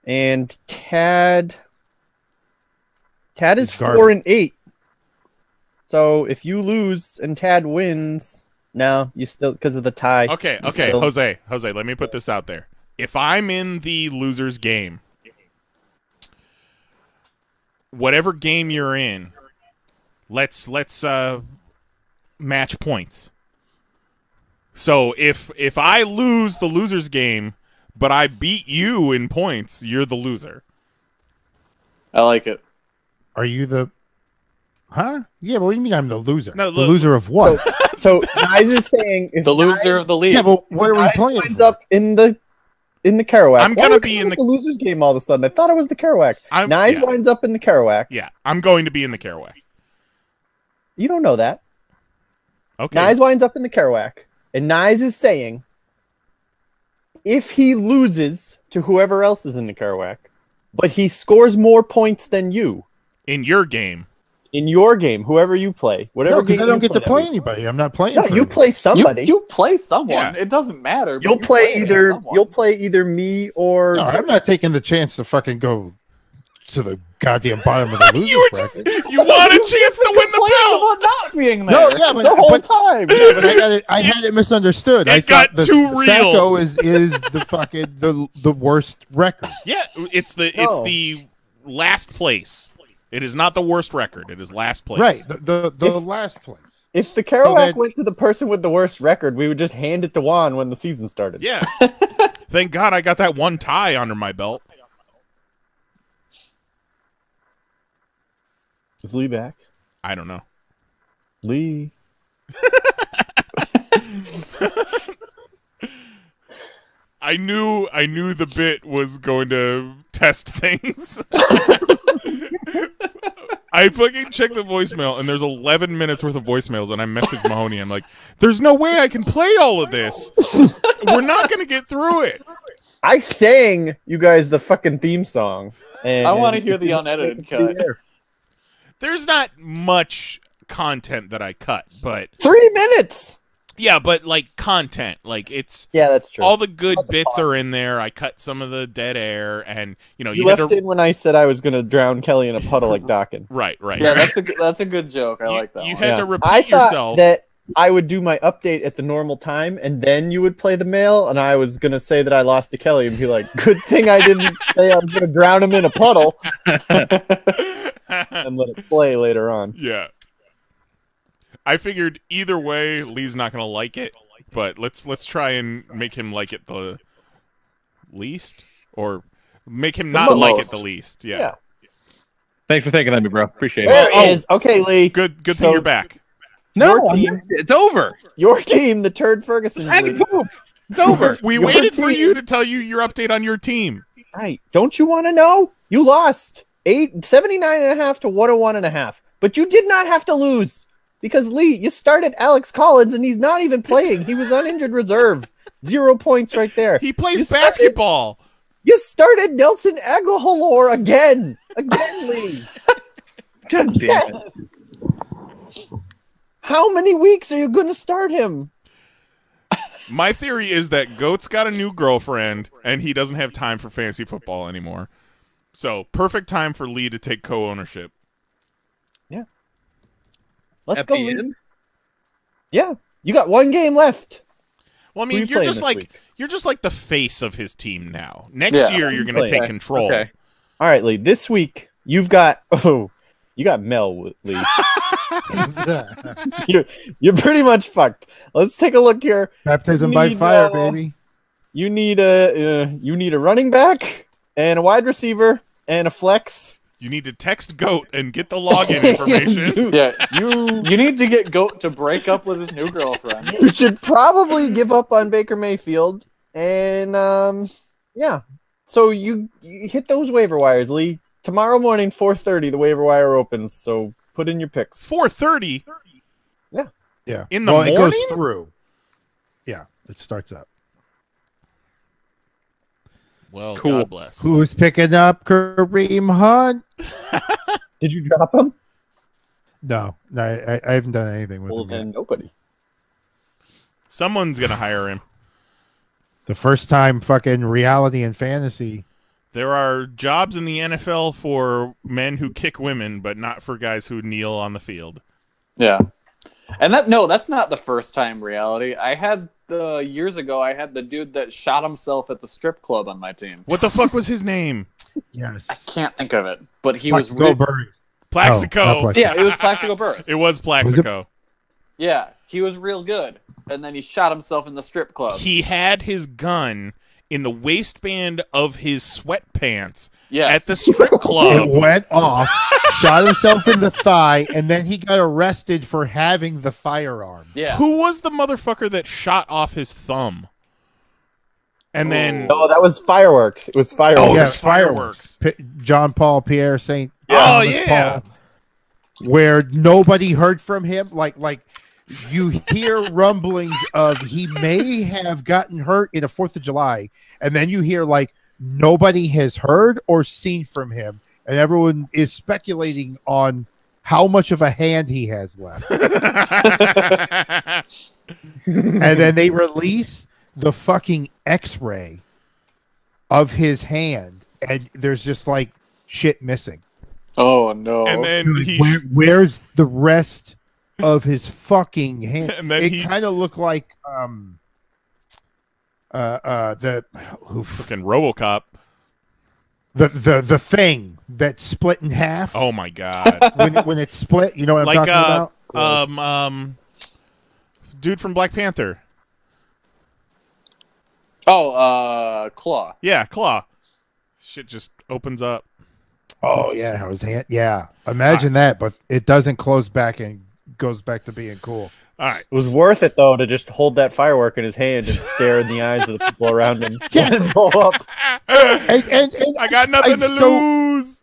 S12: And Tad is
S8: He's
S12: 4
S8: garbage.
S12: and 8. So if you lose and Tad wins, no, you still because of the tie.
S6: Okay,
S12: you still-
S6: Jose, let me put this out there. If I'm in the losers game, whatever game you're in, let's match points. So if I lose the losers game, but I beat you in points, you're the loser.
S9: I like it.
S8: Are you the? Huh? Yeah, but what do you mean I'm the loser?
S6: No,
S8: the
S6: look-
S8: loser of what?
S12: So Knize is saying if
S9: The loser of the league.
S8: Yeah, but what are we
S12: Knize
S8: playing?
S12: winds up in the Kerouac.
S6: I'm
S12: Why
S6: gonna
S12: are we
S6: be
S12: calling
S6: in
S12: it the losers game all of a sudden. I thought it was the Kerouac.
S6: I'm-
S12: Knize
S6: yeah.
S12: winds up in the Kerouac.
S6: Yeah, I'm going to be in the Caraway.
S12: You don't know that.
S6: Okay.
S12: Knize winds up in the Kerouac, and Knize is saying if he loses to whoever else is in the Kerouac, but he scores more points than you
S6: In your game.
S12: in your game, whoever you play, whatever
S8: No, because
S12: game
S8: I don't
S12: you
S8: get to
S12: that
S8: play
S12: week.
S8: anybody. I'm not playing.
S12: No,
S8: for
S12: you
S8: anybody.
S12: play somebody.
S9: You play someone.
S6: Yeah.
S9: It doesn't matter. but
S12: You'll
S9: you
S12: play
S9: against
S12: either
S9: someone.
S12: you'll play either me or
S8: No, I'm not taking the chance to fucking go to the goddamn bottom of the loser
S6: You were just
S8: bracket.
S6: you want a chance to win the
S9: Complaining
S6: belt.
S9: about not being there.
S8: No, yeah, but,
S12: the whole
S8: but,
S12: time.
S8: yeah, but I had it misunderstood. I
S6: It got
S8: thought the
S6: too real.
S8: Sacco is the fucking the worst record.
S6: Yeah, it's the last place. It is not the worst record. It is last place.
S8: Right, the last place.
S12: If the Kerouac
S8: that-
S12: went to the person with the worst record, we would just hand it to Juan when the season started.
S6: Yeah. Thank God I got that one tie under my belt.
S12: Is Lee back?
S6: I don't know.
S12: Lee.
S6: I knew the bit was going to test things. I fucking checked the voicemail, and there's 11 minutes worth of voicemails, and I messaged Mahoney. I'm like, there's no way I can play all of this. We're not going to get through it.
S12: I sang you guys the fucking theme song. And
S9: I want to hear the unedited cut.
S6: There's not much content that I cut, but
S12: 3 minutes.
S6: yeah, but like content, like it's
S12: Yeah, that's true.
S6: all the good bits are in there. I cut some of the dead air, and you
S12: you
S6: had
S12: left
S6: to
S12: in when I said I was going to drown Kelly in a puddle like Dawkins.
S6: right.
S9: Yeah, that's a good joke. I like that.
S6: You
S9: one.
S6: had to repeat
S12: I thought
S6: yourself.
S12: that I would do my update at the normal time, and then you would play the mail, and I was going to say that I lost to Kelly and be like, good thing I didn't say I was going to drown him in a puddle and let it play later on.
S6: Yeah. I figured either way, Lee's not gonna like it, but let's try and make him like it the least, or make him not like it the least. Yeah.
S12: Yeah.
S3: Thanks for thinking of me, bro. Appreciate
S12: There
S3: it.
S12: it is. Okay, Lee.
S6: Good thing
S12: So-
S6: you're back.
S3: No,
S12: Your
S3: I'm
S12: team.
S3: not- it's over.
S12: Your team, the Turd Ferguson.
S3: I had to
S12: League.
S3: poop. It's over.
S6: We
S12: Your
S6: waited for
S12: team.
S6: you to tell you your update on your team.
S12: Right. Don't you want to know? You lost 79.5 to 101.5. But you did not have to lose. Because, Lee, you started Alex Collins, and he's not even playing. He was on injured reserve. 0 points right there.
S6: He plays
S12: You started-
S6: basketball.
S12: You started Nelson Aguilar again. Again, Lee.
S3: God damn it.
S12: How many weeks are you going to start him?
S6: My theory is that Goat's got a new girlfriend, and he doesn't have time for fantasy football anymore. So, perfect time for Lee to take co-ownership.
S12: Let's
S3: At
S12: go,
S3: the
S12: Lee.
S3: end?
S12: Yeah. You got one game left.
S6: Well, I
S3: Who
S6: mean,
S3: you
S6: you're
S3: playing
S6: just
S3: this
S6: like
S3: week?
S6: you're just like the face of his team now. Next year, you're going to take control.
S3: Okay.
S12: All right, Lee. This week you've got you got Mel, Lee. you're pretty much fucked. Let's take a look here.
S8: Baptism by fire, baby.
S12: You need a running back and a wide receiver and a flex.
S6: You need to text Goat and get the login information.
S9: You need to get Goat to break up with his new girlfriend.
S12: You should probably give up on Baker Mayfield. And yeah. So you hit those waiver wires, Lee. Tomorrow morning, 4:30, the waiver wire opens. So put in your picks.
S6: 4:30?
S12: Yeah.
S8: Yeah.
S6: In the morning?
S8: It goes through. Yeah, it starts up.
S6: Well, God bless.
S8: Who's picking up Kareem Hunt?
S12: Did you drop him?
S8: No, I haven't done anything with him
S12: then
S8: yet.
S12: nobody.
S6: Someone's going to hire him.
S8: The first time fucking reality and fantasy.
S6: There are jobs in the NFL for men who kick women, but not for guys who kneel on the field.
S9: Yeah. And that's not the first time reality. Years ago, I had the dude that shot himself at the strip club on my team.
S6: What the fuck was his name?
S8: Yes.
S9: I can't think of it, but he
S8: Plaxico
S9: was
S8: Burress.
S6: Plaxico.
S8: Oh, not Plaxico.
S9: Yeah, it was Plaxico Burress.
S6: It was Plaxico.
S9: Yeah, he was real good, and then he shot himself in the strip club.
S6: He had his gun in the waistband of his sweatpants at the strip club.
S8: It went off, shot himself in the thigh, and then he got arrested for having the firearm.
S9: Yeah.
S6: Who was the motherfucker that shot off his thumb? And then...
S12: No, that was fireworks. It was fireworks.
S6: Oh, it
S8: Yeah,
S6: was fireworks.
S8: John Paul Pierre Saint.
S6: Oh, yeah.
S8: Paul, where nobody heard from him. Like you hear rumblings of he may have gotten hurt in a 4th of July, and then you hear like nobody has heard or seen from him, and everyone is speculating on how much of a hand he has left. And then they release the fucking X-ray of his hand, and there's just like shit missing.
S9: Oh no!
S6: And then
S8: where's the rest of his fucking hand?
S6: And then
S8: it kind of looked like the
S6: fucking RoboCop.
S8: The thing that split in half.
S6: Oh my god!
S8: when it split, you know what I'm talking about?
S6: Dude from Black Panther.
S9: Oh, Claw.
S6: Yeah, Claw. Shit just opens up.
S8: Oh yeah, how his hand. Yeah, imagine that, but it doesn't close back and goes back to being cool.
S6: All right,
S12: It was worth it though to just hold that firework in his hand and stare in the eyes of the people around him and blow up.
S8: And
S6: I got nothing to lose.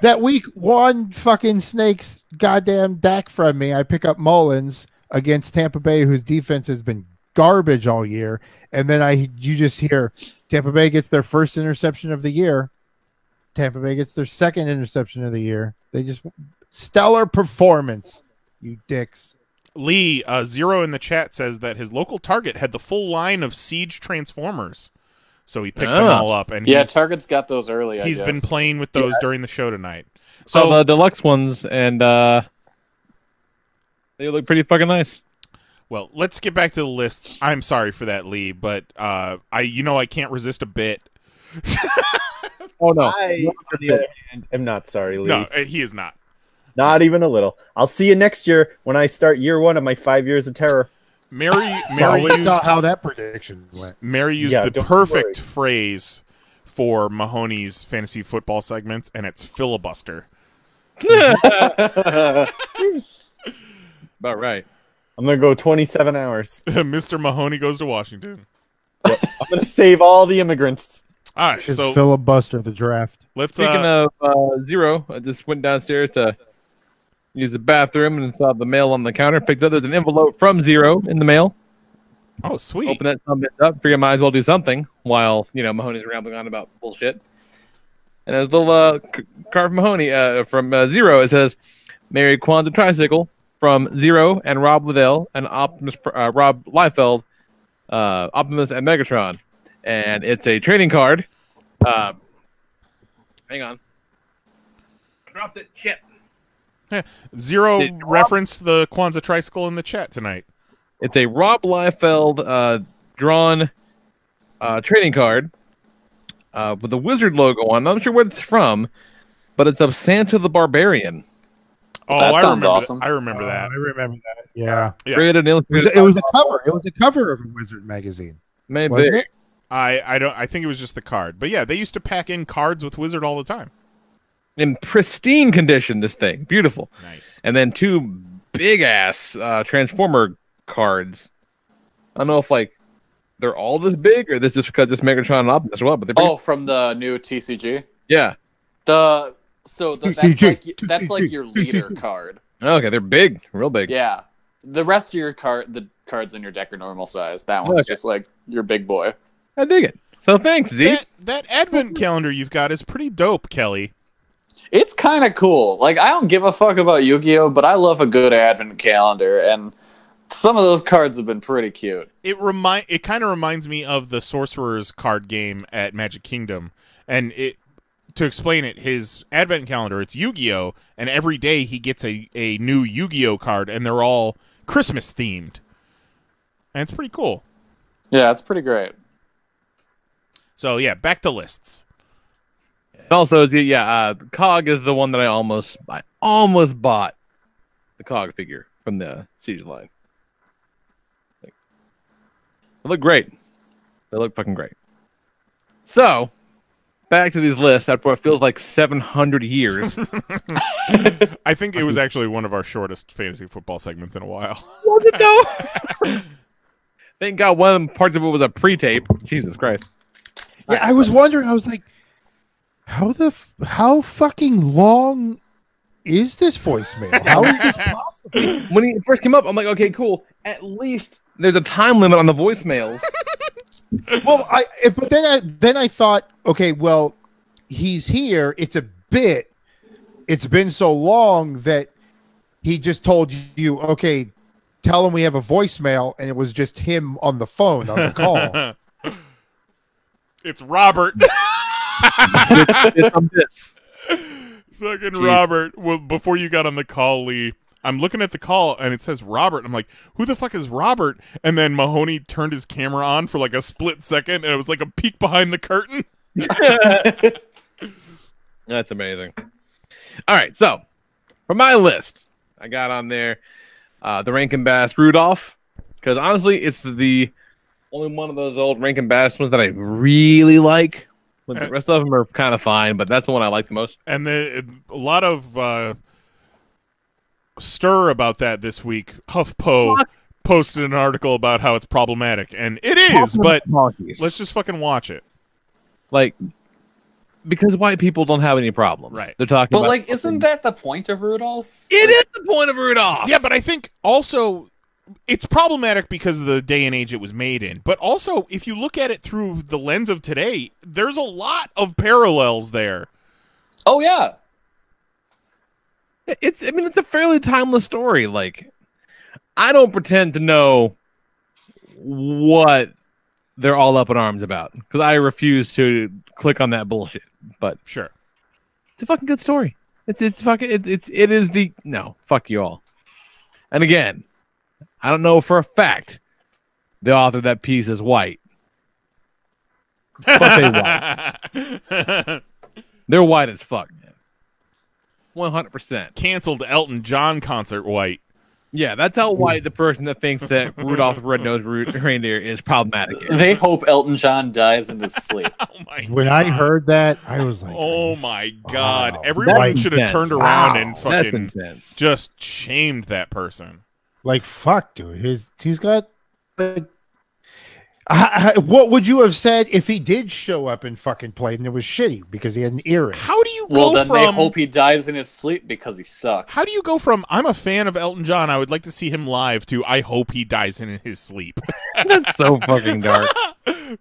S8: That week, one fucking snake's goddamn Dak from me. I pick up Mullins against Tampa Bay, whose defense has been garbage all year, and then you just hear Tampa Bay gets their first interception of the year. Tampa Bay gets their second interception of the year. They just stellar performance, you dicks.
S6: Lee, Zero in the chat says that his local Target had the full line of Siege Transformers. So he picked them all up. And
S9: yeah, Target's got those early, I
S6: He's
S9: guess.
S6: been playing with those during the show tonight.
S3: So
S6: So
S3: the deluxe ones, and they look pretty fucking nice.
S6: well, let's get back to the lists. I'm sorry for that, Lee, but I can't resist a bit.
S3: Oh no,
S12: I, on the other hand, am not sorry, Lee.
S6: No, he is not.
S12: Not even a little. I'll see you next year when I start year 1 of my 5 years of terror.
S6: Mary
S8: We
S6: used
S8: saw how that prediction went.
S6: Mary used
S12: Yeah,
S6: the
S12: don't
S6: perfect
S12: worry.
S6: phrase for Mahoney's fantasy football segments, and it's filibuster.
S3: about right.
S12: I'm going to go 27 hours.
S6: Mr. Mahoney goes to Washington.
S12: I'm going to save all the immigrants.
S6: All right,
S8: Just
S6: so
S8: filibuster the draft.
S6: let's.
S3: Speaking of Zero, I just went downstairs to use the bathroom and saw the mail on the counter. Picked up, there's an envelope from Zero in the mail.
S6: oh, sweet.
S3: Open that some bitch up. Figure I might as well do something while Mahoney's rambling on about bullshit. And there's a little card from Mahoney from Zero. It says, "Merry Kwanzaa tricycle from Zero and Rob Liddell and Optimus Rob Liefeld, Optimus and Megatron." And it's a trading card. Hang on. I dropped it. Shit.
S6: Zero
S3: Did Rob-
S6: referenced the Kwanzaa tricycle in the chat tonight.
S3: It's a Rob Liefeld drawn trading card with a wizard logo on. I'm not sure where it's from, but it's of Santa the Barbarian.
S6: Oh,
S9: That sounds
S6: remember
S9: awesome.
S6: I remember that.
S8: I remember that. Yeah.
S3: Created and
S8: It was a cover. It was a cover of a Wizard magazine.
S3: Maybe.
S8: Wasn't it?
S6: I think it was just the card. But yeah, they used to pack in cards with Wizard all the time.
S3: In pristine condition, this thing. Beautiful.
S6: Nice.
S3: And then 2 big-ass Transformer cards. I don't know if, like, they're all this big, or this just because it's Megatron and Optimus as well, but they're pretty...
S9: Oh, from the new TCG?
S3: Yeah.
S9: That's like your leader card.
S3: Okay, they're big. Real big.
S9: Yeah. The rest of the cards in your deck are normal size. That one's just like your big boy.
S3: I dig it. So thanks, Z.
S6: That advent calendar you've got is pretty dope, Kelly.
S9: It's kind of cool. Like, I don't give a fuck about Yu-Gi-Oh, but I love a good advent calendar, and some of those cards have been pretty cute.
S6: It kind of reminds me of the Sorcerer's card game at Magic Kingdom, and to explain it, his advent calendar, it's Yu-Gi-Oh, and every day he gets a new Yu-Gi-Oh card, and they're all Christmas themed, and it's pretty cool.
S9: Yeah, it's pretty great.
S6: So yeah, back to lists.
S3: Also, Cog is the one that I almost bought the Cog figure from the Siege line. They look great. They look fucking great. So, back to these lists after what feels like 700 years.
S6: I think it was actually one of our shortest fantasy football segments in a while.
S3: Was it though? Thank God one of them parts of it was a pre-tape. Jesus Christ.
S8: Yeah, I was wondering. I was like, how fucking long is this voicemail? How is this possible?
S3: When he first came up, I'm like, okay, cool. At least there's a time limit on the voicemail.
S8: Well, but then I thought, okay, well, he's here. It's a bit. It's been so long that he just told you, okay, tell him we have a voicemail, and it was just him on the phone on the call.
S6: It's Robert.
S3: Bits.
S6: Fucking Jeez. Robert. Well, before you got on the call, Lee, I'm looking at the call and it says Robert. I'm like, who the fuck is Robert? And then Mahoney turned his camera on for like a split second, and it was like a peek behind the curtain.
S3: That's amazing. All right, so for my list, I got on there the Rankin Bass Rudolph, because honestly, it's the only one of those old Rankin Bass ones that I really like. But the rest of them are kind of fine, but that's the one I like the most.
S6: And a lot of stir about that this week. HuffPo posted an article about how it's problematic, and it is, but let's just fucking watch it.
S3: Like, because white people don't have any problems.
S6: Right.
S3: They're talking about...
S9: But, like, isn't that the point of Rudolph?
S3: It is the point of Rudolph!
S6: Yeah, but I think also... it's problematic because of the day and age it was made in. But also, if you look at it through the lens of today, there's a lot of parallels there.
S9: Oh, yeah.
S3: It's a fairly timeless story. Like, I don't pretend to know what they're all up in arms about, because I refuse to click on that bullshit. But
S6: sure,
S3: it's a fucking good story. It is the... No, fuck you all. And again, I don't know for a fact the author of that piece is white. But they white. They're white as fuck, man. 100%.
S6: Canceled Elton John concert white.
S3: Yeah, that's how white the person that thinks that Rudolph the Red-Nosed Reindeer is problematic.
S9: They hope Elton John dies in his sleep.
S8: When I heard that, I was like,
S6: oh my God.
S8: Wow.
S6: Everyone should have turned around and fucking
S3: intense.
S6: Just shamed that person.
S8: Like, fuck, dude. He's got, like, what would you have said if he did show up and fucking played and it was shitty because he had an earring?
S6: How do you go
S9: Well, then
S6: from...
S9: they hope he dies in his sleep because he sucks.
S6: How do you go from, I'm a fan of Elton John, I would like to see him live, to I hope he dies in his sleep?
S3: That's so fucking dark.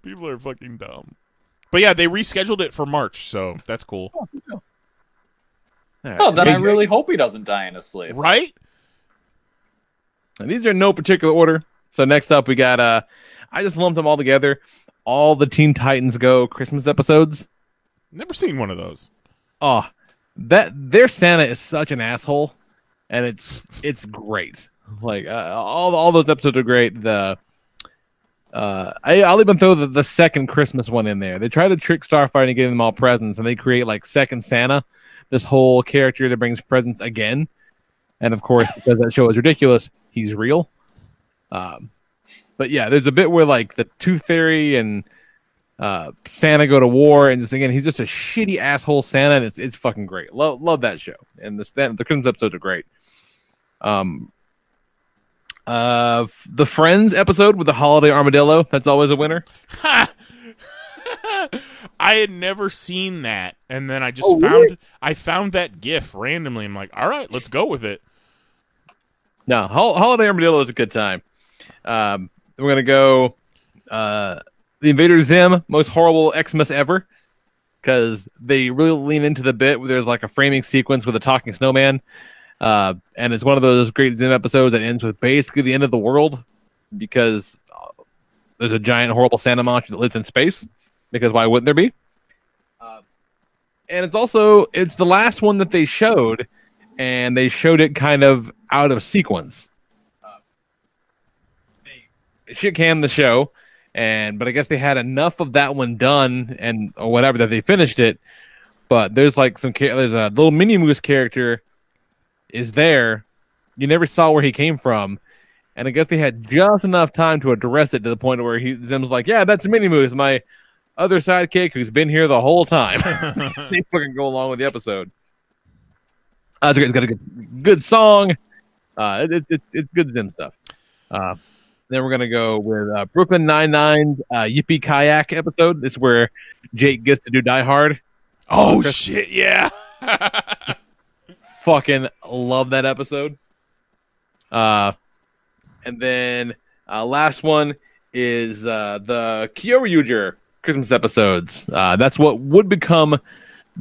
S6: People are fucking dumb. But yeah, they rescheduled it for March, so that's cool.
S9: Oh, then I really hope he doesn't die in his sleep.
S6: Right?
S3: And these are in no particular order. So next up, we got, I just lumped them all together. All the Teen Titans Go Christmas episodes.
S6: Never seen one of those.
S3: Oh, their Santa is such an asshole, and it's great. Like all those episodes are great. I'll even throw the second Christmas one in there. They try to trick Starfire into giving them all presents, and they create like Second Santa, this whole character that brings presents again. And of course, because that show is ridiculous, he's real. But yeah, there's a bit where like the Tooth Fairy and Santa go to war, and just again, he's just a shitty asshole Santa, and it's fucking great. Love that show, and the Christmas episodes are great. The Friends episode with the holiday armadillo, that's always a winner.
S6: I had never seen that, and then I just found that GIF randomly. I'm like, all right, let's go with it.
S3: No, holiday armadillo is a good time. We're gonna go the Invader Zim, most horrible Xmas ever, because they really lean into the bit where there's like a framing sequence with a talking snowman. And it's one of those great Zim episodes that ends with basically the end of the world because there's a giant, horrible Santa monster that lives in space. Because why wouldn't there be? And it's the last one that they showed, and they showed it kind of out of sequence. They shit canned the show, but I guess they had enough of that one done or whatever that they finished it. But there's like there's a little Mini Moose character is there. You never saw where he came from, and I guess they had just enough time to address it to the point where Zim's like, "Yeah, that's Mini Moose, my other sidekick who's been here the whole time." They fucking go along with the episode. It's great. It's got a good song. It's good Zim stuff. Then we're gonna go with Brooklyn Nine-Nine's Yippee Kayak episode. This is where Jake gets to do Die Hard.
S6: Oh shit! Yeah.
S3: Fucking love that episode. And then last one is the Kyoryuger Christmas episodes. That's what would become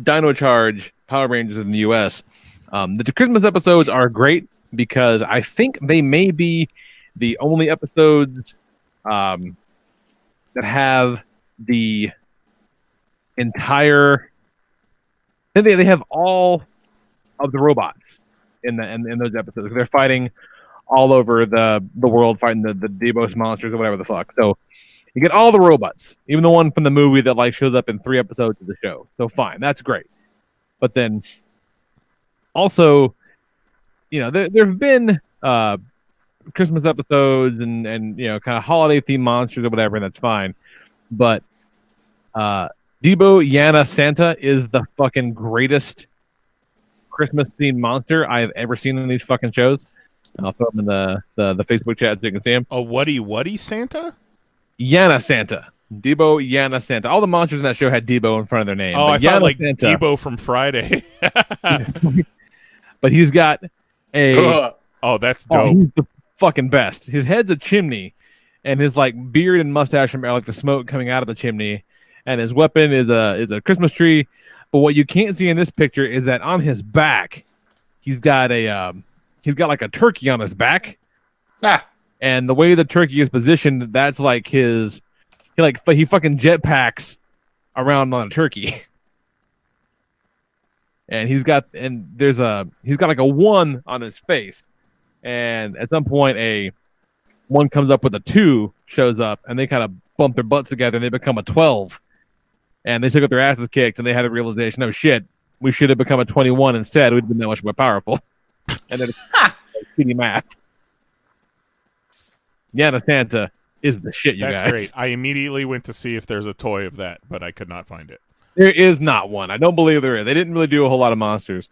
S3: Dino Charge Power Rangers in the US. The Christmas episodes are great because I think they may be the only episodes that have the entire. They have all of the robots in those episodes. They're fighting all over the world, fighting the Debos monsters or whatever the fuck. So you get all the robots, even the one from the movie that like shows up in 3 episodes of the show. So fine, that's great. But then also, there have been Christmas episodes and kind of holiday themed monsters or whatever, and that's fine. But Debo Yana Santa is the fucking greatest Christmas themed monster I have ever seen in these fucking shows. I'll throw them in the Facebook chat so you can see him.
S6: A Whatty Santa?
S3: Yana Santa. Debo Yana Santa. All the monsters in that show had Debo in front of their name.
S6: Oh,
S3: but
S6: I
S3: Yana
S6: thought like
S3: Santa,
S6: Debo from Friday.
S3: But he's got a...
S6: Oh, that's dope.
S3: He's the fucking best. His head's a chimney, and his like beard and mustache are like the smoke coming out of the chimney, and his weapon is a Christmas tree. But what you can't see in this picture is that on his back, he's got like a turkey on his back. And the way the turkey is positioned, that's like he fucking jetpacks around on a turkey. And he's got like a 1 on his face. And at some point a 1 comes up with a 2 shows up, and they kind of bump their butts together and they become a 12. And they took up their asses kicked, and they had the realization, oh shit, we should have become a 21 instead. We'd been that much more powerful. And then shitty math. Yana Santa is the shit,
S6: That's
S3: guys.
S6: great. I immediately went to see if there's a toy of that, but I could not find it.
S3: There is not one. I don't believe there is. They didn't really do a whole lot of monsters.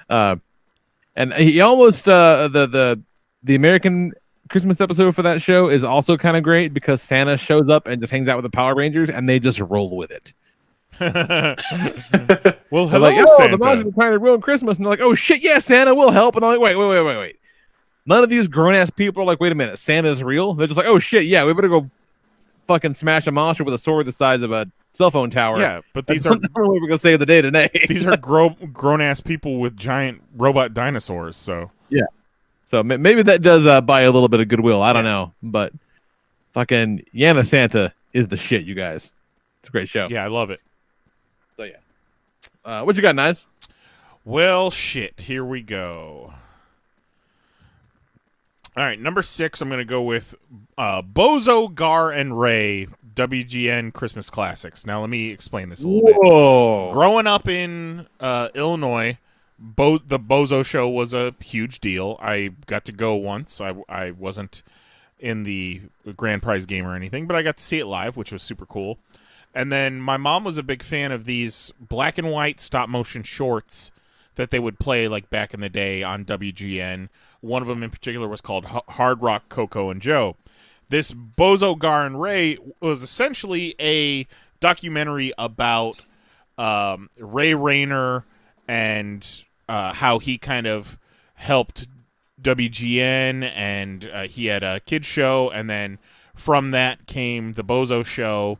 S3: And he almost the American Christmas episode for that show is also kind of great because Santa shows up and just hangs out with the Power Rangers, and they just roll with it.
S6: Well,
S3: They're
S6: hello,
S3: like, oh,
S6: Santa.
S3: the monsters are trying to ruin Christmas, and they're like, oh shit, yeah, Santa will help. And I'm like, wait. None of these grown ass people are like, wait a minute, Santa's real? They're just like, oh shit, yeah, we better go fucking smash a monster with a sword the size of a cell phone tower.
S6: Yeah, but these are
S3: we're gonna save the day today.
S6: These are grown ass people with giant robot dinosaurs. So
S3: yeah, so maybe that does buy a little bit of goodwill. I don't know, but fucking Yana Santa is the shit, you guys. It's a great show.
S6: Yeah, I love it.
S3: So yeah, what you got, Knize?
S6: Well, shit. Here we go. All right, number 6, I'm going to go with Bozo, Gar, and Ray, WGN Christmas Classics. Now, let me explain this a little bit. Growing up in Illinois, the Bozo Show was a huge deal. I got to go once. I wasn't in the grand prize game or anything, but I got to see it live, which was super cool. And then my mom was a big fan of these black and white stop-motion shorts that they would play like back in the day on WGN. One of them in particular was called Hard Rock Coco and Joe. This Bozo, Gar, and Ray was essentially a documentary about Ray Rayner and how he kind of helped WGN, and he had a kids show, and then from that came the Bozo Show.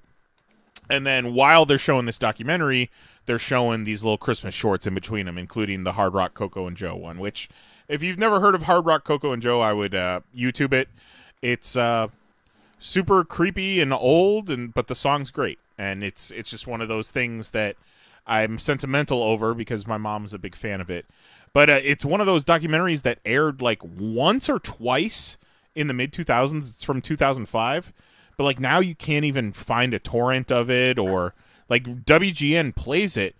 S6: And then while they're showing this documentary, they're showing these little Christmas shorts in between them, including the Hard Rock Coco and Joe one, which, if you've never heard of Hard Rock Coco and Joe, I would YouTube it. It's super creepy and old, but the song's great. And it's just one of those things that I'm sentimental over because my mom's a big fan of it. But it's one of those documentaries that aired like once or twice in the mid-2000s. It's from 2005. But like now you can't even find a torrent of it, or like WGN plays it,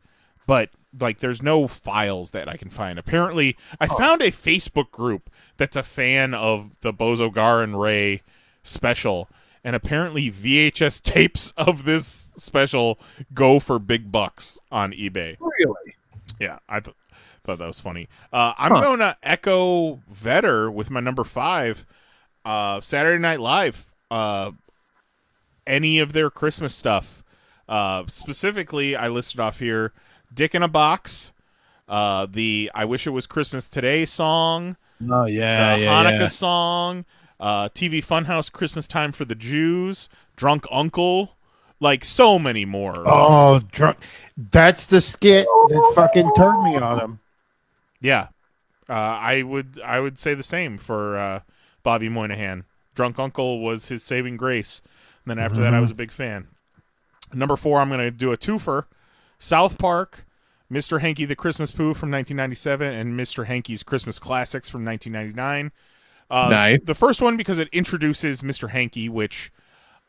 S6: but like there's no files that I can find. Apparently, I found a Facebook group that's a fan of the Bozo, Gar, and Ray special, and apparently VHS tapes of this special go for big bucks on eBay.
S3: Really?
S6: Yeah, I thought that was funny. I'm going to echo Vetter with my number 5, Saturday Night Live. Any of their Christmas stuff. Specifically, I listed off here Dick in a Box, the I Wish It Was Christmas Today song,
S3: Oh yeah,
S6: the
S3: yeah,
S6: Hanukkah
S3: yeah.
S6: song, TV Funhouse Christmas Time for the Jews, Drunk Uncle, like so many more.
S8: Oh, drunk. That's the skit that fucking turned me on him.
S6: Yeah. I would say the same for Bobby Moynihan. Drunk Uncle was his saving grace. And then after that, I was a big fan. Number 4, I'm going to do a twofer. South Park, Mr. Hanky the Christmas Pooh from 1997, and Mr. Hanky's Christmas Classics from 1999.
S3: Nice.
S6: The first one because it introduces Mr. Hanky, which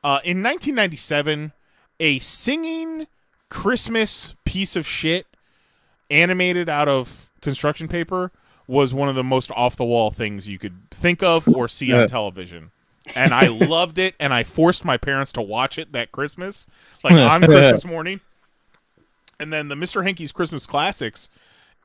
S6: in 1997, a singing Christmas piece of shit animated out of construction paper was one of the most off-the-wall things you could think of or see on television. And I loved it, and I forced my parents to watch it that Christmas, like on Christmas morning. And then the Mr. Hanky's Christmas Classics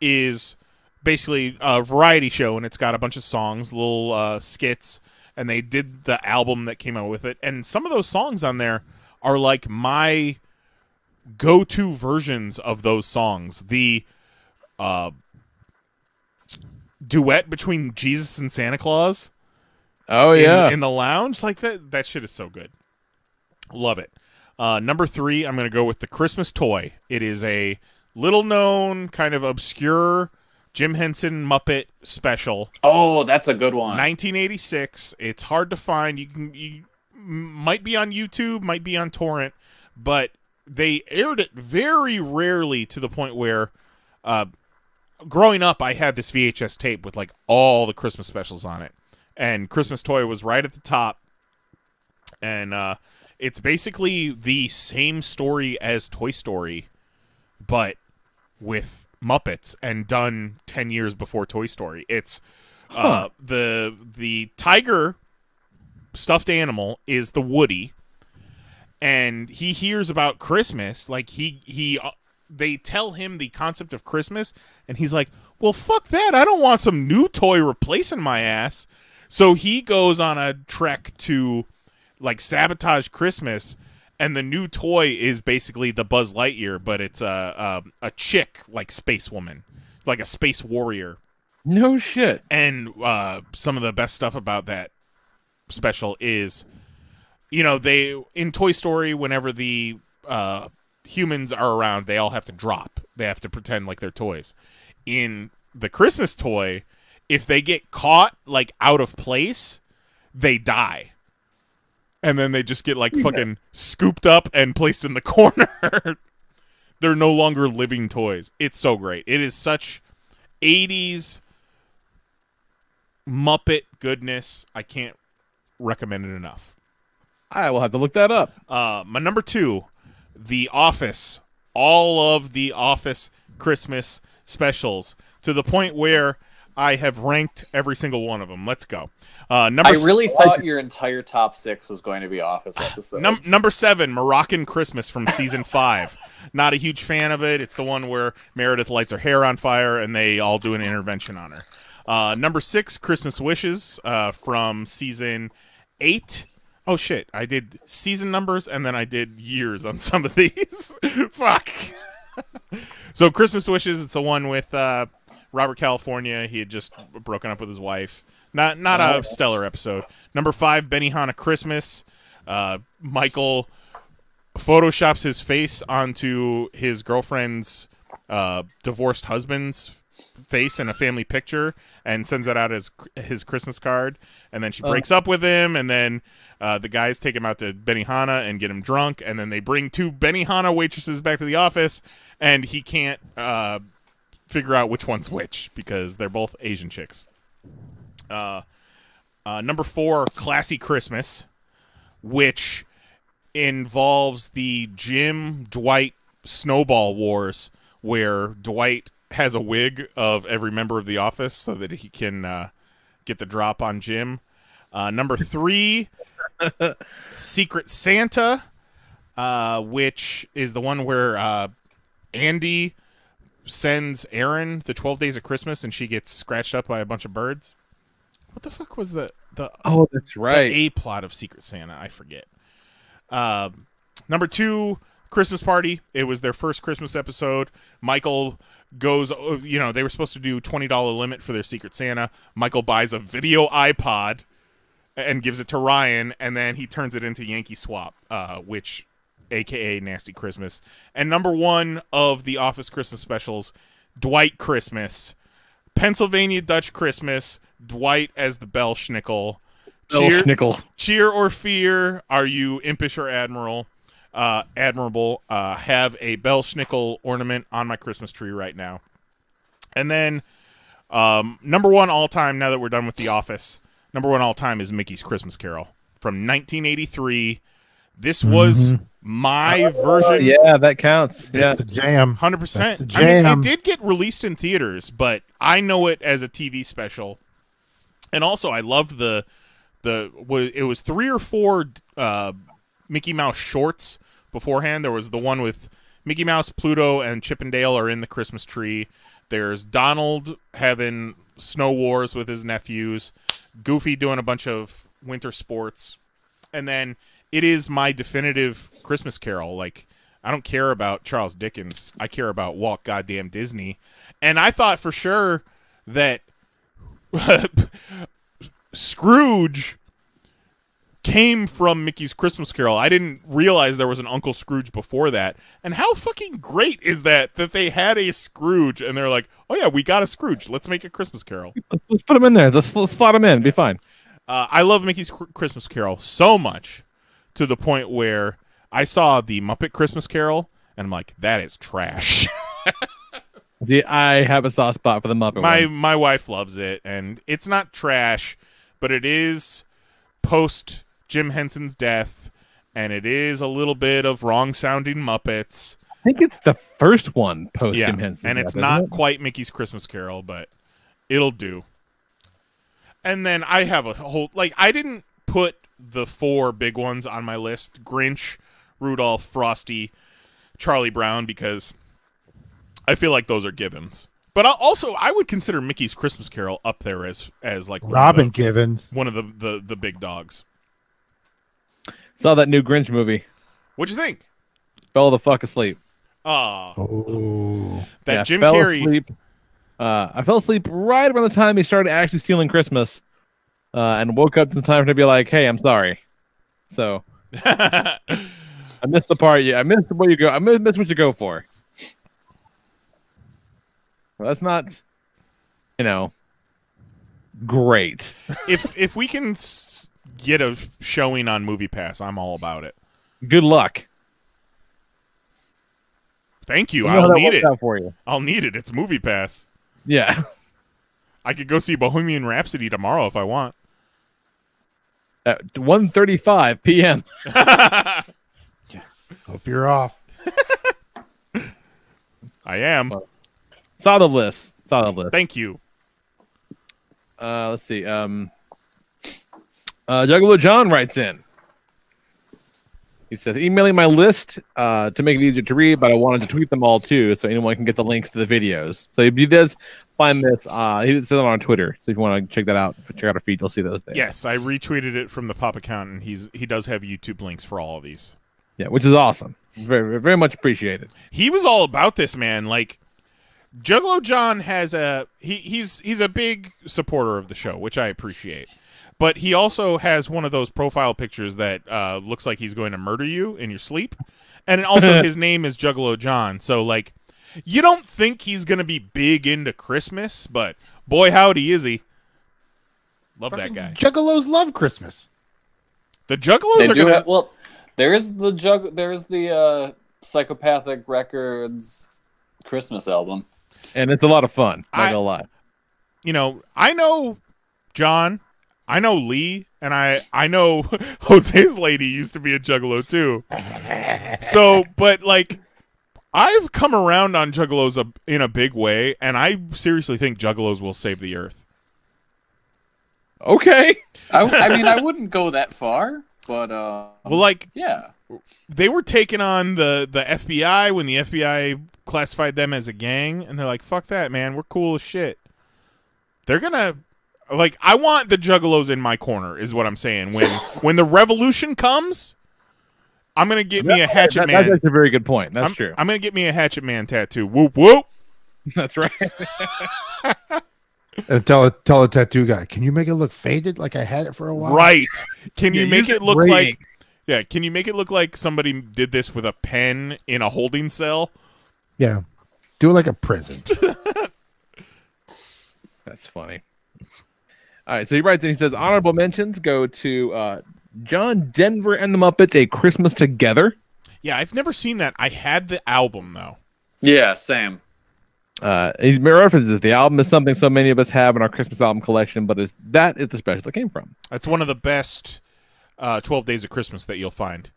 S6: is basically a variety show, and it's got a bunch of songs, little skits, and they did the album that came out with it. And some of those songs on there are like my go-to versions of those songs. The duet between Jesus and Santa Claus.
S3: Oh yeah,
S6: in the lounge, like that shit is so good. Love it. Number 3, I'm going to go with the Christmas Toy. It is a little known, kind of obscure Jim Henson Muppet special.
S9: Oh, that's a good one.
S6: 1986. It's hard to find. You might be on YouTube, might be on torrent, but they aired it very rarely to the point where growing up I had this VHS tape with like all the Christmas specials on it. And Christmas Toy was right at the top. And it's basically the same story as Toy Story, but with Muppets and done 10 years before Toy Story. It's the tiger stuffed animal is the Woody, and he hears about Christmas. Like they tell him the concept of Christmas, and he's like, well, fuck that. I don't want some new toy replacing my ass. So he goes on a trek to like sabotage Christmas, and the new toy is basically the Buzz Lightyear, but it's a chick like space woman, like a space warrior.
S3: No shit.
S6: And some of the best stuff about that special is, you know, they in Toy Story, whenever the humans are around, they all have to drop. They have to pretend like they're toys. In the Christmas Toy, if they get caught like out of place, they die. And then they just get like fucking scooped up and placed in the corner. They're no longer living toys. It's so great. It is such 80s Muppet goodness. I can't recommend it enough.
S3: I will have to look that up.
S6: My number 2, The Office. All of The Office Christmas specials, to the point where I have ranked every single one of them. Let's go.
S9: I really thought your entire top 6 was going to be Office episodes.
S6: Number 7, Moroccan Christmas from season 5. Not a huge fan of it. It's the one where Meredith lights her hair on fire and they all do an intervention on her. Number 6, Christmas Wishes from season 8. Oh shit, I did season numbers and then I did years on some of these. Fuck. So Christmas Wishes, it's the one with Robert California. He had just broken up with his wife. Not a stellar episode. Number 5, Benihana Christmas. Michael photoshops his face onto his girlfriend's divorced husband's face in a family picture and sends that out as his Christmas card. And then she breaks up with him, and then the guys take him out to Benihana and get him drunk, and then they bring 2 Benihana waitresses back to the office, and he can't figure out which one's which because they're both Asian chicks. Number 4, Classy Christmas, which involves the Jim Dwight snowball wars, where Dwight has a wig of every member of the office so that he can get the drop on Jim. Number 3, Secret Santa, which is the one where Andy sends Erin the 12 Days of Christmas and she gets scratched up by a bunch of birds. What the fuck was the
S3: Oh, that's right.
S6: the A plot of Secret Santa? I forget. Number 2, Christmas Party. It was their first Christmas episode. Michael goes, they were supposed to do $20 limit for their Secret Santa. Michael buys a video iPod and gives it to Ryan, and then he turns it into Yankee Swap, which, a.k.a. Nasty Christmas. And number 1 of the Office Christmas specials, Dwight Christmas. Pennsylvania Dutch Christmas, Dwight as the Bellschnickel. Cheer or fear, are you impish or admirable? Have a Bellschnickel ornament on my Christmas tree right now. And then number 1 all time, now that we're done with The Office, number 1 all time is Mickey's Christmas Carol from 1983. This was my version.
S3: Yeah, that counts.
S8: It's the jam.
S6: 100%. I mean, it did get released in theaters, but I know it as a TV special. And also, I loved it was 3 or 4 Mickey Mouse shorts beforehand. There was the one with Mickey Mouse, Pluto, and Chip and Dale are in the Christmas tree. There's Donald having snow wars with his nephews. Goofy doing a bunch of winter sports. And then it is my definitive Christmas Carol. Like, I don't care about Charles Dickens. I care about Walt goddamn Disney. And I thought for sure that Scrooge came from Mickey's Christmas Carol. I didn't realize there was an Uncle Scrooge before that. And how fucking great is that they had a Scrooge and they're like, oh yeah, we got a Scrooge. Let's make a Christmas Carol.
S3: Let's put him in there. Let's slot him in. Be fine.
S6: I love Mickey's Christmas Carol so much to the point where I saw the Muppet Christmas Carol and I'm like, that is trash.
S3: I have a soft spot for the Muppet one.
S6: My wife loves it, and it's not trash, but it is post Jim Henson's death, and it is a little bit of wrong-sounding Muppets.
S3: I think it's the first one post Jim Henson.
S6: And it's not quite Mickey's Christmas Carol, but it'll do. And then I have a whole, I didn't put the 4 big ones on my list: Grinch, Rudolph, Frosty, Charlie Brown, because I feel like those are givens. But I would consider Mickey's Christmas Carol up there as like
S8: Robin Givens,
S6: one of the big dogs.
S3: Saw that new Grinch movie.
S6: What'd you think?
S3: Fell the fuck asleep.
S8: Oh,
S6: that Jim Carrey.
S3: I fell asleep right around the time he started actually stealing Christmas, and woke up in time to be like, "Hey, I'm sorry." So I missed the part. Yeah, I missed where you go. I missed what you go for. Well, that's not, great.
S6: If we can get a showing on MoviePass, I'm all about it.
S3: Good luck.
S6: Thank you.
S3: I'll
S6: need it.
S3: For you.
S6: I'll need it. It's MoviePass.
S3: Yeah.
S6: I could go see Bohemian Rhapsody tomorrow if I want.
S3: At 1:35 p.m.
S8: Hope you're off.
S6: I am.
S3: Solid list. Solid list.
S6: Thank you.
S3: Let's see. Juggalo John writes in. He says, emailing my list to make it easier to read, but I wanted to tweet them all too, so anyone can get the links to the videos. So if he does find this, he says it on Twitter. So if you want to check that out, check out our feed, you'll see those there.
S6: Yes, I retweeted it from the PoP account, and he does have YouTube links for all of these.
S3: Yeah, which is awesome. Very, very much appreciated.
S6: He was all about this, man. Like, Juggalo John has he's a big supporter of the show, which I appreciate. But he also has one of those profile pictures that looks like he's going to murder you in your sleep. And also his name is Juggalo John. So, like, you don't think he's going to be big into Christmas, but boy, howdy is he. Love that guy.
S8: Juggalos love Christmas.
S6: The Juggalos are going to...
S9: Well, there's the Psychopathic Records Christmas album.
S3: And it's a lot of fun. Not gonna lie.
S6: You know, I know John... I know Lee, and I know Jose's lady used to be a Juggalo too. So, but like, I've come around on Juggalos in a big way, and I seriously think Juggalos will save the earth.
S3: Okay.
S9: I mean, I wouldn't go that far, but
S6: well, like,
S9: yeah,
S6: they were taking on the FBI when the FBI classified them as a gang, and they're like, "Fuck that, man, we're cool as shit." They're gonna. Like, I want the Juggalos in my corner, is what I'm saying. When the revolution comes, I'm gonna get me a Hatchet Man.
S3: That's a very good point. That's true.
S6: I'm gonna get me a Hatchet Man tattoo. Whoop whoop.
S3: That's right.
S8: And tell a tattoo guy, can you make it look faded like I had it for a while?
S6: Right. Can you make it look
S3: grading.
S6: like? Yeah. Can you make it look like somebody did this with a pen in a holding cell?
S8: Yeah. Do it like a prison.
S3: That's funny. All right, so he writes and he says, honorable mentions go to John Denver and the Muppets, A Christmas Together.
S6: Yeah, I've never seen that. I had the album, though.
S9: Yeah, same.
S3: He references the album is something so many of us have in our Christmas album collection, but that is the special it came from.
S6: That's one of the best 12 Days of Christmas that you'll find.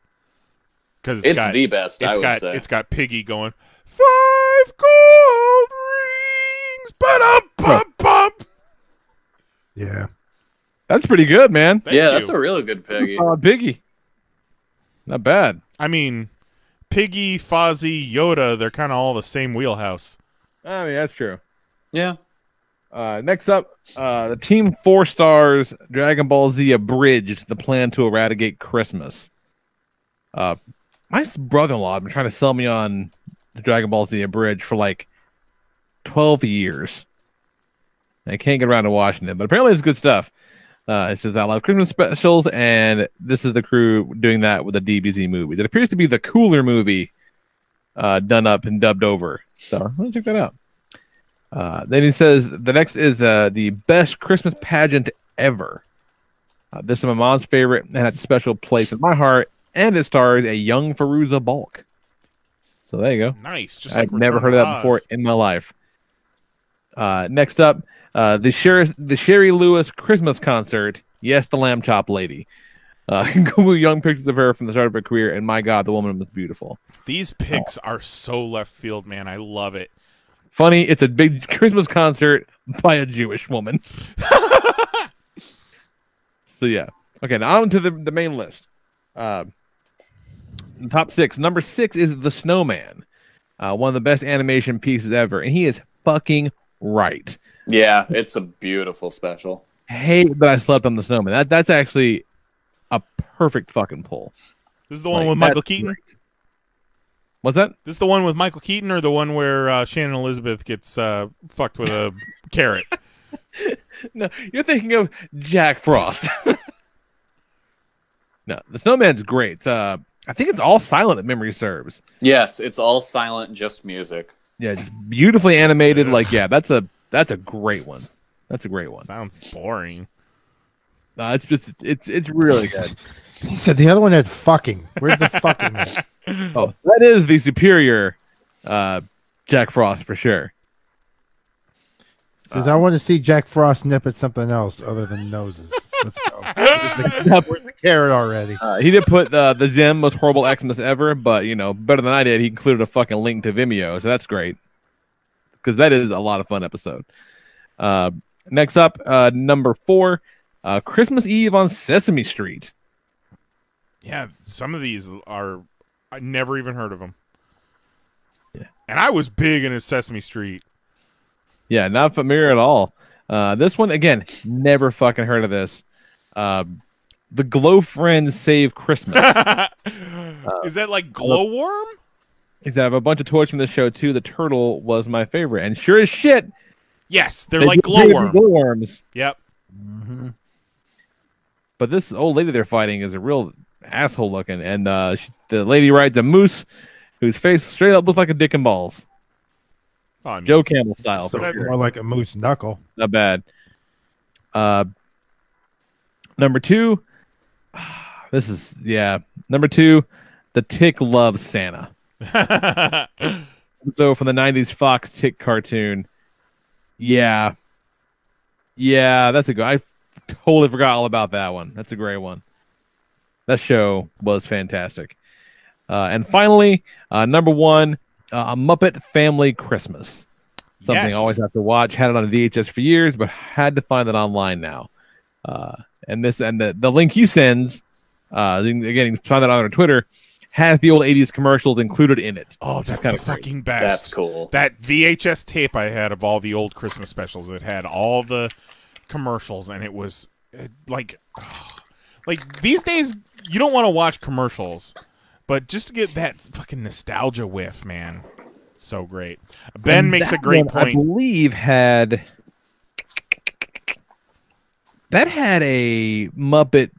S6: Because
S9: it's the best, I would say.
S6: It's got Piggy going, 5 gold rings, ba-dum-pum-pum.
S8: Yeah.
S3: That's pretty good, man.
S6: Thank you.
S9: That's a really good Piggy.
S3: Piggy. Not bad.
S6: I mean, Piggy, Fozzie, Yoda, they're kind of all the same wheelhouse.
S3: I mean, that's true.
S9: Yeah.
S3: Next up, the Team 4 Stars Dragon Ball Z Abridged, the plan to eradicate Christmas. My brother-in-law has been trying to sell me on the Dragon Ball Z Abridged for like 12 years. I can't get around to watching it, but apparently it's good stuff. It says I love Christmas specials, and this is the crew doing that with the DBZ movies. It appears to be the cooler movie done up and dubbed over. So let's check that out. Then he says the next is the best Christmas pageant ever. This is my mom's favorite, and has a special place in my heart, and it stars a young Fairuza Balk. So there you go.
S6: Nice. Just
S3: I've
S6: like
S3: never heard of that before in my life. Next up, the Sherry Lewis Christmas concert. Yes, the Lamb Chop Lady. Google young pictures of her from the start of her career, and my God, the woman was beautiful.
S6: These pics are so left field, man. I love it.
S3: Funny, it's a big Christmas concert by a Jewish woman. So yeah. Okay, now on to the main list. Top 6. Number 6 is The Snowman. One of the best animation pieces ever, and he is fucking right.
S9: Yeah, it's a beautiful special.
S3: Hate that I slept on The Snowman. That's actually a perfect fucking pull.
S6: This is the one with Michael Keaton?
S3: Great. What's that?
S6: This is the one with Michael Keaton, or the one where Shannon Elizabeth gets fucked with a carrot?
S3: No, you're thinking of Jack Frost. No, The Snowman's great. I think it's all silent if memory serves.
S9: Yes, it's all silent, just music.
S3: Yeah, just beautifully animated. Like, yeah, that's a great one. That's a great one.
S6: Sounds boring.
S3: It's really good.
S8: He said the other one had fucking. Where's the fucking?
S3: Oh, that is the superior Jack Frost for sure.
S8: Says, I want to see Jack Frost nip at something else other than noses. Let's go. Where's the carrot already?
S3: He did put the Zim most horrible Xmas ever, but better than I did. He included a fucking link to Vimeo, so that's great because that is a lot of fun episode. Next up, number 4, Christmas Eve on Sesame Street.
S6: Yeah, some of these I never even heard of them.
S3: Yeah,
S6: and I was big into Sesame Street.
S3: Yeah, not familiar at all. This one, again, never fucking heard of this. The Glow Friends Save Christmas.
S6: Is that like Glowworm?
S3: Is that I have a bunch of toys from the show, too. The turtle was my favorite. And sure as shit.
S6: Yes, they're like glowworms.
S3: Glowworms.
S6: Yep.
S8: Mm-hmm.
S3: But this old lady they're fighting is a real asshole looking. And the lady rides a moose whose face straight up looks like a dick and balls.
S6: Oh, I mean,
S3: Joe Campbell style.
S8: So
S3: For sure.
S8: more like a moose knuckle.
S3: Not bad. Number 2. Number 2, The Tick Loves Santa. So from the 90s Fox Tick cartoon. Yeah, that's a good. I totally forgot all about that one. That's a great one. That show was fantastic. And finally, number 1, A Muppet Family Christmas. Something I always have to watch. Had it on VHS for years, but had to find it online now. And the link he sends, again, you can find that on our Twitter, has the old 80s commercials included in it.
S6: Oh, that's the fucking best.
S9: That's cool.
S6: That VHS tape I had of all the old Christmas specials, it had all the commercials, and it was like these days, you don't want to watch commercials, but just to get that fucking nostalgia whiff, man, it's so great. Ben
S3: And
S6: makes a
S3: that
S6: great
S3: one,
S6: point.
S3: I believe had a Muppet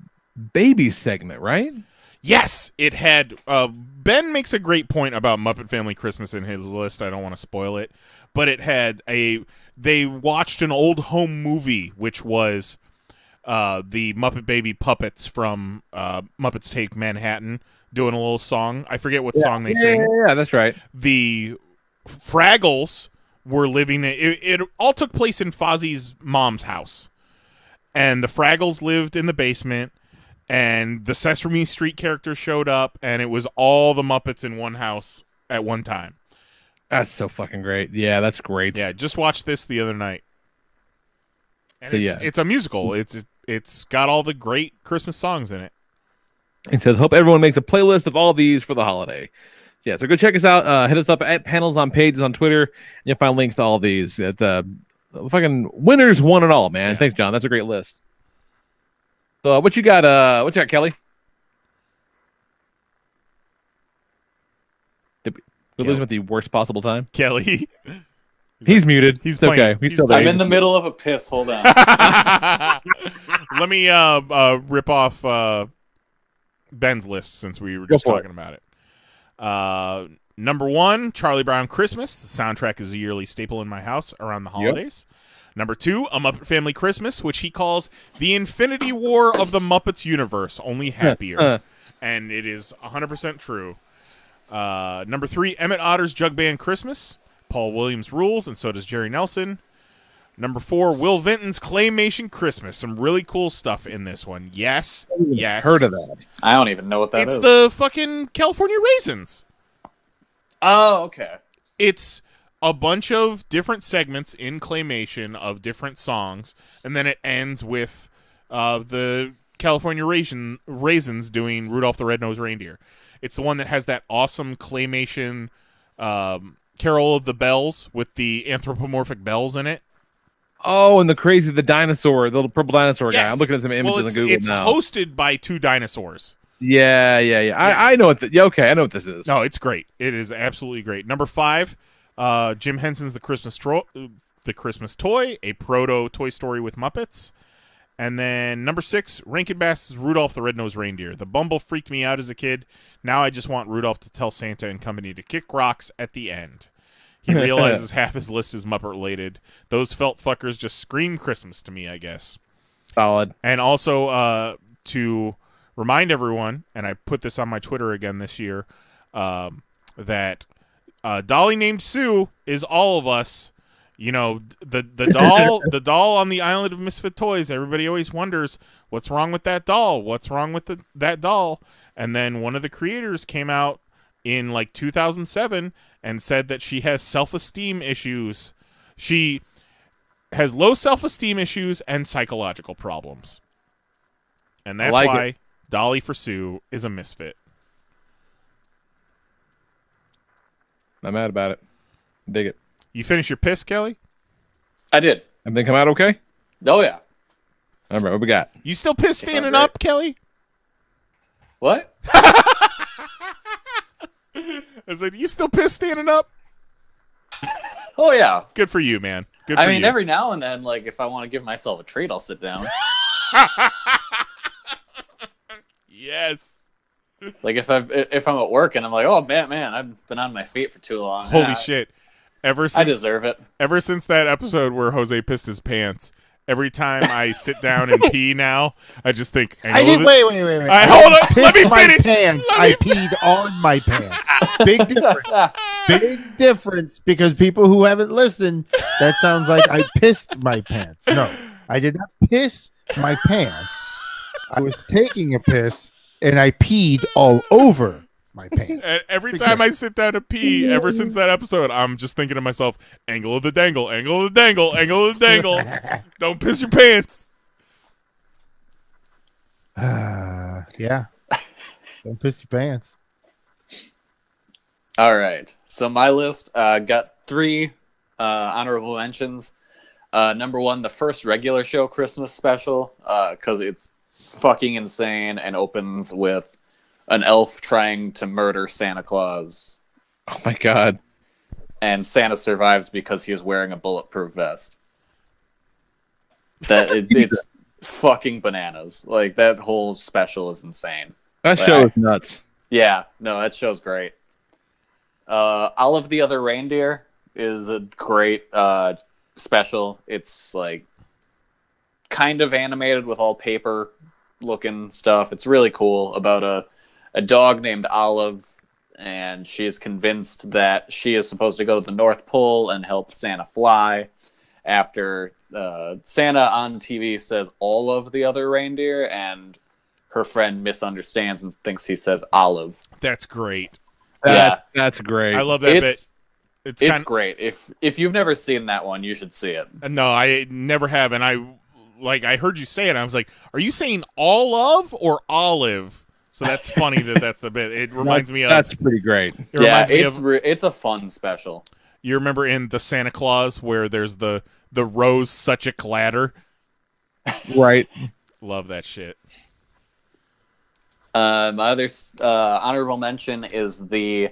S3: Baby segment, right?
S6: Yes, it had. Ben makes a great point about Muppet Family Christmas in his list. I don't want to spoil it, but it had they watched an old home movie, which was the Muppet Baby puppets from Muppets Take Manhattan doing a little song. I forget what song they sing.
S3: Yeah, that's right.
S6: The Fraggles were living. It all took place in Fozzie's mom's house, and the Fraggles lived in the basement. And the Sesame Street characters showed up, and it was all the Muppets in one house at one time.
S3: That's so fucking great. Yeah, that's great.
S6: Yeah, just watched this the other night. And
S3: So,
S6: it's a musical. It's got all the great Christmas songs in it.
S3: It says, hope everyone makes a playlist of all these for the holiday. Yeah, so go check us out. Hit us up at Panels on Pages on Twitter, and you'll find links to all these. It's fucking winners one and all, man. Yeah. Thanks, John. That's a great list. So what you got? What you got, Kelly? Did we lose him at the worst possible time?
S6: Kelly,
S3: he's muted.
S6: He's
S3: playing, okay. He's still there.
S9: I'm in the middle of a piss. Hold on.
S6: Let me rip off Ben's list since we were just talking about it. Number 1, Charlie Brown Christmas. The soundtrack is a yearly staple in my house around the holidays. Yep. Number 2, A Muppet Family Christmas, which he calls the Infinity War of the Muppets universe, only happier. And it is 100% true. Number 3, Emmett Otter's Jug Band Christmas. Paul Williams rules, and so does Jerry Nelson. Number 4, Will Vinton's Claymation Christmas. Some really cool stuff in this one. Yes.
S3: Heard of that.
S9: I don't even know what that is.
S6: It's the fucking California Raisins.
S9: Oh, okay.
S6: It's a bunch of different segments in claymation of different songs, and then it ends with the California Raisins doing Rudolph the Red-Nosed Reindeer. It's the one that has that awesome claymation Carol of the Bells with the anthropomorphic bells in it.
S3: Oh, and the dinosaur, the little purple dinosaur guy.
S6: Yes.
S3: I'm looking at some images on Google now.
S6: It's hosted by 2 dinosaurs.
S3: Yeah.
S6: Yes.
S3: I know what. Okay, I know what this is.
S6: No, it's great. It is absolutely great. Number 5, Jim Henson's The Christmas Toy, a proto Toy Story with Muppets. And then number 6, Rankin Bass's Rudolph the Red-Nosed Reindeer. The Bumble freaked me out as a kid. Now I just want Rudolph to tell Santa and company to kick rocks at the end. He realizes half his list is Muppet related. Those felt fuckers just scream Christmas to me, I guess.
S3: Solid.
S6: And also to remind everyone, and I put this on my Twitter again this year, that Dolly Named Sue is all of us You know, the doll on the Island of Misfit Toys. Everybody always wonders what's wrong with that doll. What's wrong with that doll? And then one of the creators came out in like 2007 and said that she has self-esteem issues. She has low self-esteem issues and psychological problems. And that's why Dolly for Sue is a misfit.
S3: Not mad about it. Dig it.
S6: You finish your piss, Kelly?
S9: I did.
S3: Everything come out okay?
S9: Oh, yeah.
S3: All right, what we got?
S6: You still piss standing up, Kelly?
S9: What?
S6: I said, you still piss standing up?
S9: Oh, yeah.
S6: Good for you, man. Good for you.
S9: I mean, every now and then, like, if I want to give myself a treat, I'll sit down.
S6: Yes.
S9: Like, if I'm at work and I'm like, oh, man, I've been on my feet for too long.
S6: Holy shit.
S9: I deserve it.
S6: Ever since that episode where Jose pissed his pants, every time I sit down and pee now, I just think...
S8: Wait. Hold
S6: on. Let me finish.
S8: I peed on my pants. Big difference. Big difference, because people who haven't listened, that sounds like I pissed my pants. No, I did not piss my pants. I was taking a piss, and I peed all over my pants.
S6: And every time I sit down to pee, ever since that episode, I'm just thinking to myself, angle of the dangle, angle of the dangle, angle of the dangle. Don't piss your pants.
S8: Yeah. Don't piss your pants.
S9: All right. So my list got 3 honorable mentions. Number 1, the first regular show Christmas special, because it's fucking insane and opens with an elf trying to murder Santa Claus.
S3: Oh my god.
S9: And Santa survives because he is wearing a bulletproof vest. It's fucking bananas. Like, that whole special is insane.
S3: That show is nuts.
S9: Yeah, no, that show's great. All of the Other Reindeer is a great special. It's like kind of animated with all paper looking stuff. It's really cool about a dog named Olive, and she is convinced that she is supposed to go to the North Pole and help Santa fly after Santa on TV says all of the other reindeer, and her friend misunderstands and thinks he says Olive.
S6: That's great.
S3: That's great.
S6: I love that bit.
S9: It's great. If you've never seen that one, you should see it.
S6: No, I never have, and I heard you say it. I was like, "Are you saying all of or olive?" So that's funny that's the bit. It reminds me of.
S3: That's pretty great.
S9: It's a fun special.
S6: You remember in the Santa Claus where there's the rose such a clatter?
S3: Right.
S6: Love that shit.
S9: My other honorable mention is the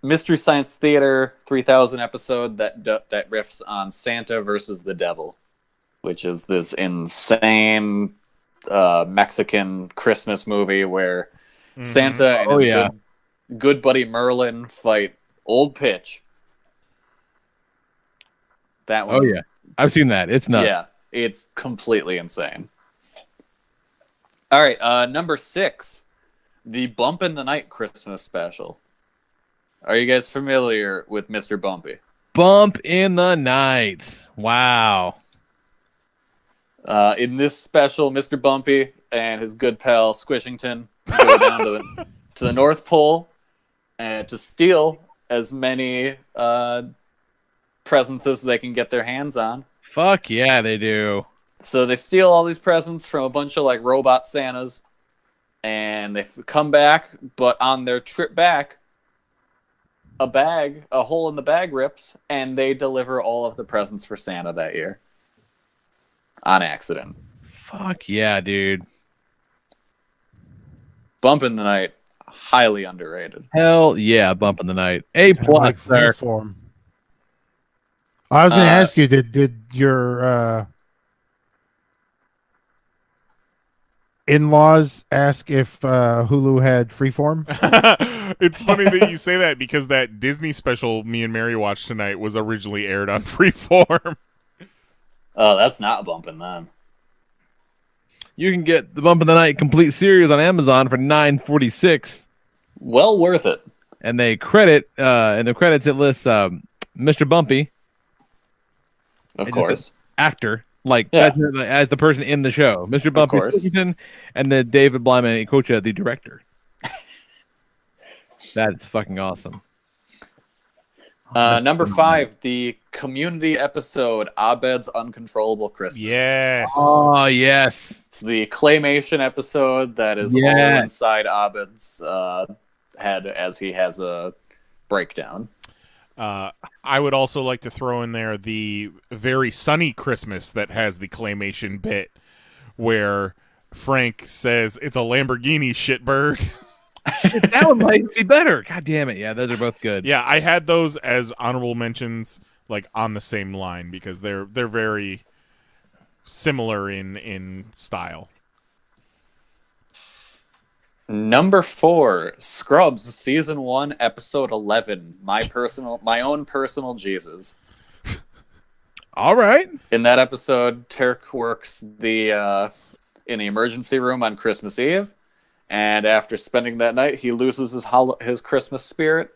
S9: Mystery Science Theater 3000 episode that riffs on Santa versus the Devil, which is this insane Mexican Christmas movie where Santa and his good buddy Merlin fight Old Pitch. That one.
S3: Oh yeah, I've seen that. It's nuts.
S9: Yeah, it's completely insane. All right, number 6, the Bump in the Night Christmas special. Are you guys familiar with Mr. Bumpy?
S3: Bump in the Night. Wow.
S9: In this special, Mr. Bumpy and his good pal Squishington go down to the North Pole to steal as many presents as they can get their hands on.
S3: Fuck yeah, they do.
S9: So they steal all these presents from a bunch of like robot Santas, and they come back, but on their trip back, a hole in the bag rips, and they deliver all of the presents for Santa that year. On accident.
S3: Fuck yeah, dude.
S9: Bump in the Night, highly underrated.
S3: Hell yeah, Bump in the Night. A plus, sir.
S8: I was going to ask you, did your in-laws ask if Hulu had Freeform?
S6: It's funny that you say that because that Disney special me and Mary watched tonight was originally aired on Freeform.
S9: Oh, that's not bumping them.
S3: You can get the Bump in the Night complete series on Amazon for $9.46.
S9: Well worth it.
S3: And they credit in the credits it lists Mr. Bumpy
S9: Of
S3: just
S9: course.
S3: an actor, like
S9: Yeah.
S3: as the person in the show, Mr. Bumpy
S9: course.
S3: Skillington, and then David Blyman Kocha, the director. That's fucking awesome.
S9: Number 5, the community episode Abed's Uncontrollable Christmas.
S6: Yes.
S3: Oh yes.
S9: It's the claymation episode that is all
S3: Yes.
S9: inside Abed's head as he has a breakdown.
S6: I would also like to throw in there the very sunny Christmas that has the claymation bit where Frank says it's a Lamborghini shitbird.
S3: That one might be better. God damn it. Yeah, those are both good.
S6: Yeah, I had those as honorable mentions, like on the same line because they're very similar in style.
S9: Number 4, Scrubs season 1 episode 11, my own personal Jesus.
S3: All right.
S9: In that episode, Turk works in the emergency room on Christmas Eve, and after spending that night, he loses his Christmas spirit.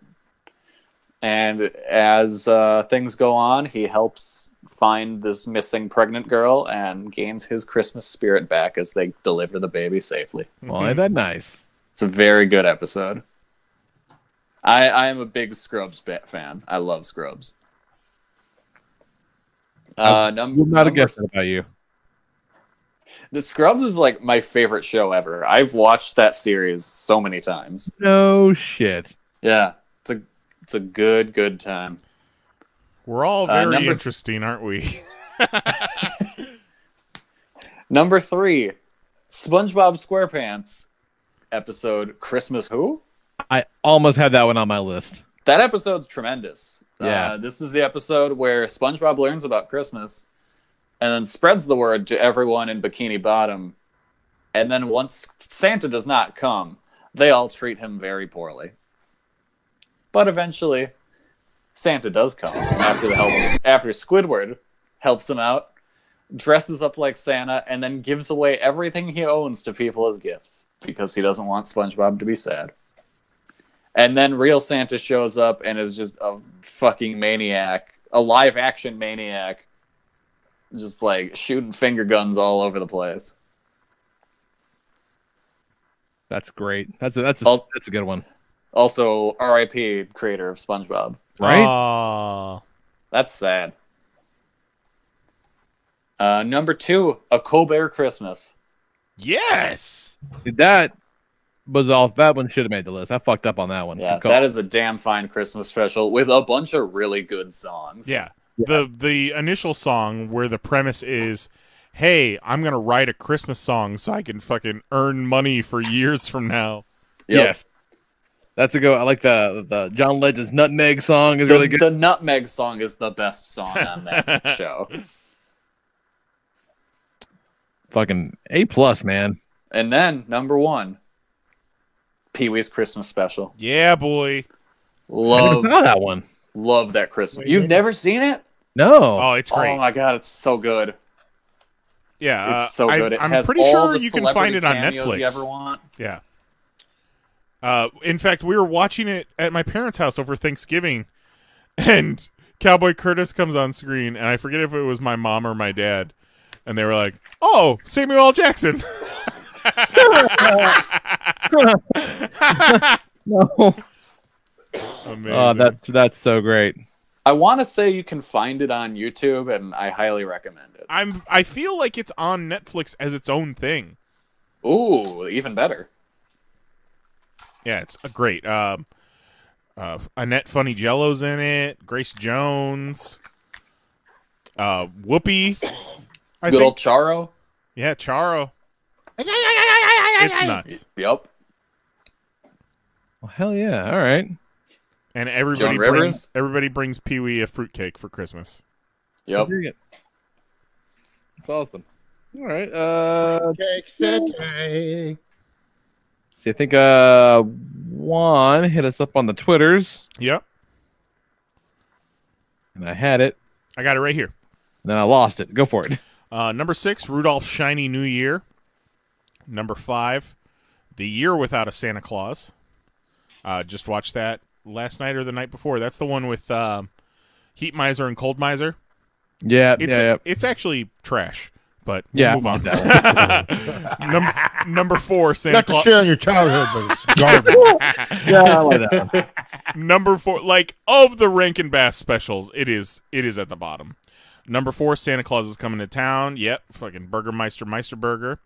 S9: And as things go on, he helps find this missing pregnant girl and gains his Christmas spirit back as they deliver the baby safely.
S3: Well, ain't that nice?
S9: It's a very good episode. I am a big Scrubs fan. I love Scrubs.
S3: I would not have guessed that about you.
S9: The Scrubs is like my favorite show ever. I've watched that series so many times.
S3: No shit.
S9: Yeah, it's a good time.
S6: We're all very
S9: number-
S6: interesting, aren't we?
S9: Number 3, SpongeBob SquarePants episode Christmas Who?
S3: I almost had that one on my list.
S9: That episode's tremendous.
S3: Yeah.
S9: This is the episode where SpongeBob learns about Christmas and then spreads the word to everyone in Bikini Bottom. And then once Santa does not come, they all treat him very poorly. But eventually, Santa does come after Squidward helps him out, dresses up like Santa, and then gives away everything he owns to people as gifts because he doesn't want SpongeBob to be sad. And then real Santa shows up and is just a fucking maniac, a live action maniac, just like shooting finger guns all over the place.
S3: That's great. That's a good one.
S9: Also, R.I.P. creator of SpongeBob.
S3: Right?
S9: That's sad. Number 2, A Colbert Christmas.
S6: Yes!
S3: Dude, that one should have made the list. I fucked up on that one.
S9: Yeah,
S3: Good call.
S9: that is a damn fine Christmas special with a bunch of really good songs.
S6: Yeah. The initial song where the premise is, hey, I'm going to write a Christmas song so I can fucking earn money for years from now.
S9: Yep.
S3: Yes. That's a go. I like the John Legend's Nutmeg song is really good.
S9: The Nutmeg song is the best song on that show.
S3: Fucking A+, man.
S9: And then, number 1, Pee-wee's Christmas Special.
S6: Yeah, boy.
S3: I never saw that one.
S9: Love that Christmas. You've never seen it?
S3: No.
S6: Oh, it's great.
S9: Oh my god, it's so good.
S6: Yeah,
S9: It's so good. It
S6: I'm
S9: has
S6: pretty
S9: all
S6: sure
S9: the
S6: you can find it on
S9: celebrity cameos
S6: Netflix.
S9: you ever want.
S6: Yeah. In fact, we were watching it at my parents' house over Thanksgiving, and Cowboy Curtis comes on screen, and I forget if it was my mom or my dad, and they were like, "Oh, Samuel L. Jackson."
S3: No.
S6: Amazing.
S3: Oh, that's so great.
S9: I want to say you can find it on YouTube, and I highly recommend it.
S6: I feel like it's on Netflix as its own thing.
S9: Ooh, even better.
S6: Yeah, it's a great. Annette Funny Jello's in it. Grace Jones. Whoopi.
S9: Good old Charo.
S6: Yeah, Charo. It's nuts.
S9: Yep.
S3: Well, hell yeah. All right.
S6: And
S9: Joan Rivers?
S6: everybody brings Pee-wee a fruitcake for Christmas.
S9: Yep.
S3: That's awesome. All right. See, I think Juan hit us up on the Twitters.
S6: Yep.
S3: And I had it.
S6: I got it right here.
S3: Then I lost it. Go for it.
S6: Number 6, Rudolph's Shiny New Year. Number 5, The Year Without a Santa Claus. Just watched that last night or the night before. That's the one with Heat Miser and Cold Miser.
S3: Yeah,
S6: It's actually trash. But
S3: Yeah,
S6: move on.
S3: that
S6: number 4, Santa
S8: Not to
S6: Claus.
S8: shit on your childhood, but it's garbage.
S3: Yeah, I like that one.
S6: Number 4, like of the Rankin Bass specials, it is at the bottom. Number 4, Santa Claus is coming to town. Yep, fucking Burgermeister Meisterburger.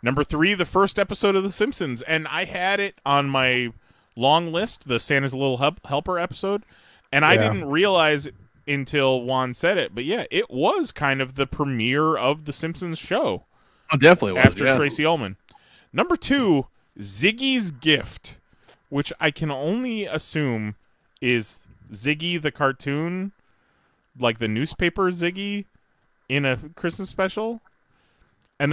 S6: Number 3, the first episode of The Simpsons, and I had it on my long list, the Santa's Little Helper episode, and I didn't realize until Juan said it, but yeah, it was kind of the premiere of the Simpsons show.
S3: Oh, definitely was,
S6: after Tracy Ullman. Number 2, Ziggy's Gift, which I can only assume is Ziggy the cartoon, like the newspaper Ziggy in a Christmas special. And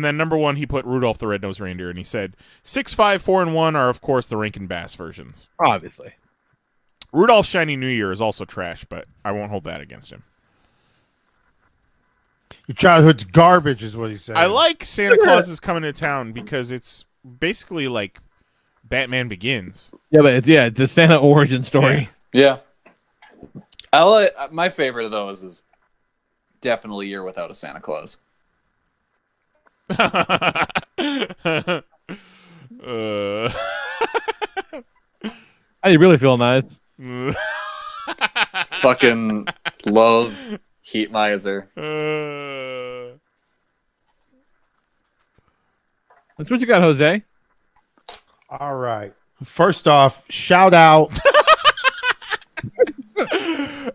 S6: then number 1, he put Rudolph the Red-Nosed Reindeer, and he said 6, 5, 4, and 1 are of course the Rankin Bass versions.
S3: Obviously.
S6: Rudolph's Shiny New Year is also trash, but I won't hold that against him.
S8: Your childhood's garbage, is what he said.
S6: I like Santa Claus is Coming to Town because it's basically like Batman Begins.
S3: Yeah, but it's the Santa origin story.
S9: Yeah. My favorite of those is definitely Year Without a Santa Claus.
S3: How do you really feel, Knize?
S9: Fucking love Heat Miser.
S3: That's what you got, Jose.
S8: All right. First off, shout out.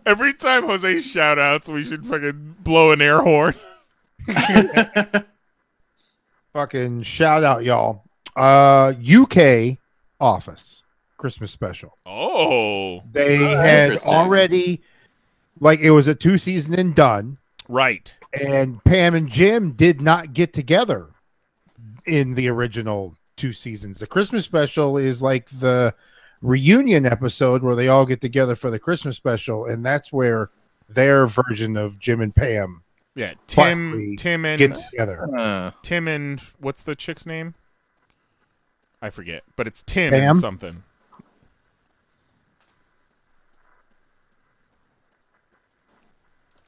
S6: Every time Jose shout outs, we should fucking blow an air horn.
S8: Fucking shout out, y'all. UK Office Christmas special.
S6: Oh.
S8: They had already, like, it was a 2-season and done.
S6: Right.
S8: And Pam and Jim did not get together in the original 2 seasons. The Christmas special is like the reunion episode where they all get together for the Christmas special, and that's where their version of Jim and Pam
S6: Tim and
S8: get together.
S6: Tim and what's the chick's name? I forget, but it's Tim
S8: Pam?
S6: and something.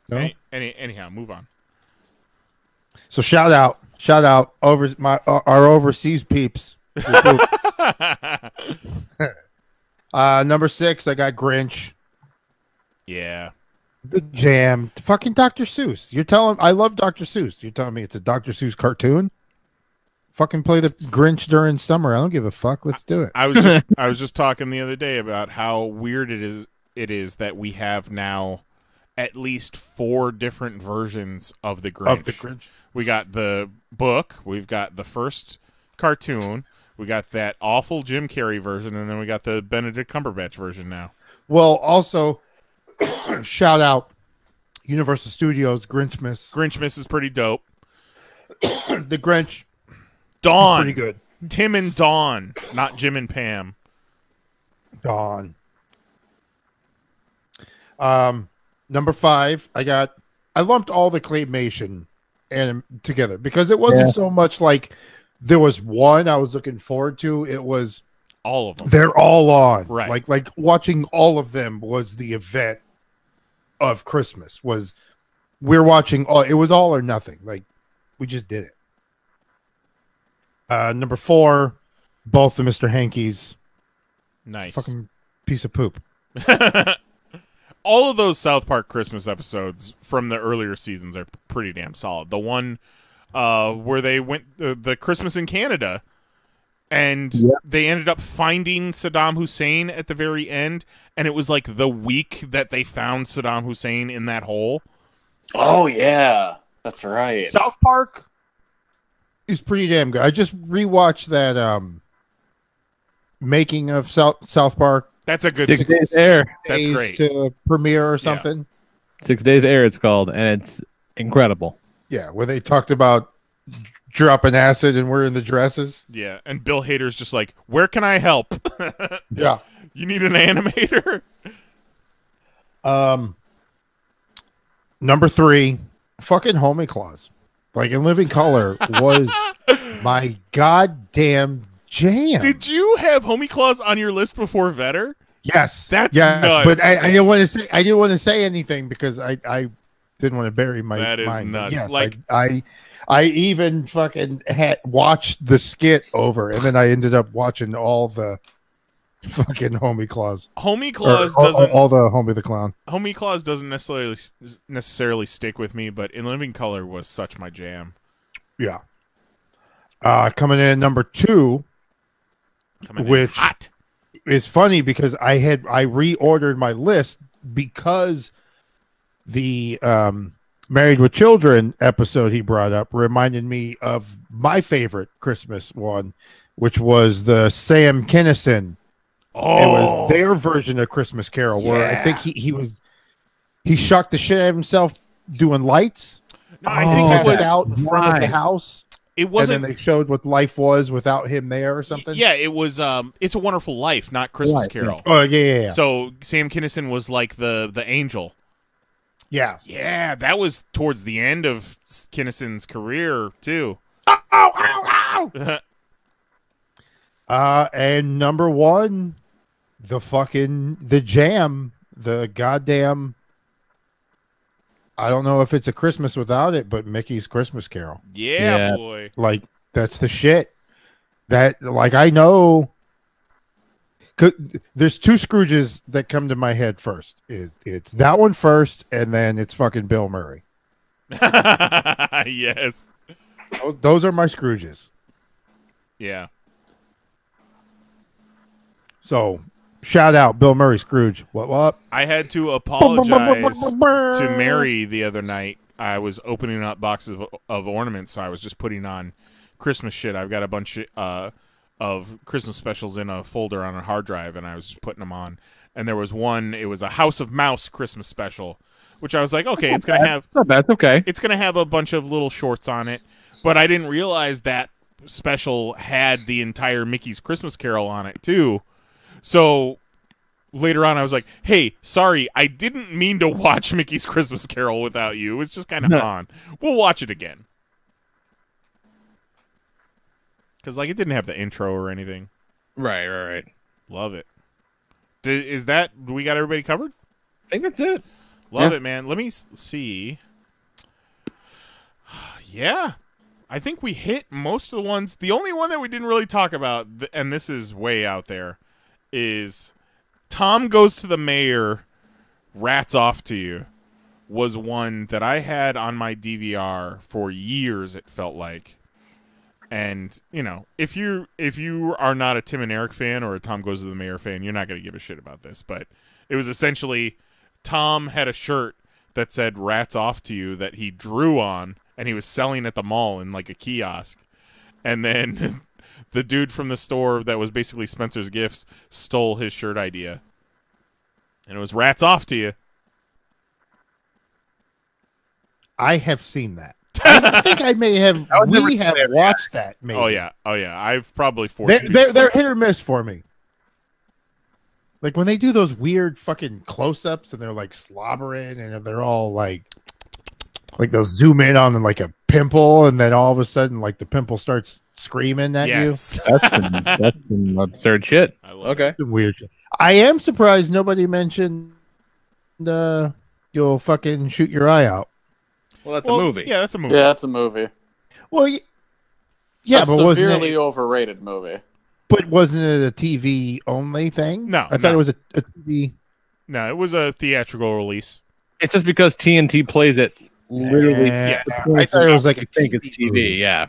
S8: No?
S6: Anyhow, move on.
S8: So shout out over our overseas peeps. Number 6, I got Grinch.
S6: Yeah.
S8: The Jam. Fucking Dr. Seuss. You're telling I love Dr. Seuss. You're telling me it's a Dr. Seuss cartoon? Fucking play the Grinch during summer. I don't give a fuck. Let's do it.
S6: I was just talking the other day about how weird it is that we have now at least 4 different versions of the Grinch. We got the book, we've got the first cartoon, we got that awful Jim Carrey version, and then we got the Benedict Cumberbatch version now.
S8: Well, also shout out Universal Studios Grinchmas.
S6: Grinchmas is pretty dope.
S8: The Grinch.
S6: Dawn.
S8: Pretty good.
S6: Tim and Dawn, not Jim and Pam.
S8: Dawn. Number 5, I lumped all the claymation and together because it wasn't so much like there was one I was looking forward to. It was
S6: all of them.
S8: They're all on.
S6: Right.
S8: Like watching all of them was the event of Christmas. We're watching all. It was all or nothing. Like we just did it. Number 4, both the Mr. Hankies.
S6: Nice.
S8: Fucking piece of poop.
S6: All of those South Park Christmas episodes from the earlier seasons are pretty damn solid. The one where they went the Christmas in Canada, and they ended up finding Saddam Hussein at the very end, and it was like the week that they found Saddam Hussein in that hole.
S9: Oh yeah, that's right.
S8: South Park is pretty damn good. I just rewatched that making of South Park.
S6: That's a good
S3: 6 days air.
S6: That's great.
S8: To premiere or something.
S3: 6 days air, it's called, and it's incredible.
S8: Yeah, where they talked about dropping acid and wearing the dresses.
S6: Yeah, and Bill Hader's just like, where can I help?
S8: Yeah.
S6: You need an animator?
S8: Number 3, fucking Homie Claus. Like in Living Color was my goddamn jam.
S6: Did you have Homie Claus on your list before Vetter?
S8: Yes.
S6: That's
S8: yes,
S6: nuts.
S8: but I didn't want to say anything because I didn't want to bury my
S6: That is
S8: mind.
S6: nuts.
S8: Yes,
S6: Like-
S8: I even fucking had watched the skit over, and then I ended up watching all the fucking Homie Claus.
S6: Homie Claus
S8: Or
S6: doesn't.
S8: all the Homie the Clown.
S6: Homie Claus doesn't necessarily stick with me, but In Living Color was such my jam.
S8: Yeah. Coming in number 2,
S6: Coming in
S8: which
S6: hot.
S8: is funny because I reordered my list because the Married with Children episode he brought up reminded me of my favorite Christmas one, which was the Sam Kinison.
S6: Oh,
S8: it was their version of Christmas Carol, where I think he shocked the shit out of himself doing lights.
S6: No, I think it was
S8: out in front of the house.
S6: It wasn't.
S8: And then they showed what life was without him there or something.
S6: Yeah, it was. It's a Wonderful Life, not Christmas Carol.
S8: Oh yeah.
S6: So Sam Kinison was like the angel.
S8: Yeah.
S6: Yeah, that was towards the end of Kinison's career too.
S8: And number 1, the jam, the goddamn. I don't know if it's a Christmas without it, but Mickey's Christmas Carol.
S6: Yeah, boy.
S8: Like, that's the shit. That, like, I know. There's 2 Scrooges that come to my head first. It's that one first, and then it's fucking Bill Murray.
S6: Yes.
S8: Those are my Scrooges.
S6: Yeah.
S8: So, shout out Bill Murray Scrooge. What?
S6: I had to apologize to Mary the other night. I was opening up boxes of ornaments, so I was just putting on Christmas shit. I've got a bunch of Christmas specials in a folder on a hard drive, and I was just putting them on. And there was one, it was a House of Mouse Christmas special, which I was like, okay, it's going to have...
S3: That's okay.
S6: It's going to have a bunch of little shorts on it, but I didn't realize that special had the entire Mickey's Christmas Carol on it, too. So later on, I was like, hey, sorry, I didn't mean to watch Mickey's Christmas Carol without you. It was just kind of on. We'll watch it again. Because, like, it didn't have the intro or anything.
S3: Right.
S6: Love it. Is that... We got everybody covered?
S3: I think that's it.
S6: Love it, man. Let me see. Yeah. I think we hit most of the ones. The only one that we didn't really talk about, and this is way out there, is Tom Goes to the Mayor, Rats Off to You, was one that I had on my DVR for years, it felt like. And, you know, if you are not a Tim and Eric fan or a Tom Goes to the Mayor fan, you're not going to give a shit about this. But it was essentially Tom had a shirt that said Rats Off to You that he drew on, and he was selling at the mall in like a kiosk. And then the dude from the store that was basically Spencer's Gifts stole his shirt idea. And it was Rats Off to You.
S8: I have seen that. I think I may have. We have watched that. Maybe.
S6: Oh yeah. I've probably forced.
S8: They're hit or miss for me. Like when they do those weird fucking close-ups and they're like slobbering and they're all like they'll zoom in on like a pimple and then all of a sudden like the pimple starts screaming at you.
S3: That's some absurd shit. Okay.
S8: Some weird shit. I am surprised nobody mentioned you'll fucking shoot your eye out.
S3: Well, that's a movie.
S6: Yeah, that's a movie.
S9: Yeah, that's a movie.
S8: Well, yeah,
S9: a
S8: but wasn't
S9: severely
S8: it?
S9: overrated movie.
S8: But wasn't it a TV only thing?
S6: No,
S8: I thought it was a TV.
S6: No, it was a theatrical release.
S3: It's just because TNT plays it literally.
S8: Yeah, I thought it was like
S3: I think it's TV. Yeah.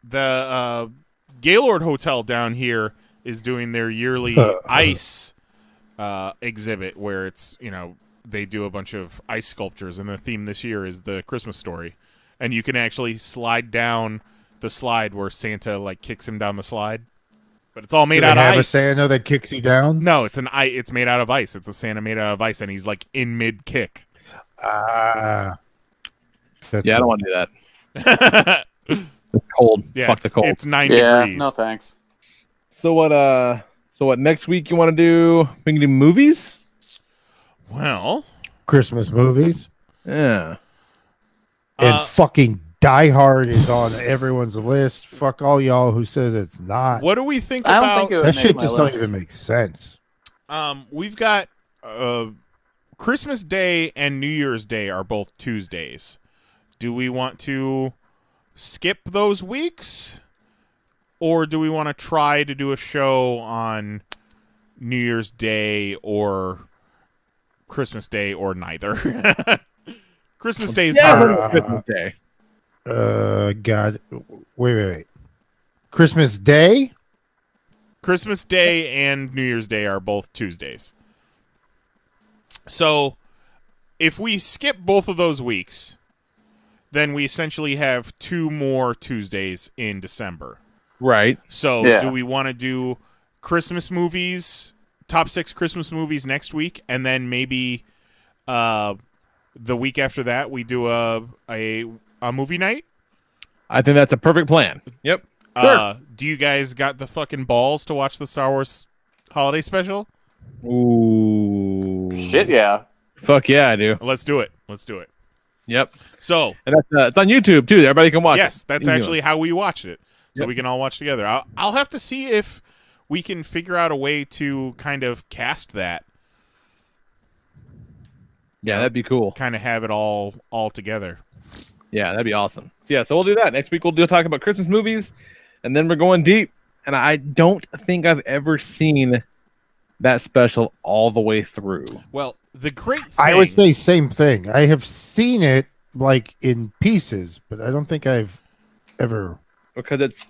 S6: The Gaylord Hotel down here is doing their yearly ice exhibit where it's, you know, they do a bunch of ice sculptures, and the theme this year is the Christmas story. And you can actually slide down the slide where Santa like kicks him down the slide. But it's all made out of
S8: have
S6: ice.
S8: a Santa that kicks you down?
S6: No, it's made out of ice. It's a Santa made out of ice, and he's like in mid kick.
S3: Yeah, I don't want to do that. It's cold.
S6: Yeah,
S3: Fuck the cold.
S6: It's 9 degrees.
S9: No thanks.
S3: So what next week you want to do? We can do movies?
S6: Well,
S8: Christmas movies.
S3: Yeah.
S8: And fucking Die Hard is on everyone's list. Fuck all y'all who says it's not.
S6: What do we think
S9: I don't
S6: about
S9: think it would
S8: that
S9: make
S8: shit?
S9: my
S8: Just
S9: list.
S8: don't even make sense.
S6: We've got Christmas Day and New Year's Day are both Tuesdays. Do we want to skip those weeks? Or do we want to try to do a show on New Year's Day or Christmas Day or neither? Christmas Day is hard.
S3: Christmas Day.
S8: God. Wait. Christmas Day?
S6: Christmas Day and New Year's Day are both Tuesdays. So, if we skip both of those weeks, then we essentially have 2 more Tuesdays in December.
S3: Right.
S6: So, do we want to do Christmas movies, top 6 Christmas movies next week, and then maybe the week after that we do a movie night?
S3: I think that's a perfect plan. Yep. Sure.
S6: Do you guys got the fucking balls to watch the Star Wars holiday special?
S3: Ooh.
S9: Shit, yeah.
S3: Fuck yeah, I do.
S6: Let's do it.
S3: Yep.
S6: So,
S3: and that's it's on YouTube too. Everybody can watch it.
S6: Yes, that's actually how we watched it. So we can all watch together. I'll have to see if we can figure out a way to kind of cast that.
S3: Yeah, that'd be cool.
S6: Kind of have it all together.
S3: Yeah, that'd be awesome. So we'll do that. Next week we'll talk about Christmas movies, and then we're going deep. And I don't think I've ever seen that special all the way through.
S6: Well, the great thing...
S8: I would say same thing. I have seen it like in pieces, but I don't think I've ever...
S3: Because it's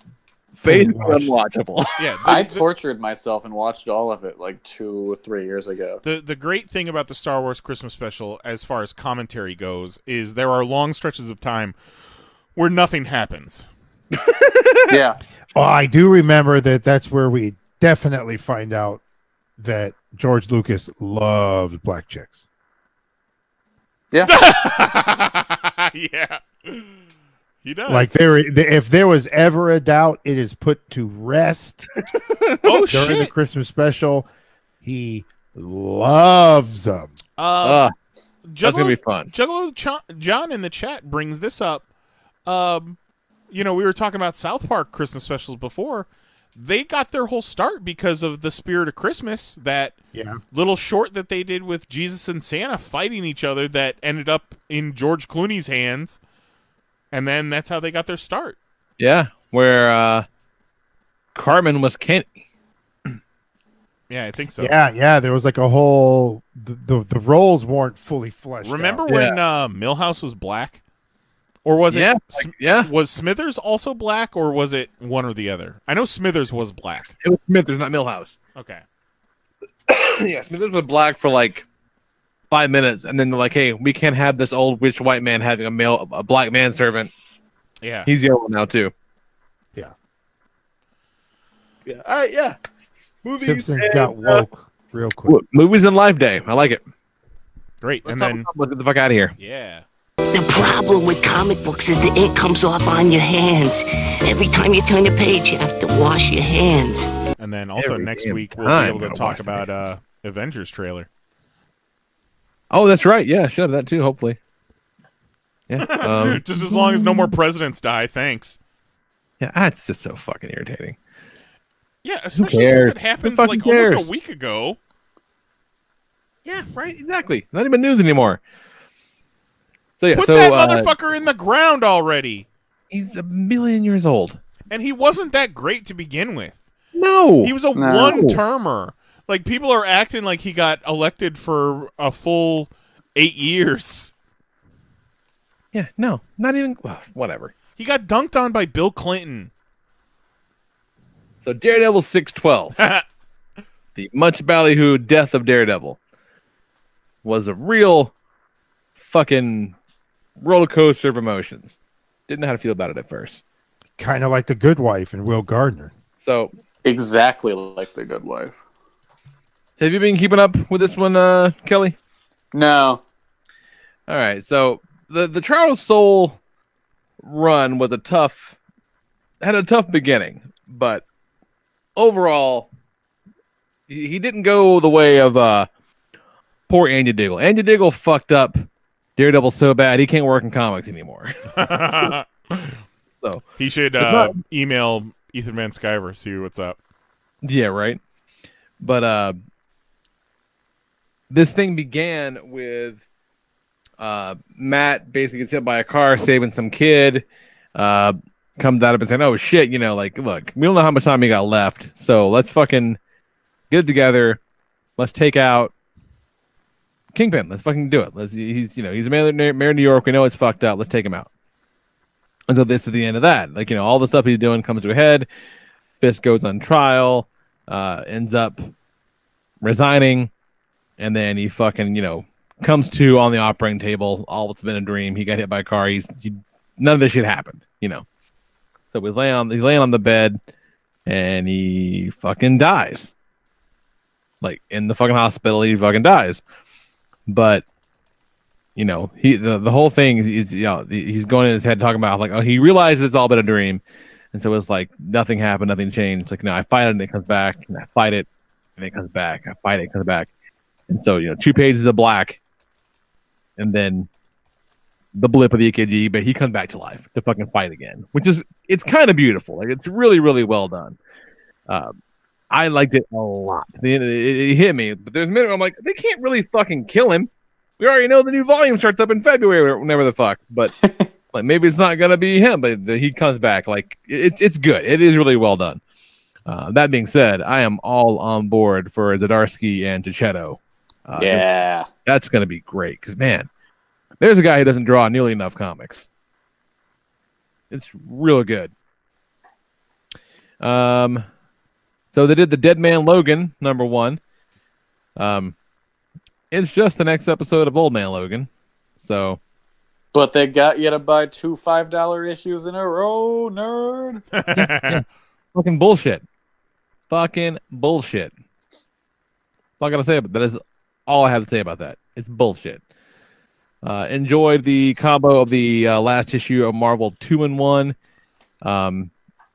S3: basically unwatchable.
S6: Yeah,
S9: I tortured myself and watched all of it like 2 or 3 years ago.
S6: The great thing about the Star Wars Christmas special, as far as commentary goes, is there are long stretches of time where nothing happens.
S9: Yeah.
S8: Oh, I do remember that's where we definitely find out that George Lucas loved black chicks.
S9: Yeah.
S6: Yeah. He does.
S8: Like if there was ever a doubt, it is put to rest.
S6: Oh,
S8: during the
S6: shit.
S8: Christmas special, he loves them.
S3: That's gonna be fun.
S6: Juggalo John in the chat brings this up. We were talking about South Park Christmas specials before. They got their whole start because of the Spirit of Christmas, that little short that they did with Jesus and Santa fighting each other that ended up in George Clooney's hands. And then that's how they got their start.
S3: Yeah, where Carmen was Kenny.
S6: Yeah, I think so.
S8: Yeah. There was like a whole the roles weren't fully fleshed.
S6: Remember
S8: out.
S6: when Milhouse was black, or was it? Was Smithers also black, or was it one or the other? I know Smithers was black.
S3: It was Smithers, not Milhouse.
S6: Okay.
S3: Yeah, Smithers was black for like 5 minutes, and then they're like, "Hey, we can't have this old rich white man having a black manservant."
S6: Yeah,
S3: he's yellow now too.
S8: Yeah.
S3: Yeah. All right. Yeah. Movies
S8: Simpsons got woke real quick.
S3: Movies and Life Day. I like it.
S6: Great.
S3: Let's get the fuck out of here.
S6: Yeah.
S10: The problem with comic books is the ink comes off on your hands. Every time you turn a page, you have to wash your hands.
S6: And then also next week we'll be able to talk about Avengers trailer.
S3: Oh, that's right. Yeah, should have that too. Hopefully. Yeah.
S6: Just as long as no more presidents die. Thanks.
S3: Yeah, that's just so fucking irritating.
S6: Yeah, especially since it happened like almost a week ago.
S3: Yeah, right. Exactly. Not even news anymore. So yeah,
S6: Put that motherfucker in the ground already.
S3: He's 1 million years old,
S6: and he wasn't that great to begin with.
S3: No,
S6: he was a one-termer. Like, people are acting like he got elected for a full 8 years.
S3: Yeah, no, not even. Well, whatever.
S6: He got dunked on by Bill Clinton.
S3: So Daredevil 612, the much ballyhooed death of Daredevil, was a real fucking roller coaster of emotions. Didn't know how to feel about it at first.
S8: Kind of like The Good Wife and Will Gardner.
S3: So
S9: exactly like The Good Wife.
S3: So have you been keeping up with this one, Kelly?
S9: No.
S3: All right. So the Charles Soule run was had a tough beginning, but overall, he didn't go the way of poor Andy Diggle. Andy Diggle fucked up Daredevil so bad he can't work in comics anymore. So
S6: he should email Ethan Van Sciver, see what's up.
S3: Yeah, right. But this thing began with Matt basically gets hit by a car, saving some kid. Comes out of it saying, "Oh shit, like, look, we don't know how much time we got left, so let's fucking get it together. Let's take out Kingpin. Let's fucking do it. He's a mayor of New York. We know it's fucked up. Let's take him out." And so this is the end of that. Like, all the stuff he's doing comes to a head. Fisk goes on trial, ends up resigning, and then he fucking, comes to on the operating table. All it's been a dream. He got hit by a car. None of this shit happened, So he's laying on the bed, and he fucking dies. Like, in the fucking hospital, he fucking dies. But the whole thing is, he's going in his head talking about like, oh, he realizes it's all been a dream, and so it's like nothing happened, nothing changed. Like, no, I fight it and it comes back, and I fight it and it comes back. I fight it, it comes back, and so 2 pages of black, and then the blip of the EKG, but he comes back to life to fucking fight again, it's kind of beautiful. Like, it's really, really well done. I liked it a lot. It hit me, but there's a minute where I'm like, they can't really fucking kill him. We already know the new volume starts up in February or whenever the fuck, but like, maybe it's not gonna be him, but he comes back. Like, it's good. It is really well done. That being said, I am all on board for Zdarsky and Tichetto.
S9: Yeah,
S3: that's gonna be great because, man, there's a guy who doesn't draw nearly enough comics. It's real good. So they did the Dead Man Logan #1. It's just the next episode of Old Man Logan. So,
S9: but they got you to buy 2 $5 issues in a row, nerd.
S3: Yeah. Fucking bullshit. Fucking bullshit. That's all I gotta say, but that is all I have to say about that. It's bullshit. Enjoyed the combo of the last issue of Marvel 2-in-1.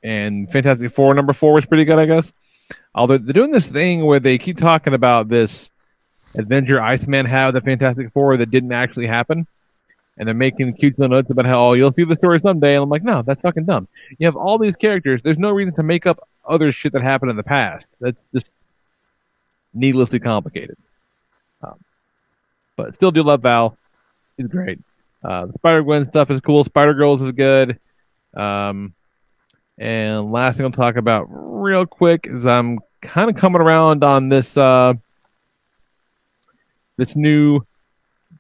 S3: And Fantastic Four #4 was pretty good, I guess. Although they're doing this thing where they keep talking about this adventure Iceman had with the Fantastic Four that didn't actually happen. And they're making cute little notes about how, you'll see the story someday. And I'm like, no, that's fucking dumb. You have all these characters. There's no reason to make up other shit that happened in the past. That's just needlessly complicated. But still do love Val. He's great. The Spider-Gwen stuff is cool. Spider-Girls is good. And last thing I'll talk about real quick is I'm kind of coming around on this this new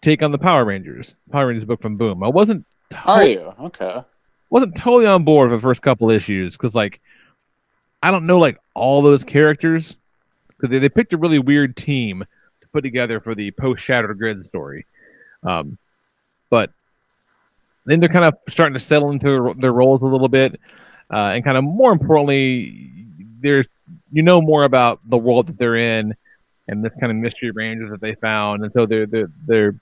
S3: take on the Power Rangers book from Boom. I wasn't wasn't totally on board for the first couple issues because, like, I don't know, like, all those characters because they picked a really weird team to put together for the post Shattered Grid story. But then they're kind of starting to settle into their roles a little bit. And kind of more importantly, there's more about the world that they're in and this kind of mystery rangers that they found, and so they're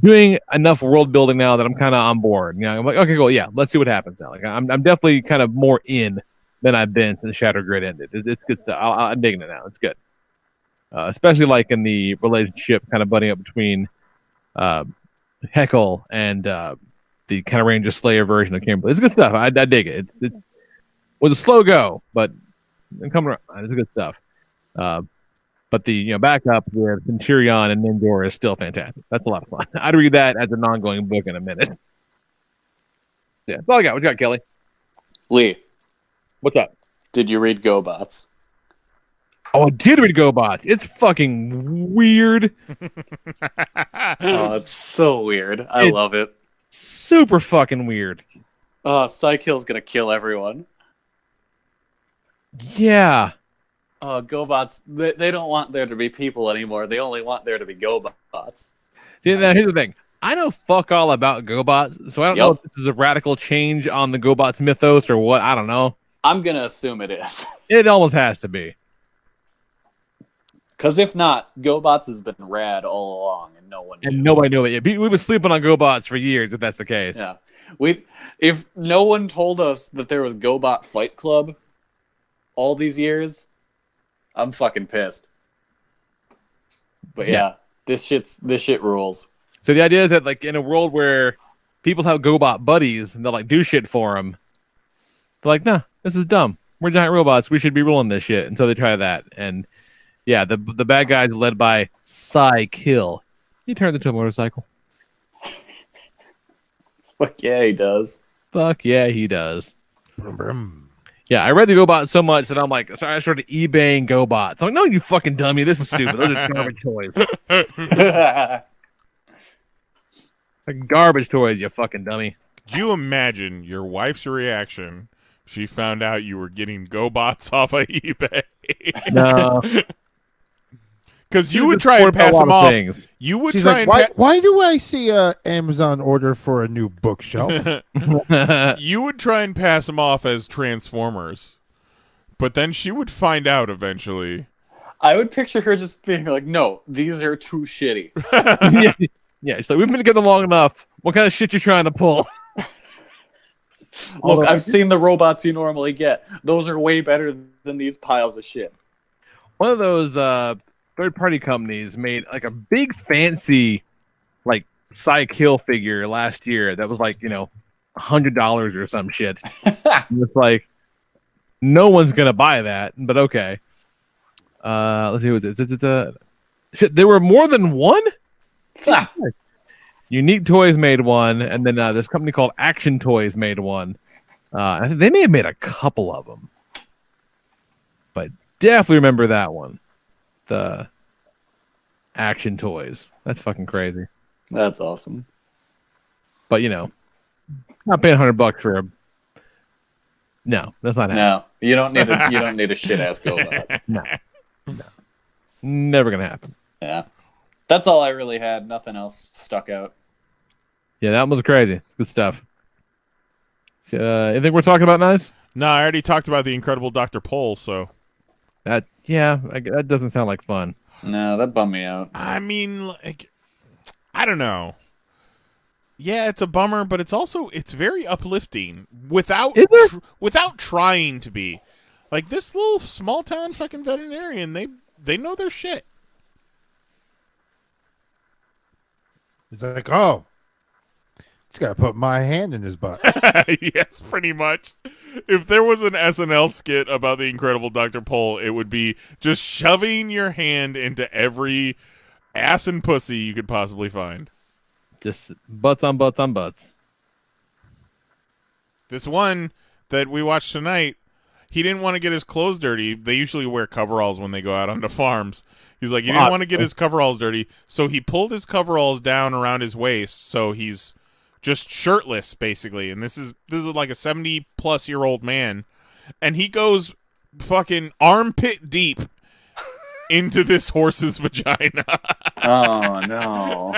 S3: doing enough world building now that I'm kind of on board. I'm like, okay, cool, yeah, let's see what happens now. Like, I'm definitely kind of more in than I've been since Shattered Grid ended. It's good stuff. I'm digging it now. It's good, especially like in the relationship kind of budding up between Heckle and the kind of Ranger Slayer version of Kimberly. It's good stuff. I dig it. It was a slow go, but I'm coming around. It's good stuff. But the backup with Centurion and Mindor is still fantastic. That's a lot of fun. I'd read that as an ongoing book in a minute. Yeah, that's all I got. What you got, Kelly?
S9: Lee,
S3: what's up?
S9: Did you read GoBots?
S3: Oh, I did read GoBots. It's fucking weird.
S9: Oh, it's so weird. I love it.
S3: Super fucking weird.
S9: Psykill's gonna kill everyone.
S3: Yeah.
S9: GoBots, they don't want there to be people anymore. They only want there to be GoBots.
S3: See, now here's the thing. I know fuck all about GoBots, so I don't know if this is a radical change on the GoBots mythos or what. I don't know.
S9: I'm gonna assume it is.
S3: It almost has to be.
S9: Because if not, GoBots has been rad all along, and no one knew.
S3: And nobody knew it yet. We've been sleeping on GoBots for years, if that's the case.
S9: Yeah. If no one told us that there was GoBot Fight Club all these years, I'm fucking pissed. But yeah, this shit rules.
S3: So the idea is that, like, in a world where people have GoBot buddies and they'll, like, do shit for them, they're like, nah, this is dumb. We're giant robots. We should be ruling this shit. And so they try that. And Yeah, the bad guy's led by Kill. He turned into a motorcycle.
S9: Fuck yeah, he does.
S3: Fuck yeah, he does.
S8: Brum, brum.
S3: Yeah, I read the GoBot so much that I'm like, so I started eBaying GoBots. I'm like, no, you fucking dummy. This is stupid. Those are garbage toys. Like garbage toys, you fucking dummy.
S6: Could you imagine your wife's reaction if she found out you were getting GoBots off of eBay?
S3: No.
S6: Because you would try and pass them off. You would
S8: She's
S6: try
S8: like,
S6: and
S8: why do I see a Amazon order for a new bookshelf?
S6: you would try and pass them off as Transformers, but then she would find out eventually.
S9: I would picture her just being like, "No, these are too shitty."
S3: Yeah, she's like, we've been together long enough. What kind of shit you trying to pull?
S9: Look, I've seen the robots you normally get. Those are way better than these piles of shit.
S3: One of those third-party companies made like a big fancy like Kill figure last year that was like, $100 or some shit. It's like no one's gonna buy that, but okay. Let's see, what is it? Shit, there were more than one? Unique Toys made one, and then this company called Action Toys made one. I think they may have made a couple of them, but definitely remember that one. The Action Toys. That's fucking crazy.
S9: That's awesome.
S3: But not paying $100 for a. No, that's not happening.
S9: No, you don't need a shit ass GoBot.
S3: No, never gonna happen.
S9: Yeah, that's all I really had. Nothing else stuck out.
S3: Yeah, that was crazy. It's good stuff. So, anything we're talking about, Knize?
S6: No, I already talked about the Incredible Dr. Pole, so
S3: that doesn't sound like fun.
S9: No, that bummed me out.
S6: I mean, like, I don't know. Yeah, it's a bummer, but it's very uplifting without trying to be. Like this little small town fucking veterinarian, they know their shit.
S8: He's like, oh, just gotta put my hand in his butt.
S6: Yes, pretty much. If there was an SNL skit about the Incredible Dr. Pole, it would be just shoving your hand into every ass and pussy you could possibly find.
S3: Just butts on butts on butts.
S6: This one that we watched tonight, he didn't want to get his clothes dirty. They usually wear coveralls when they go out onto farms. He's like, he didn't want to get his coveralls dirty, so he pulled his coveralls down around his waist, so he's just shirtless, basically. And this is like a 70-plus-year-old man, and he goes fucking armpit deep into this horse's vagina.
S9: Oh, no.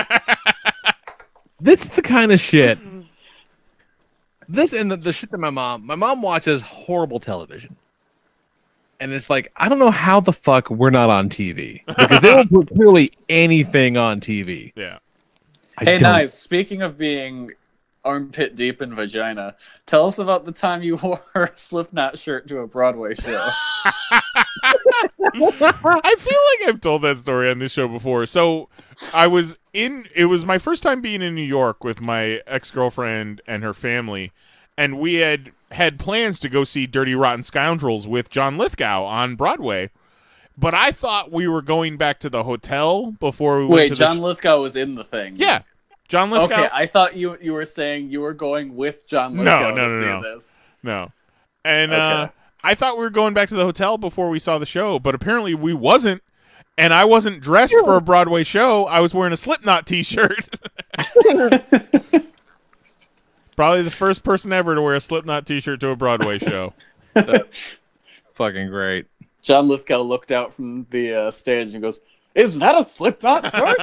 S3: This is the kind of shit. This and the shit that my mom watches horrible television. And it's like, I don't know how the fuck we're not on TV. Because they will put clearly anything on TV.
S6: Yeah.
S9: Hey, Knize, speaking of being armpit deep in vagina, tell us about the time you wore a Slipknot shirt to a Broadway show.
S6: I feel like I've told that story on this show before. So it was my first time being in New York with my ex-girlfriend and her family, and we had plans to go see Dirty Rotten Scoundrels with John Lithgow on Broadway, but I thought we were going back to the hotel before we went to
S9: John Lithgow was in the thing.
S6: Yeah. John Lithgow.
S9: Okay, I thought you were saying you were going with John Lithgow to see this.
S6: No. And I thought we were going back to the hotel before we saw the show, but apparently we wasn't. And I wasn't dressed for a Broadway show. I was wearing a Slipknot t-shirt. Probably the first person ever to wear a Slipknot t-shirt to a Broadway show.
S3: Fucking great.
S9: John Lithgow looked out from the stage and goes, "Is that a Slipknot shirt?"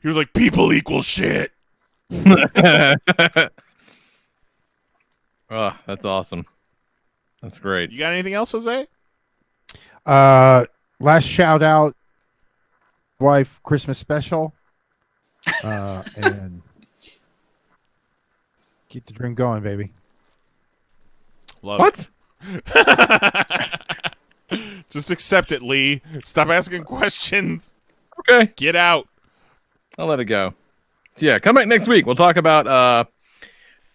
S6: He was like, "People equal shit."
S3: Oh, that's awesome. That's great.
S6: You got anything else, Jose?
S8: Last shout out, wife Christmas special, and keep the dream going, baby.
S6: Love
S3: what?
S6: Just accept it, Lee. Stop asking questions.
S3: Okay.
S6: Get out.
S3: I'll let it go. So yeah, come back next week. We'll talk about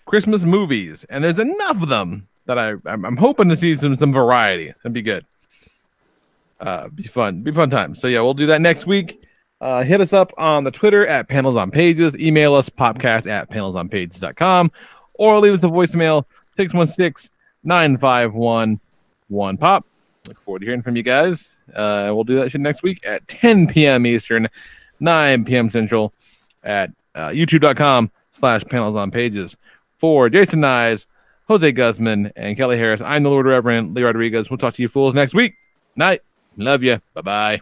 S3: Christmas movies, and there's enough of them that I'm hoping to see some variety. That'd be good. Be fun time. So yeah, we'll do that next week. Hit us up on the Twitter at Panels on Pages. Email us popcast at PanelsOnPages.com, or leave us a voicemail 616-951-1POP. Look forward to hearing from you guys. We'll do that shit next week at 10 p.m. Eastern, 9 p.m. Central at youtube.com/PanelsOnPages. For Jason Knize, Jose Guzman, and Kelly Harris, I'm the Lord Reverend Lee Rodriguez. We'll talk to you fools next week. Night. Love you. Bye-bye.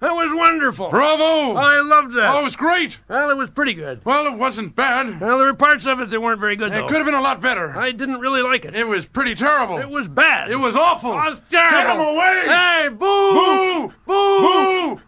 S13: That was wonderful.
S14: Bravo!
S13: I loved that.
S14: Oh, it was great.
S13: Well, it was pretty good.
S14: Well, it wasn't bad.
S13: Well, there were parts of it that weren't very good, though.
S14: It could have been a lot better.
S13: I didn't really like it.
S14: It was pretty terrible.
S13: It was bad.
S14: It was awful.
S13: It was terrible.
S14: Get him away!
S13: Hey, boo!
S14: Boo! Boo!